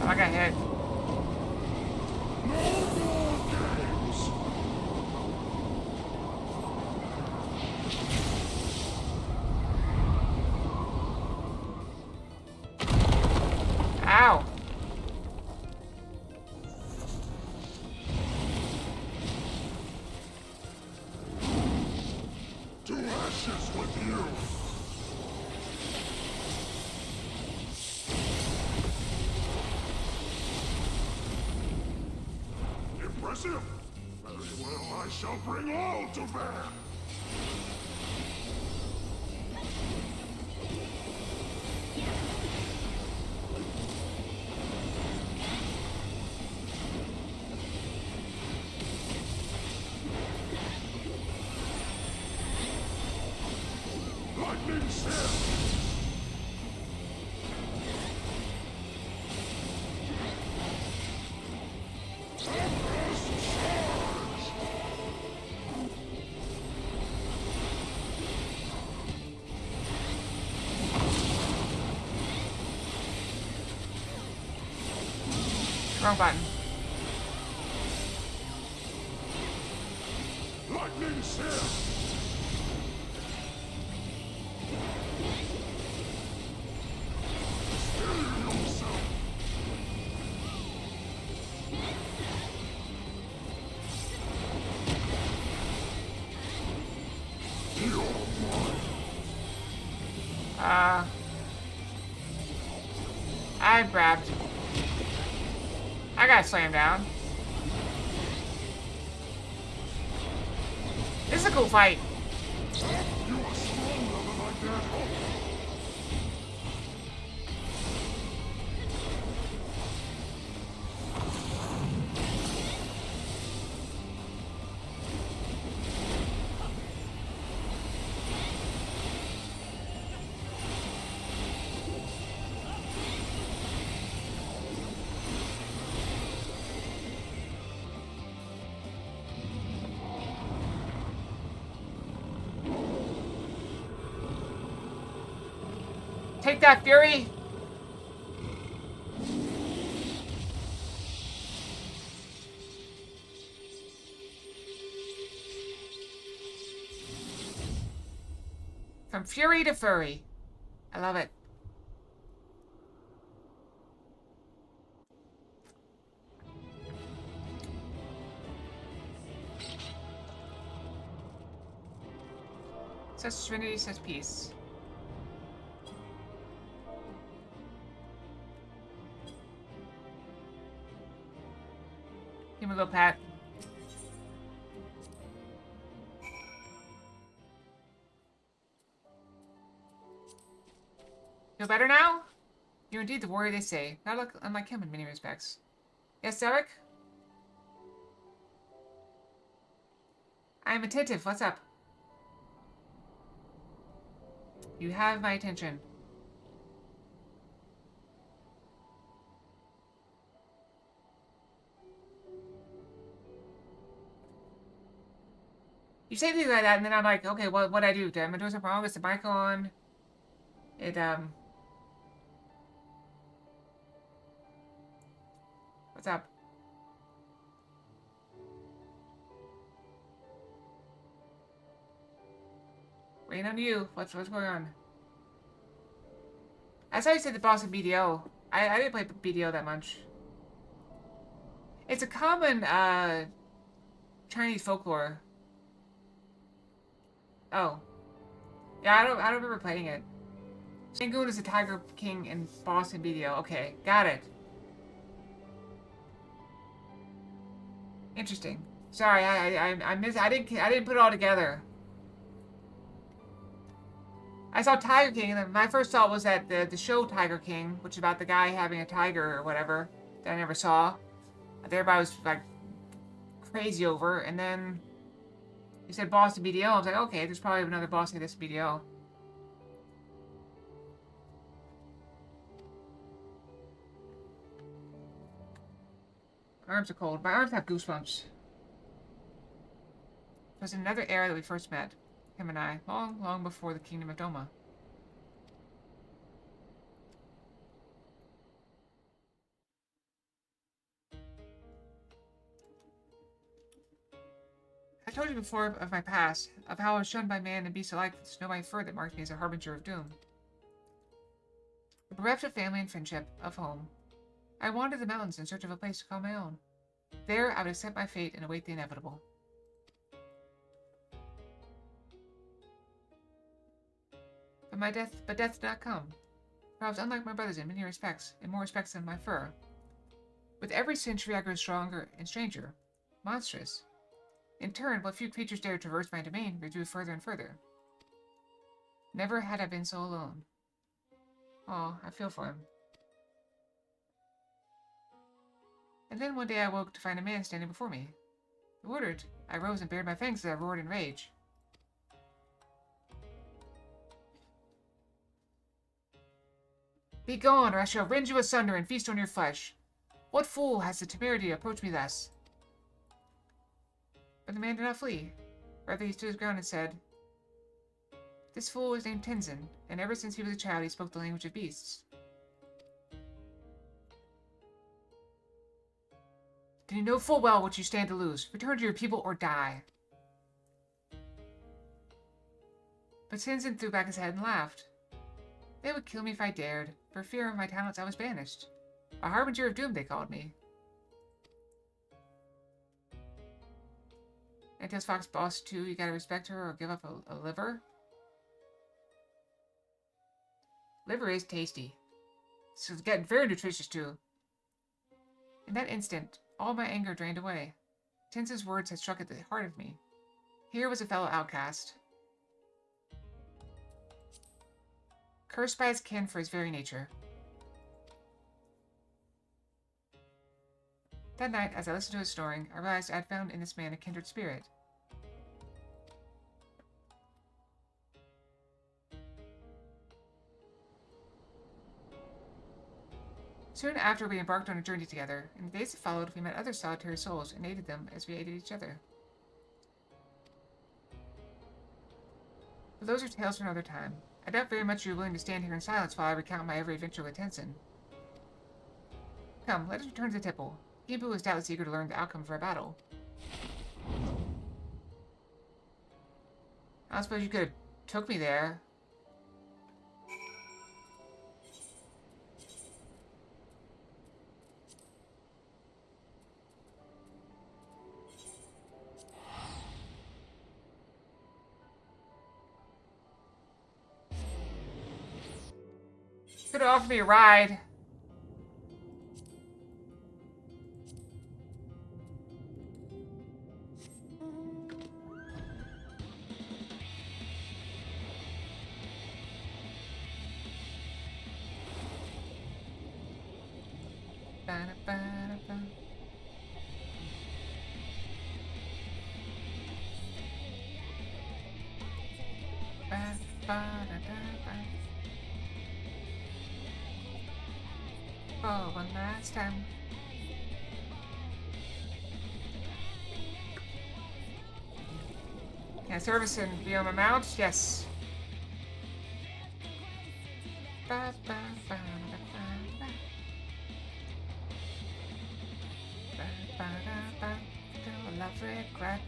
Speaker 1: I got hit. Ow.
Speaker 12: To ashes with you. Impressive. Very well, I shall bring all to bear.
Speaker 1: Wrong button.
Speaker 12: Lightning Seer!
Speaker 1: I grabbed. I got slammed down. This is a cool fight.
Speaker 12: You are stronger than I dared hope.
Speaker 1: Take that, Fury! From Fury to Furry. I love it. Says Trinity, says peace. Give him a little pat. Feel better now? You're indeed the warrior they say. Not unlike him in many respects. Yes, Derek? I am attentive. What's up? You have my attention. You say things like that, and then I'm like, okay, what'd I do? Am I doing something wrong? Is the mic on? What's up? Waiting on you. What's going on? I saw you said the boss of BDO. I didn't play BDO that much. It's a common, Chinese folklore. Oh. Yeah, I don't remember playing it. Sangoon is the Tiger King in boss in BDO. Okay, got it. Interesting. Sorry, I missed. I didn't put it all together. I saw Tiger King, and my first thought was that the show Tiger King, which is about the guy having a tiger or whatever, that I never saw. That everybody was like crazy over, and then you said boss to BDO. I was like, okay, there's probably another boss to this BDO. My arms are cold. My arms have goosebumps. It was in another era that we first met. Him and I, long, long before the Kingdom of Doma. I told you before of my past, of how I was shunned by man and beast alike for the snow-white fur that marked me as a harbinger of doom. Bereft of family and friendship, of home, I wandered the mountains in search of a place to call my own. There I would accept my fate and await the inevitable. But death did not come, for I was unlike my brothers in many respects, in more respects than my fur. With every century I grew stronger and stranger, monstrous. In turn, what few creatures dared traverse my domain withdrew further and further. Never had I been so alone. Oh, I feel for him. And then one day I woke to find a man standing before me. Bewildered, I rose and bared my fangs as I roared in rage. Be gone, or I shall rend you asunder and feast on your flesh. What fool has the temerity to approach me thus? But the man did not flee. Rather, he stood his ground and said, This fool is named Tenzin, and ever since he was a child he spoke the language of beasts. Then you know full well what you stand to lose. Return to your people or die. But Tenzin threw back his head and laughed. They would kill me if I dared. For fear of my talents, I was banished. A harbinger of doom, they called me. And tells Fox boss too, you gotta respect her or give up a liver. Liver is tasty. So it's getting very nutritious too. In that instant, all my anger drained away. Tenzin's words had struck at the heart of me. Here was a fellow outcast. Cursed by his kin for his very nature. That night, as I listened to his snoring, I realized I had found in this man a kindred spirit. Soon after, we embarked on a journey together. In the days that followed, we met other solitary souls and aided them as we aided each other. But those are tales for another time. I doubt very much you are willing to stand here in silence while I recount my every adventure with Tenzin. Come, let us return to the temple. Kibu is doubtless eager to learn the outcome of our battle. I don't suppose you could have took me there. Could have offered me a ride. Oh, one last time. Can I service and be on my mount? Yes. Ba, ba, ba, ba, ba, ba. Ba, ba, da, ba. Do love regret.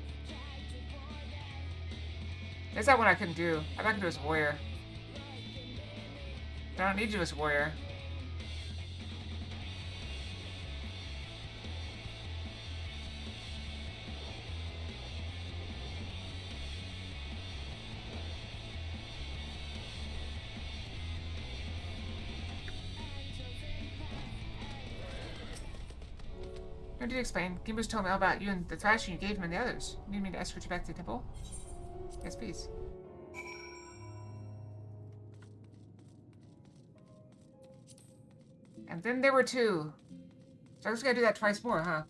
Speaker 1: There's that one I couldn't do. I'm not gonna do as a warrior. I don't need you as a warrior. No need to explain. Gimbu's told me all about you and the thrashing you gave him and the others. You need me to escort you back to the temple? Yes, please. And then there were two. So I just gotta do that twice more, huh?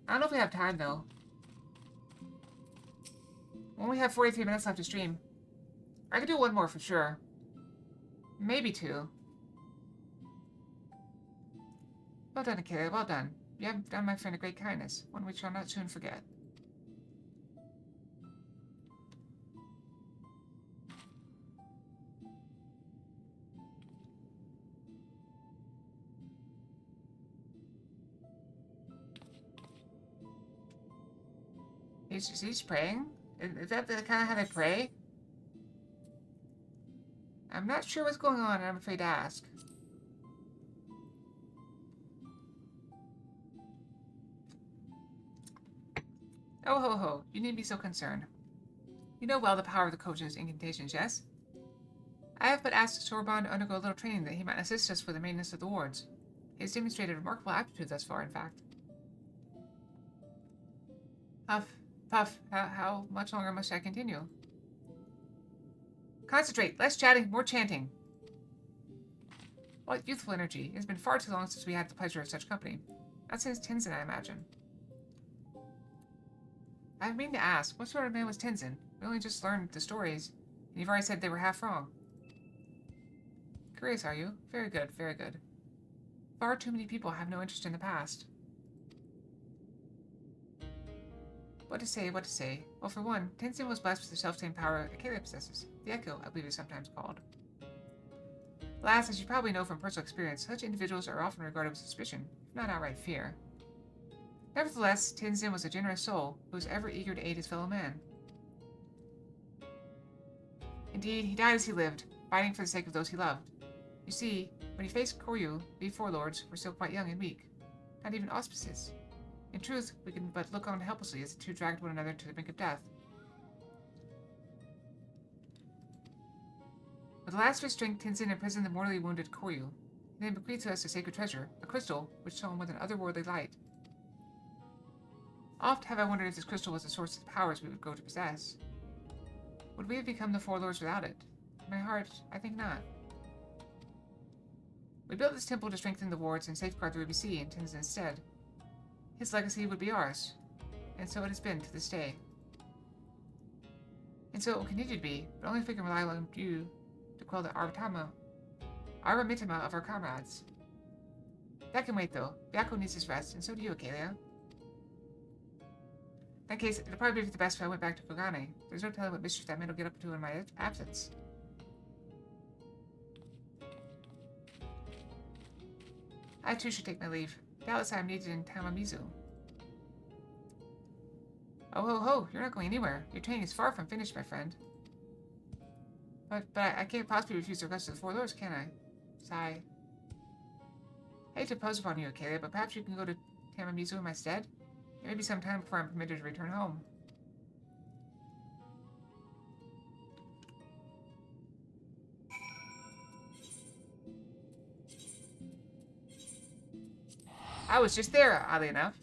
Speaker 1: I don't know if we have time, though. We only have 43 minutes left to stream. I could do one more for sure. Maybe two. Well done, Akira. Well done. You have done my friend a great kindness, one which I'll not soon forget. He's praying? Is that the kind of how they pray? I'm not sure what's going on, and I'm afraid to ask. Oh ho ho, you needn't be so concerned. You know well the power of the coach's incantations, yes? I have but asked Sorbonne to undergo a little training that he might assist us for the maintenance of the wards. He has demonstrated remarkable aptitude thus far, in fact. Puff, puff, how much longer must I continue? Concentrate, less chatting, more chanting. What youthful energy. It has been far too long since we had the pleasure of such company. Not since Tenzin, I imagine. I mean to ask, what sort of man was Tenzin? We only just learned the stories, and you've already said they were half wrong. Curious, are you? Very good, very good. Far too many people have no interest in the past. What to say, what to say? Well, for one, Tenzin was blessed with the self-same power Akira possesses. The Echo, I believe it is sometimes called. Alas, as you probably know from personal experience, such individuals are often regarded with suspicion, if not outright fear. Nevertheless, Tenzin was a generous soul who was ever eager to aid his fellow man. Indeed, he died as he lived, fighting for the sake of those he loved. You see, when he faced Koryu, we four lords were still quite young and weak, not even auspices. In truth, we can but look on helplessly as the two dragged one another to the brink of death. With the last of his strength, Tenzin imprisoned the mortally wounded Koryu, and then bequeathed to us a sacred treasure, a crystal which shone with an otherworldly light. Oft have I wondered if this crystal was the source of the powers we would go to possess. Would we have become the four lords without it? In my heart, I think not. We built this temple to strengthen the wards and safeguard the Ruby Sea in Tenzin's stead. His legacy would be ours, and so it has been to this day. And so it will continue to be, but only if we can rely on you to quell the arvamitama of our comrades. That can wait, though. Byakko needs his rest, and so do you, Acalia. In that case, it'll probably be for the best if I went back to Kogane. There's no telling what mischief that man will get up to in my absence. I too should take my leave. Doubtless I am needed in Tamamizu. Oh ho ho, you're not going anywhere. Your training is far from finished, my friend. But I can't possibly refuse the request of the four lords, can I? Sigh. I hate to impose upon you, Acalia, but perhaps you can go to Tamamizu in my stead? It may be some time before I'm permitted to return home. I was just there, oddly enough.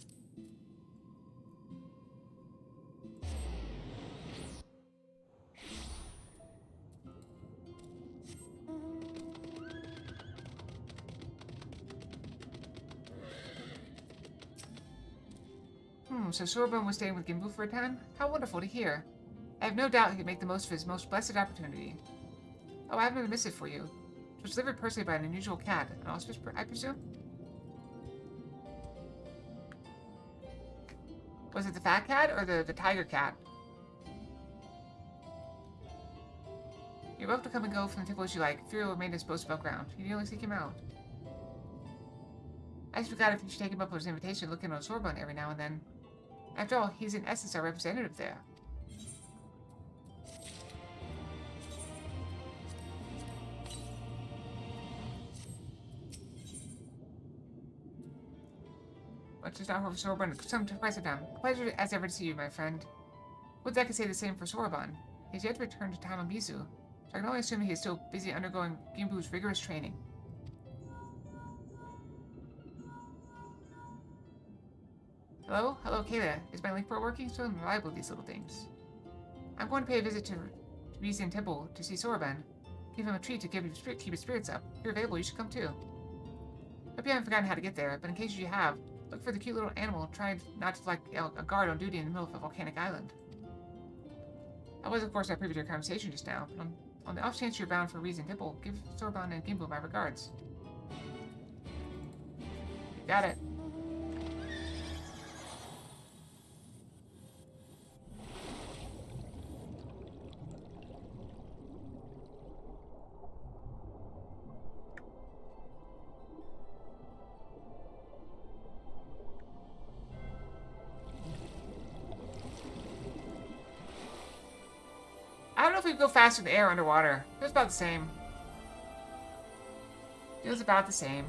Speaker 1: So Sorbonne was staying with Gimbu for a time? How wonderful to hear. I have no doubt he could make the most of his most blessed opportunity. Oh, I have another missive for you. It was delivered personally by an unusual cat. An auspice, I presume? Was it the fat cat or the tiger cat? You're welcome to come and go from the temple as you like. Fear will remain disposed above ground. You need only seek him out. I just forgot if you should take him up on his invitation, look in on Sorbonne every now and then. After all, he's in essence our representative there. What's just offer for Sorbonne? Some twice a time. Pleasure as ever to see you, my friend. Would that I could say the same for Sorbonne. He has yet to return to Tamamizu, so I can only assume he is still busy undergoing Gimbu's rigorous training. Hello? Hello, Kayla. Is my link port working? So unreliable, these little things. I'm going to pay a visit to Rizin Temple to see Sorbonne. Give him a treat to keep his spirits up. If you're available, you should come too. Hope you haven't forgotten how to get there, but in case you have, look for the cute little animal trying not to flag a guard on duty in the middle of a volcanic island. I was, of course, not privy to your conversation just now, but on the off chance you're bound for Rizin Temple, give Sorbonne and Gimbu my regards. Got it. I don't know if we can go faster in the air or underwater. It was about the same. It was about the same.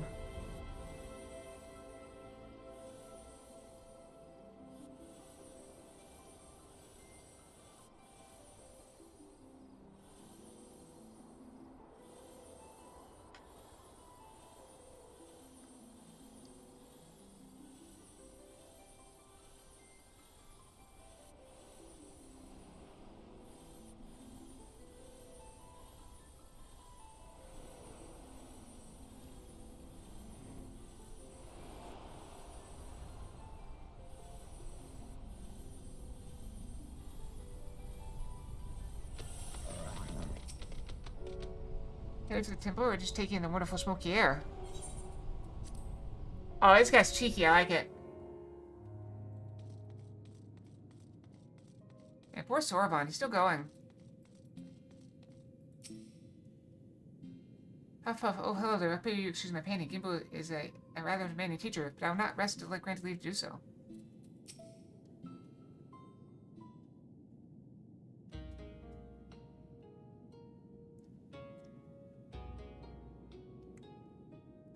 Speaker 1: Headed to the temple or just taking in the wonderful smoky air? Oh, this guy's cheeky. I like it. And poor Sorbonne. He's still going. Huff, huff. Oh, hello there. I pray you excuse my painting. Gimbu is a rather demanding teacher, but I will not rest until I grant leave to do so.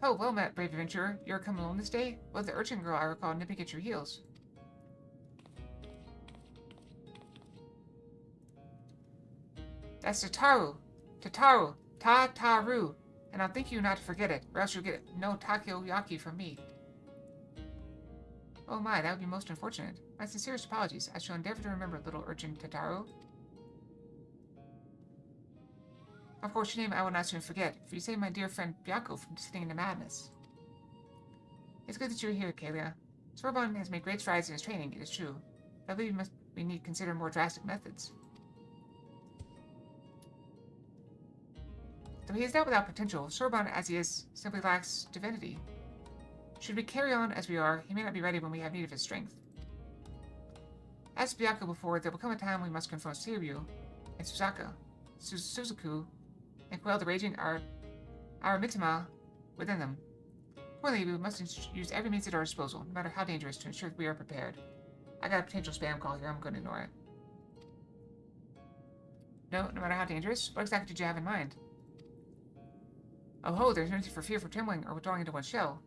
Speaker 1: Oh, well met, brave adventurer. You're coming alone this day? Well, the urchin girl I recall nipping at your heels. That's Tataru. Tataru. Ta-taru. And I'll thank you not to forget it, or else you'll get no takoyaki from me. Oh my, that would be most unfortunate. My sincerest apologies. I shall endeavor to remember, little urchin Tataru. Of course, your name I will not soon forget, for you saved my dear friend Byakko from descending into madness. It's good that you're here, Kalia. Sorbonne has made great strides in his training, it is true. But I believe we need to consider more drastic methods. Though he is not without potential, Sorbonne, as he is, simply lacks divinity. Should we carry on as we are, he may not be ready when we have need of his strength. As Byakko before, there will come a time we must confront Seiryu and Suzaku, and quell the raging Aramitama within them. Accordingly, we must use every means at our disposal, no matter how dangerous, to ensure that we are prepared. I got a potential spam call here, I'm going to ignore it. No matter how dangerous? What exactly did you have in mind? Oh ho, there's no need for fear for trembling or withdrawing into one's shell.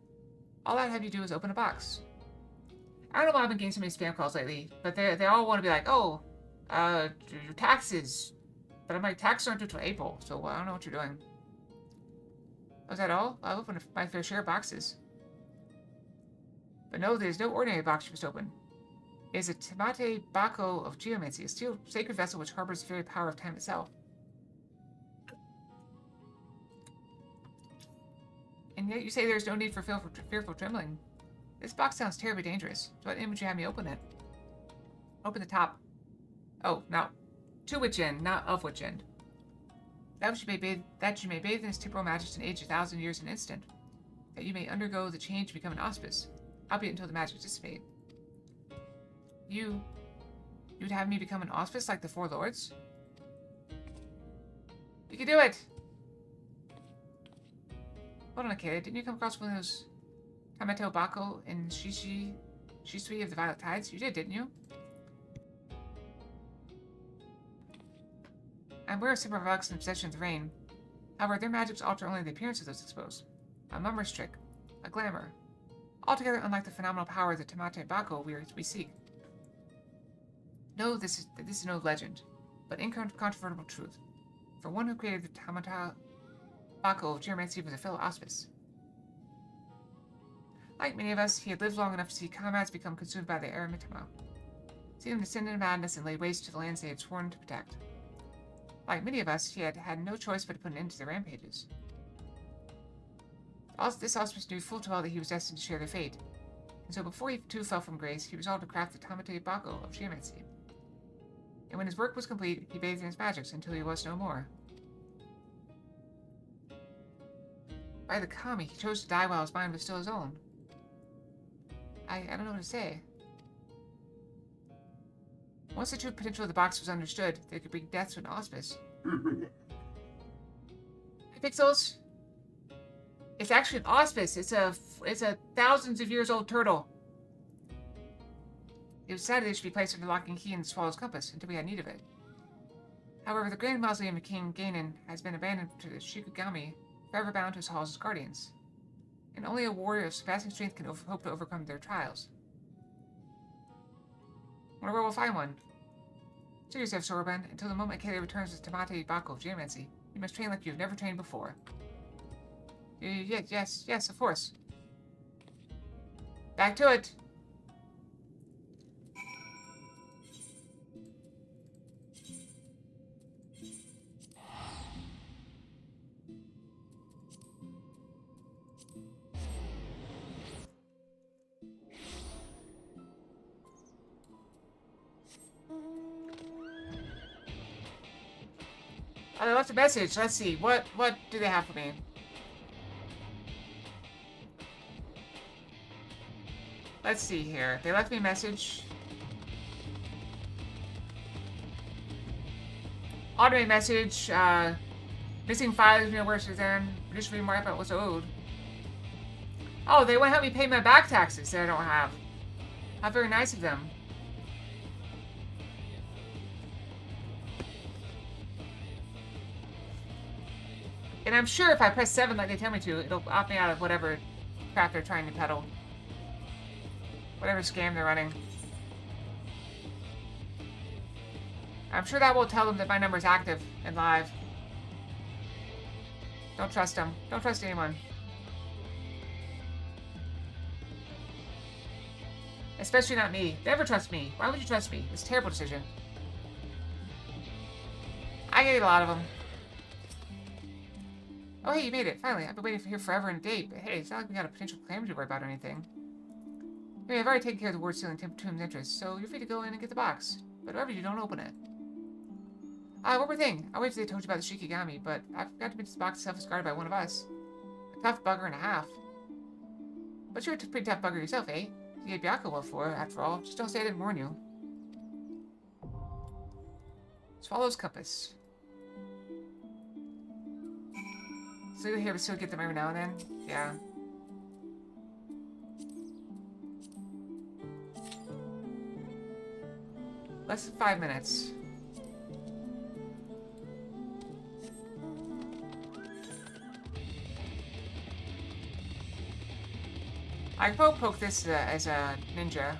Speaker 1: All I'd have you do is open a box. I don't know why I've been getting so many spam calls lately, but they all want to be like, oh, your taxes. But I'm like, taxes aren't due till April, so I don't know what you're doing. Was that all? I've opened my fair share of boxes. But no, there's no ordinary box you must open. It is a Tamate Bako of geomancy, a steel sacred vessel which harbors the very power of time itself. And yet you say there's no need for fearful trembling. This box sounds terribly dangerous. So what end would you have me open it? Open the top. Oh, no. To which end, not of which end. That you may bathe in his temporal magic and age 1,000 years in an instant. That you may undergo the change to become an auspice, albeit until the magic dissipate. You'd have me become an auspice like the four lords? You can do it! Hold on, okay, didn't you come across one of those Tamato Bako and Shisui of the Violet Tides? You did, didn't you? I'm aware of several relics and possessions of the rain. However, their magics alter only the appearance of those exposed. A mummer's trick. A glamour. Altogether unlike the phenomenal power of the Tamate Bako we seek. No, this is no legend, but incontrovertible truth. For one who created the Tamata Bako of geomancy was a fellow auspice. Like many of us, he had lived long enough to see comrades become consumed by the Aramitama, see them descend into madness and lay waste to the lands they had sworn to protect. Like many of us, he had had no choice but to put an end to their rampages. This auspice knew full well that he was destined to share their fate, and so before he too fell from grace, he resolved to craft the Tamate Bako of geomancy. And when his work was complete, he bathed in his magics until he was no more. By the kami, he chose to die while his mind was still his own. I don't know what to say. Once the true potential of the box was understood, they could bring death to an auspice. Hey, Pixels! It's actually an auspice. It's a thousands of years old turtle. It was decided it should be placed under lock and key in the Swallow's compass until we had need of it. However, the Grand Mausoleum of King Ganon has been abandoned to the Shikigami, forever bound to his halls as guardians. And only a warrior of surpassing strength can hope to overcome their trials. Wonder where we'll find one. Steer yourself, Sorbonne, until the moment Kalia returns with Tamate Bako of geomancy. You must train like you've never trained before. Yes, of course. Back to it! Oh, they left a message. Let's see. What do they have for me? Let's see here. They left me a message. Automate message. Missing files, where it's then. Just read more about what's owed. Oh, they want to help me pay my back taxes that I don't have. How very nice of them. And I'm sure if I press 7 like they tell me to, it'll opt me out of whatever crap they're trying to peddle. Whatever scam they're running. I'm sure that will tell them that my number is active and live. Don't trust them. Don't trust anyone. Especially not me. Never trust me. Why would you trust me? It's a terrible decision. I get a lot of them. Oh, hey, you made it. Finally. I've been waiting for here forever and a day. But hey, it's not like we got a potential calamity to worry about or anything. I mean, I've already taken care of the ward sealing Tomb's interests, so you're free to go in and get the box. But whatever you don't open it. One more thing. I waited till they told you about the Shikigami, but I forgot to mention this box itself is guarded by one of us. A tough bugger and a half. But you're a pretty tough bugger yourself, eh? You gave Byakko well for, after all. Just don't say I didn't warn you. Swallow's compass. So you're here to still get them every now and then? Yeah. Less than 5 minutes. I can poke this as a ninja.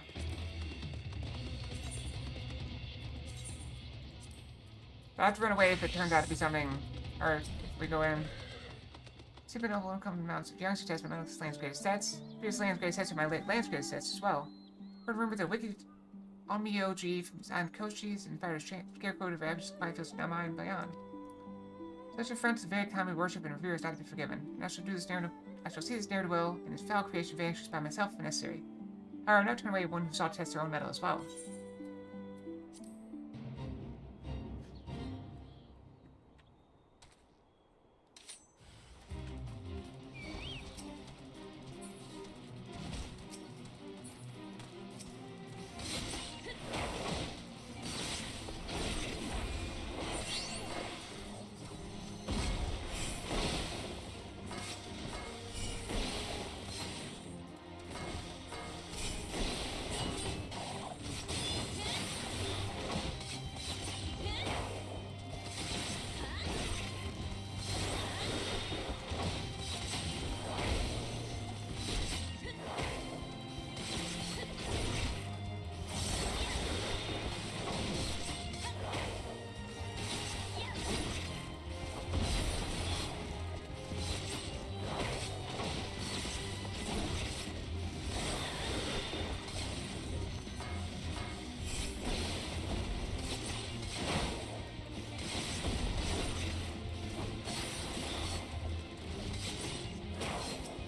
Speaker 1: But I have to run away if it turns out to be something, or if we go in. Super noble uncommon amounts of youngster test my land's greatest stats. Previous land's greatest stats are my land's greatest stats as well. Heard rumor that wicked Onmyoji from Zion Koshis and Fighter's Scarecrow to Ravaged Minefields Nama and beyond. Such a friend to the very kind we worship and revere is not to be forgiven, and I shall see this narrative well, and his foul creation vanishes by myself if necessary. However, I'm not turn away one who sought to test their own metal as well.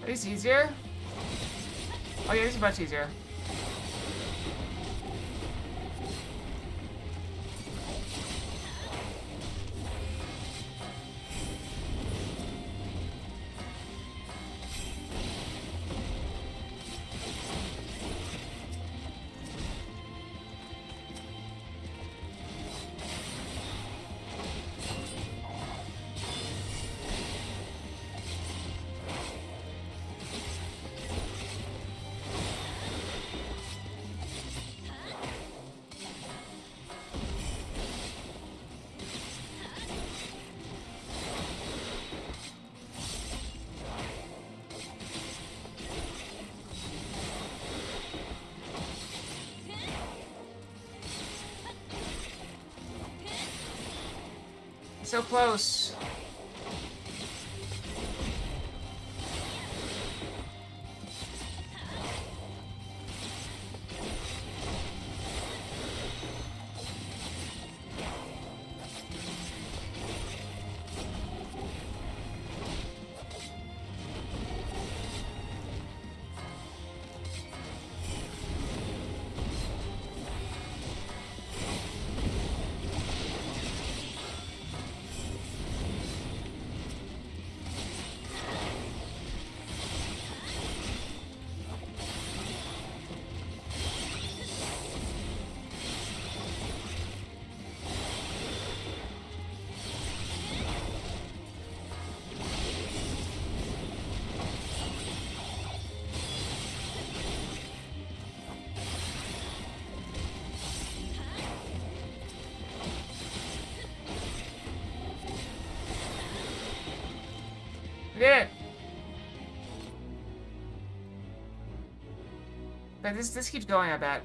Speaker 1: Is this easier? Oh yeah, this is much easier. So close. did it! But this keeps going, I bet.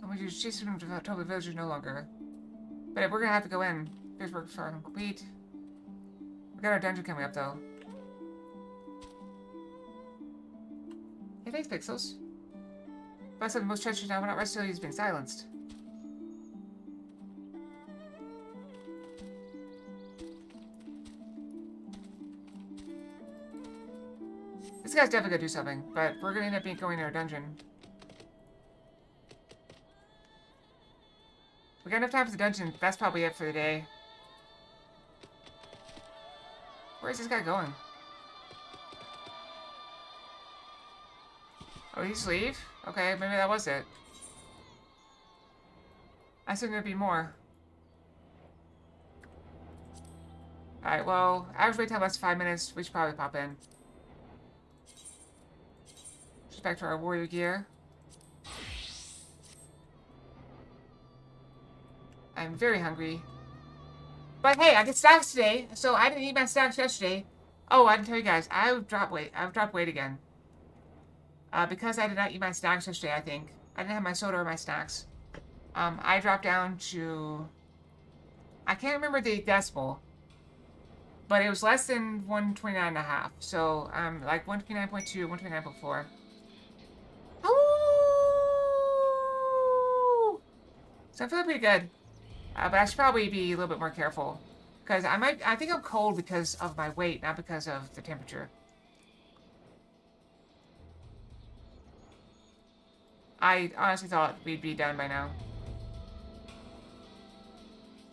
Speaker 1: And we just chase him to tell the villagers no longer. But we're gonna have to go in. There's work for complete. We got our dungeon coming up though. Hey, thanks, Pixels. Last time the most treacherous now, we're not resting till he's been silenced. This guy's definitely gonna do something, but we're gonna end up going to our dungeon. We got enough time for the dungeon. That's probably it for the day. Where's this guy going? Oh, did he just leave? Okay, maybe that was it. I assumed there'd be more. Alright, well, average wait time less 5 minutes. We should probably pop in. Just back to our warrior gear. I'm very hungry. But hey, I get stacks today, so I didn't eat my stacks yesterday. Oh, I didn't tell you guys, I've dropped weight. I've dropped weight again. Because I did not eat my snacks yesterday, I think. I didn't have my soda or my snacks. I dropped down to... I can't remember the decimal. But it was less than 129.5. So, like 129.2, 129.4. Oh! So I'm feeling pretty good. But I should probably be a little bit more careful. Because I think I'm cold because of my weight, not because of the temperature. I honestly thought we'd be done by now.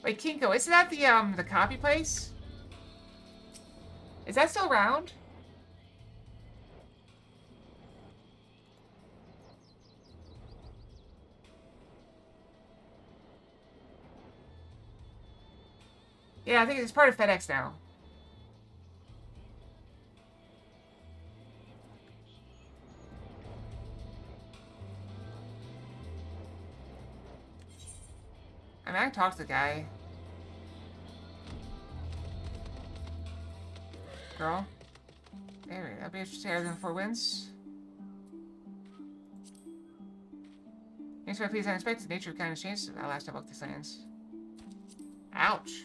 Speaker 1: Wait, Kinko, isn't that the copy place? Is that still around? Yeah, I think it's part of FedEx now. I mean, I can talk to the guy. Girl. There, that'll be interesting. Than 4 wins. Thanks for please unexpected. Nature kind of changed since I last time I walked these lands. Ouch.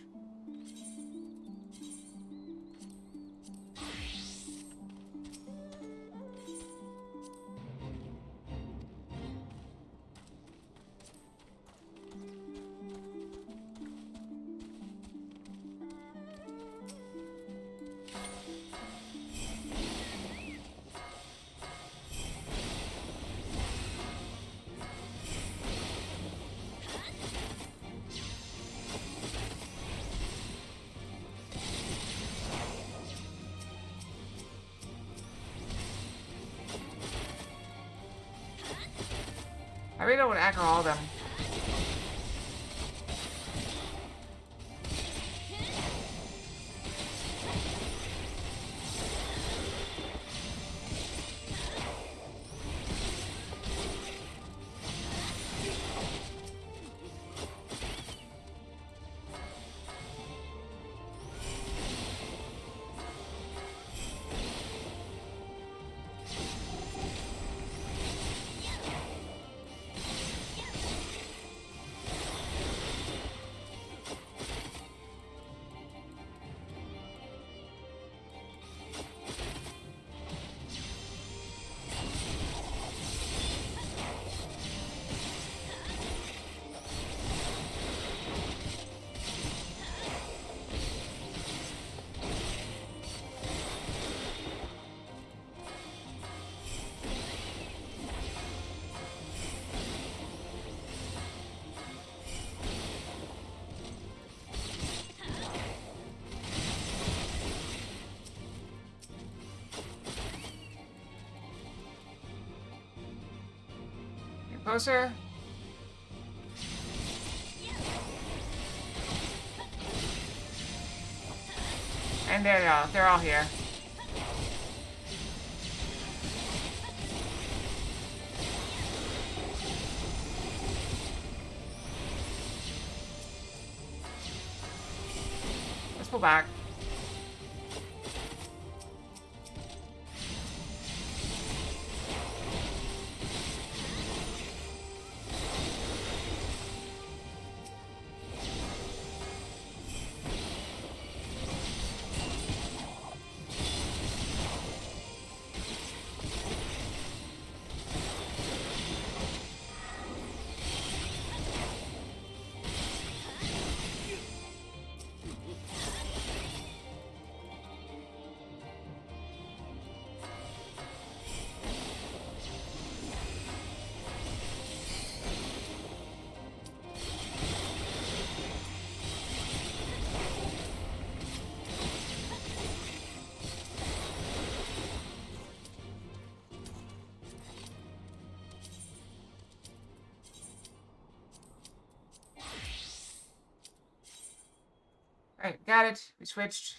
Speaker 1: I really don't want to aggro all of them. Closer. And there they are. They're all here. pull back. Alright, got it. We switched.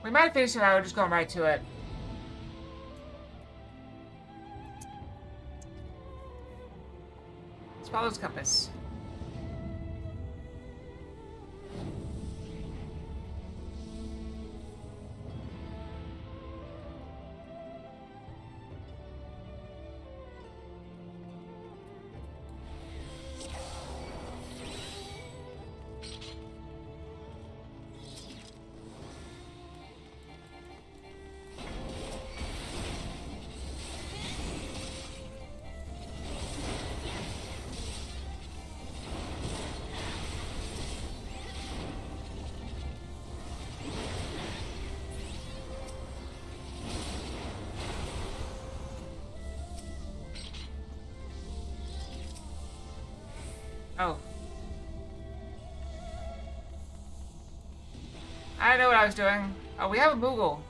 Speaker 1: We might finish it out, just going right to it. Let's follow his compass. Oh. I know what I was doing. Oh, we have a Moogle.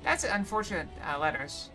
Speaker 1: That's unfortunate letters.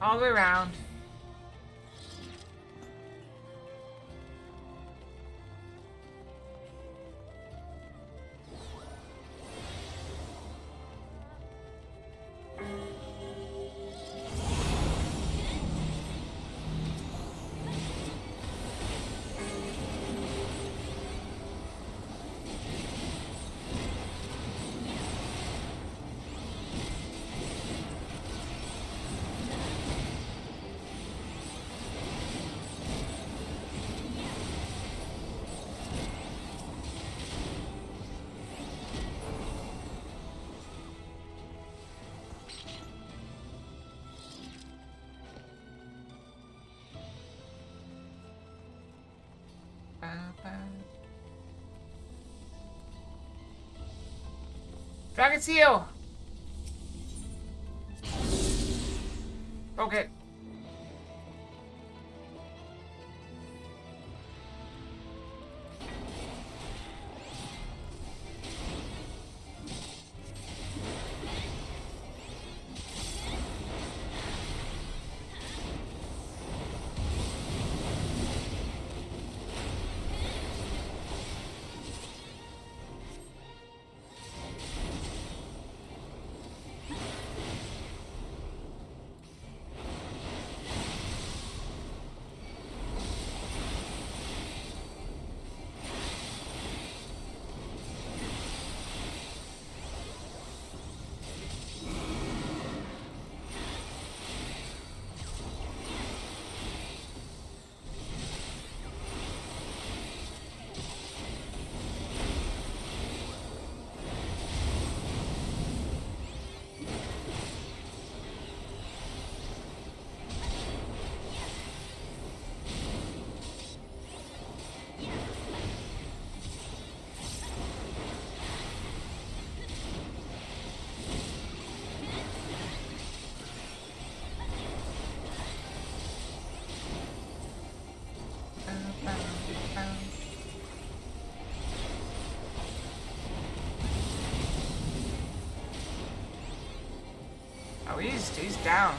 Speaker 1: All the way around. Dragon seal! Okay. Oh, he's down.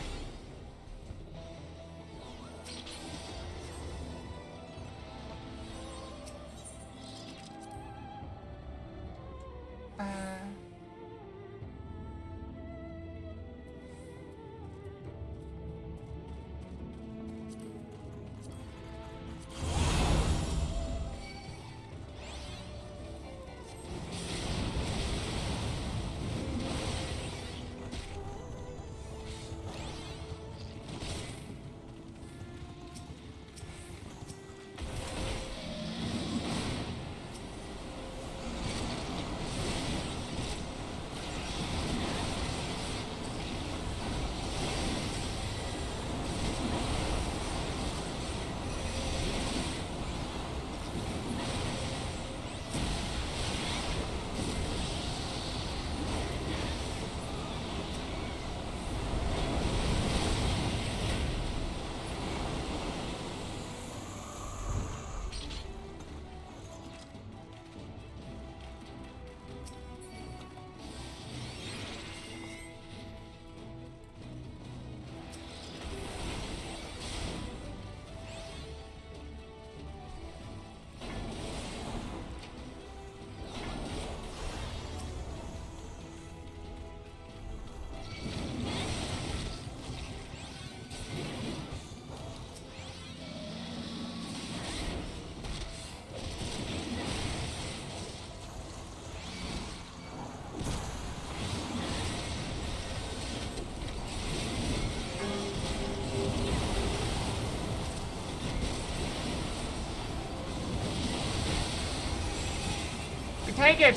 Speaker 1: Take it!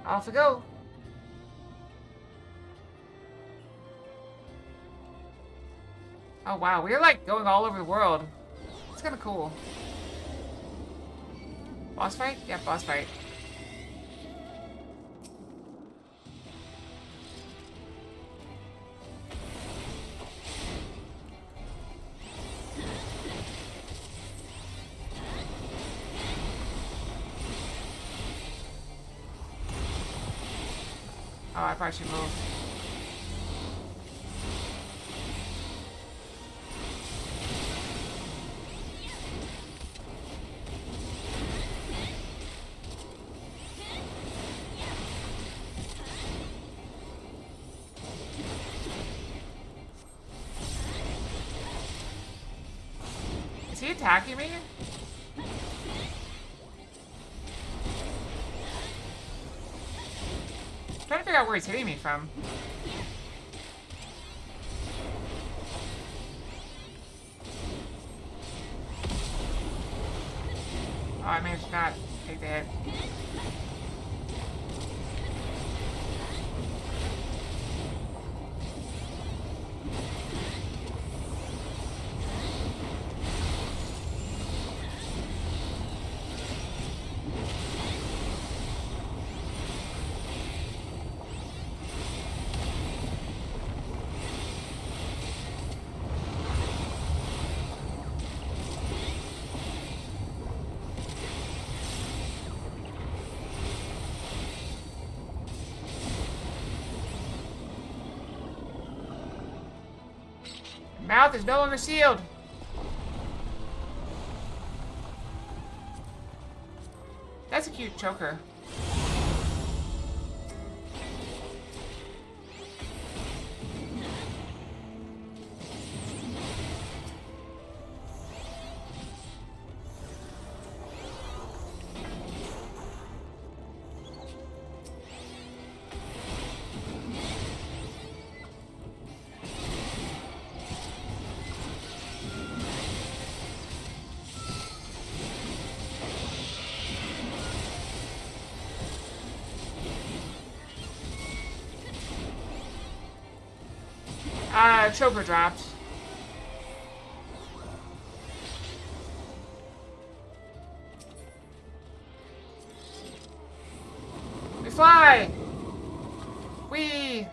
Speaker 1: Off we go. Oh wow, we're like going all over the world. It's kind of cool. Boss fight? Yeah, boss fight. Oh, I probably should move. Is he attacking me? I'm trying to figure out where he's hitting me from. Oh, I managed to not take the hit. Mouth is no longer sealed. That's a cute choker. Choker dropped. We fly! We.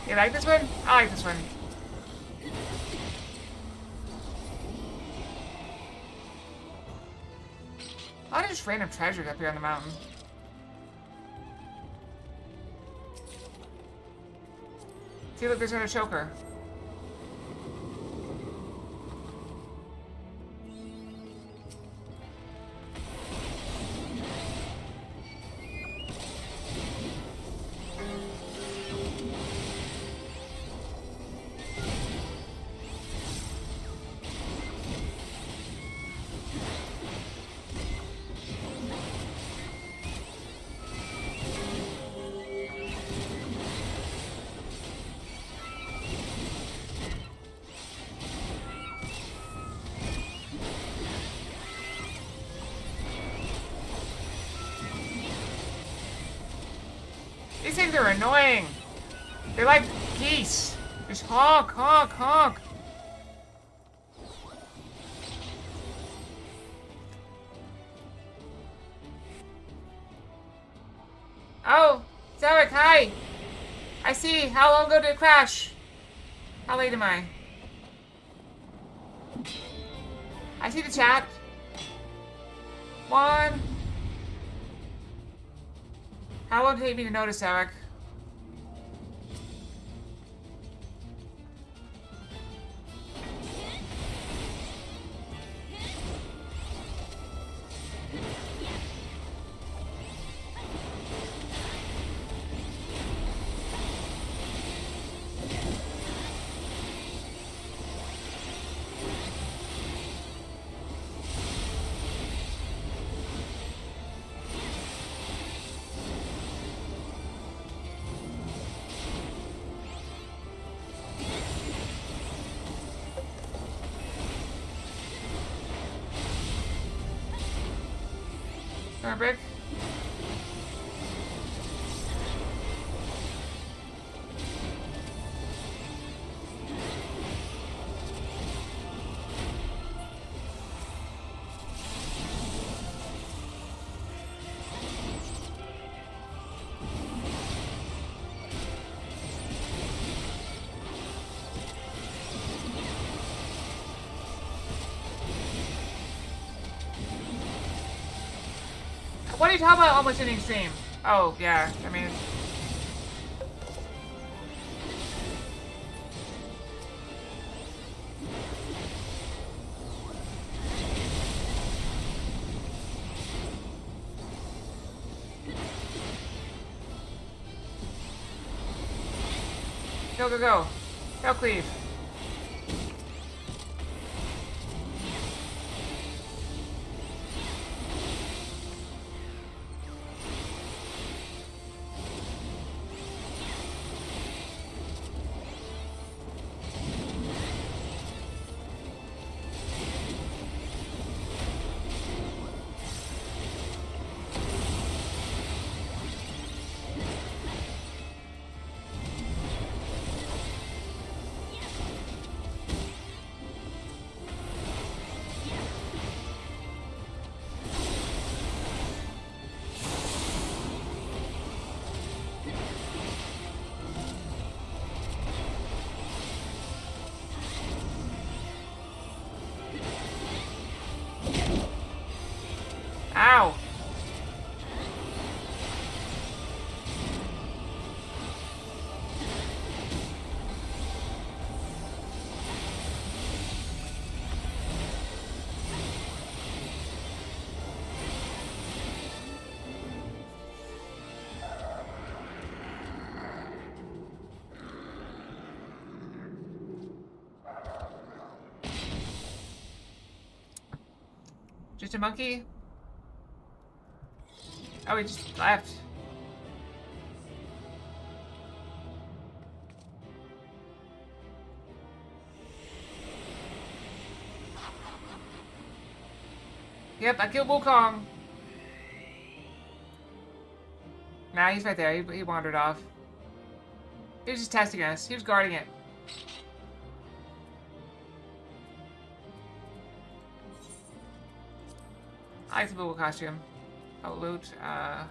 Speaker 1: You like this one? I like this one. A lot of just random treasures up here on the mountain. See, look, there's another choker. These things are annoying. They're like geese. Just honk, honk, honk. Oh, Zarek, hi. I see. How long ago did it crash? How late am I? I see the chat. 1. How long did it take me to notice, Eric? Brick. What are you talking about almost ending stream? Oh, yeah, I mean... Go, go, go. Go, cleave. Just a monkey? Oh, he just left. Yep, I killed Wukong. Nah, he's right there. He wandered off. He was just testing us. He was guarding it. I like the Moogle costume. Oh, loot. That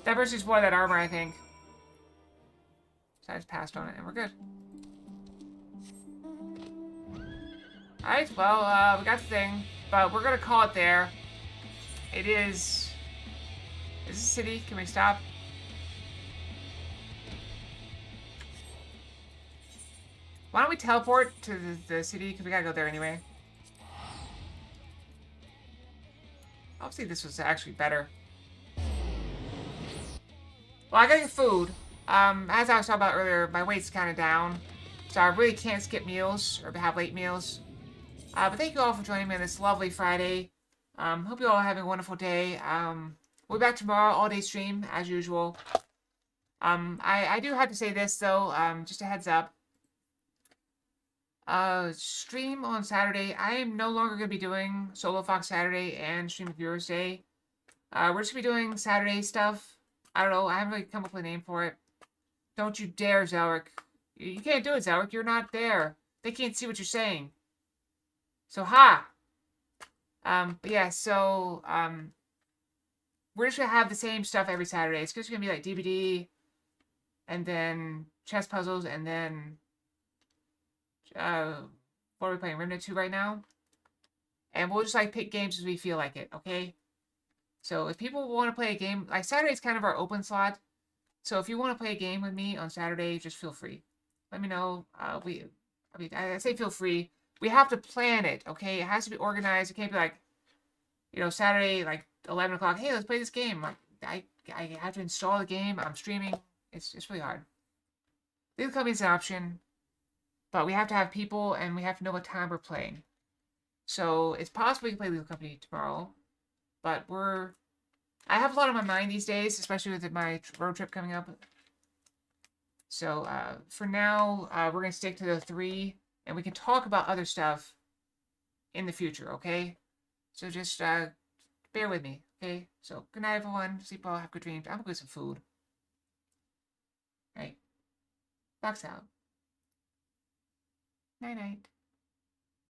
Speaker 1: person just wore that armor, I think. So I just passed on it, and we're good. Alright, well, we got the thing, but we're gonna call it there. It is... Is this a city? Can we stop? Why don't we teleport to the city? Because we gotta go there anyway. Obviously, this was actually better. Well, I gotta get food. As I was talking about earlier, my weight's kind of down. So I really can't skip meals or have late meals. But thank you all for joining me on this lovely Friday. Hope you all are having a wonderful day. We'll be back tomorrow, all-day stream, as usual. I do have to say this, though, just a heads up. Stream on Saturday. I am no longer going to be doing Solo Fox Saturday and Stream of Viewers Day. We're just going to be doing Saturday stuff. I don't know. I haven't really come up with a name for it. Don't you dare, Zelric. You can't do it, Zelric. You're not there. They can't see what you're saying. So, ha! But yeah, so, we're just going to have the same stuff every Saturday. It's just going to be like DBD, and then chess puzzles, and then... what are we playing? Remnant 2 right now? And we'll just, like, pick games as we feel like it, okay? So, if people want to play a game... Like, Saturday's kind of our open slot. So, if you want to play a game with me on Saturday, just feel free. Let me know. I say feel free. We have to plan it, okay? It has to be organized. It can't be like, you know, Saturday, like, 11 o'clock. Hey, let's play this game. Like, I have to install the game. I'm streaming. It's really hard. Leave the company's an option. But we have to have people, and we have to know what time we're playing. So, it's possible we can play Lethal Company tomorrow. But I have a lot on my mind these days, especially with my road trip coming up. So, for now, we're going to stick to the 3, and we can talk about other stuff in the future, okay? So just, bear with me, okay? So, good night, everyone. Sleep well, have good dreams. I'm going to get some food. Right. Fox out. Night-night.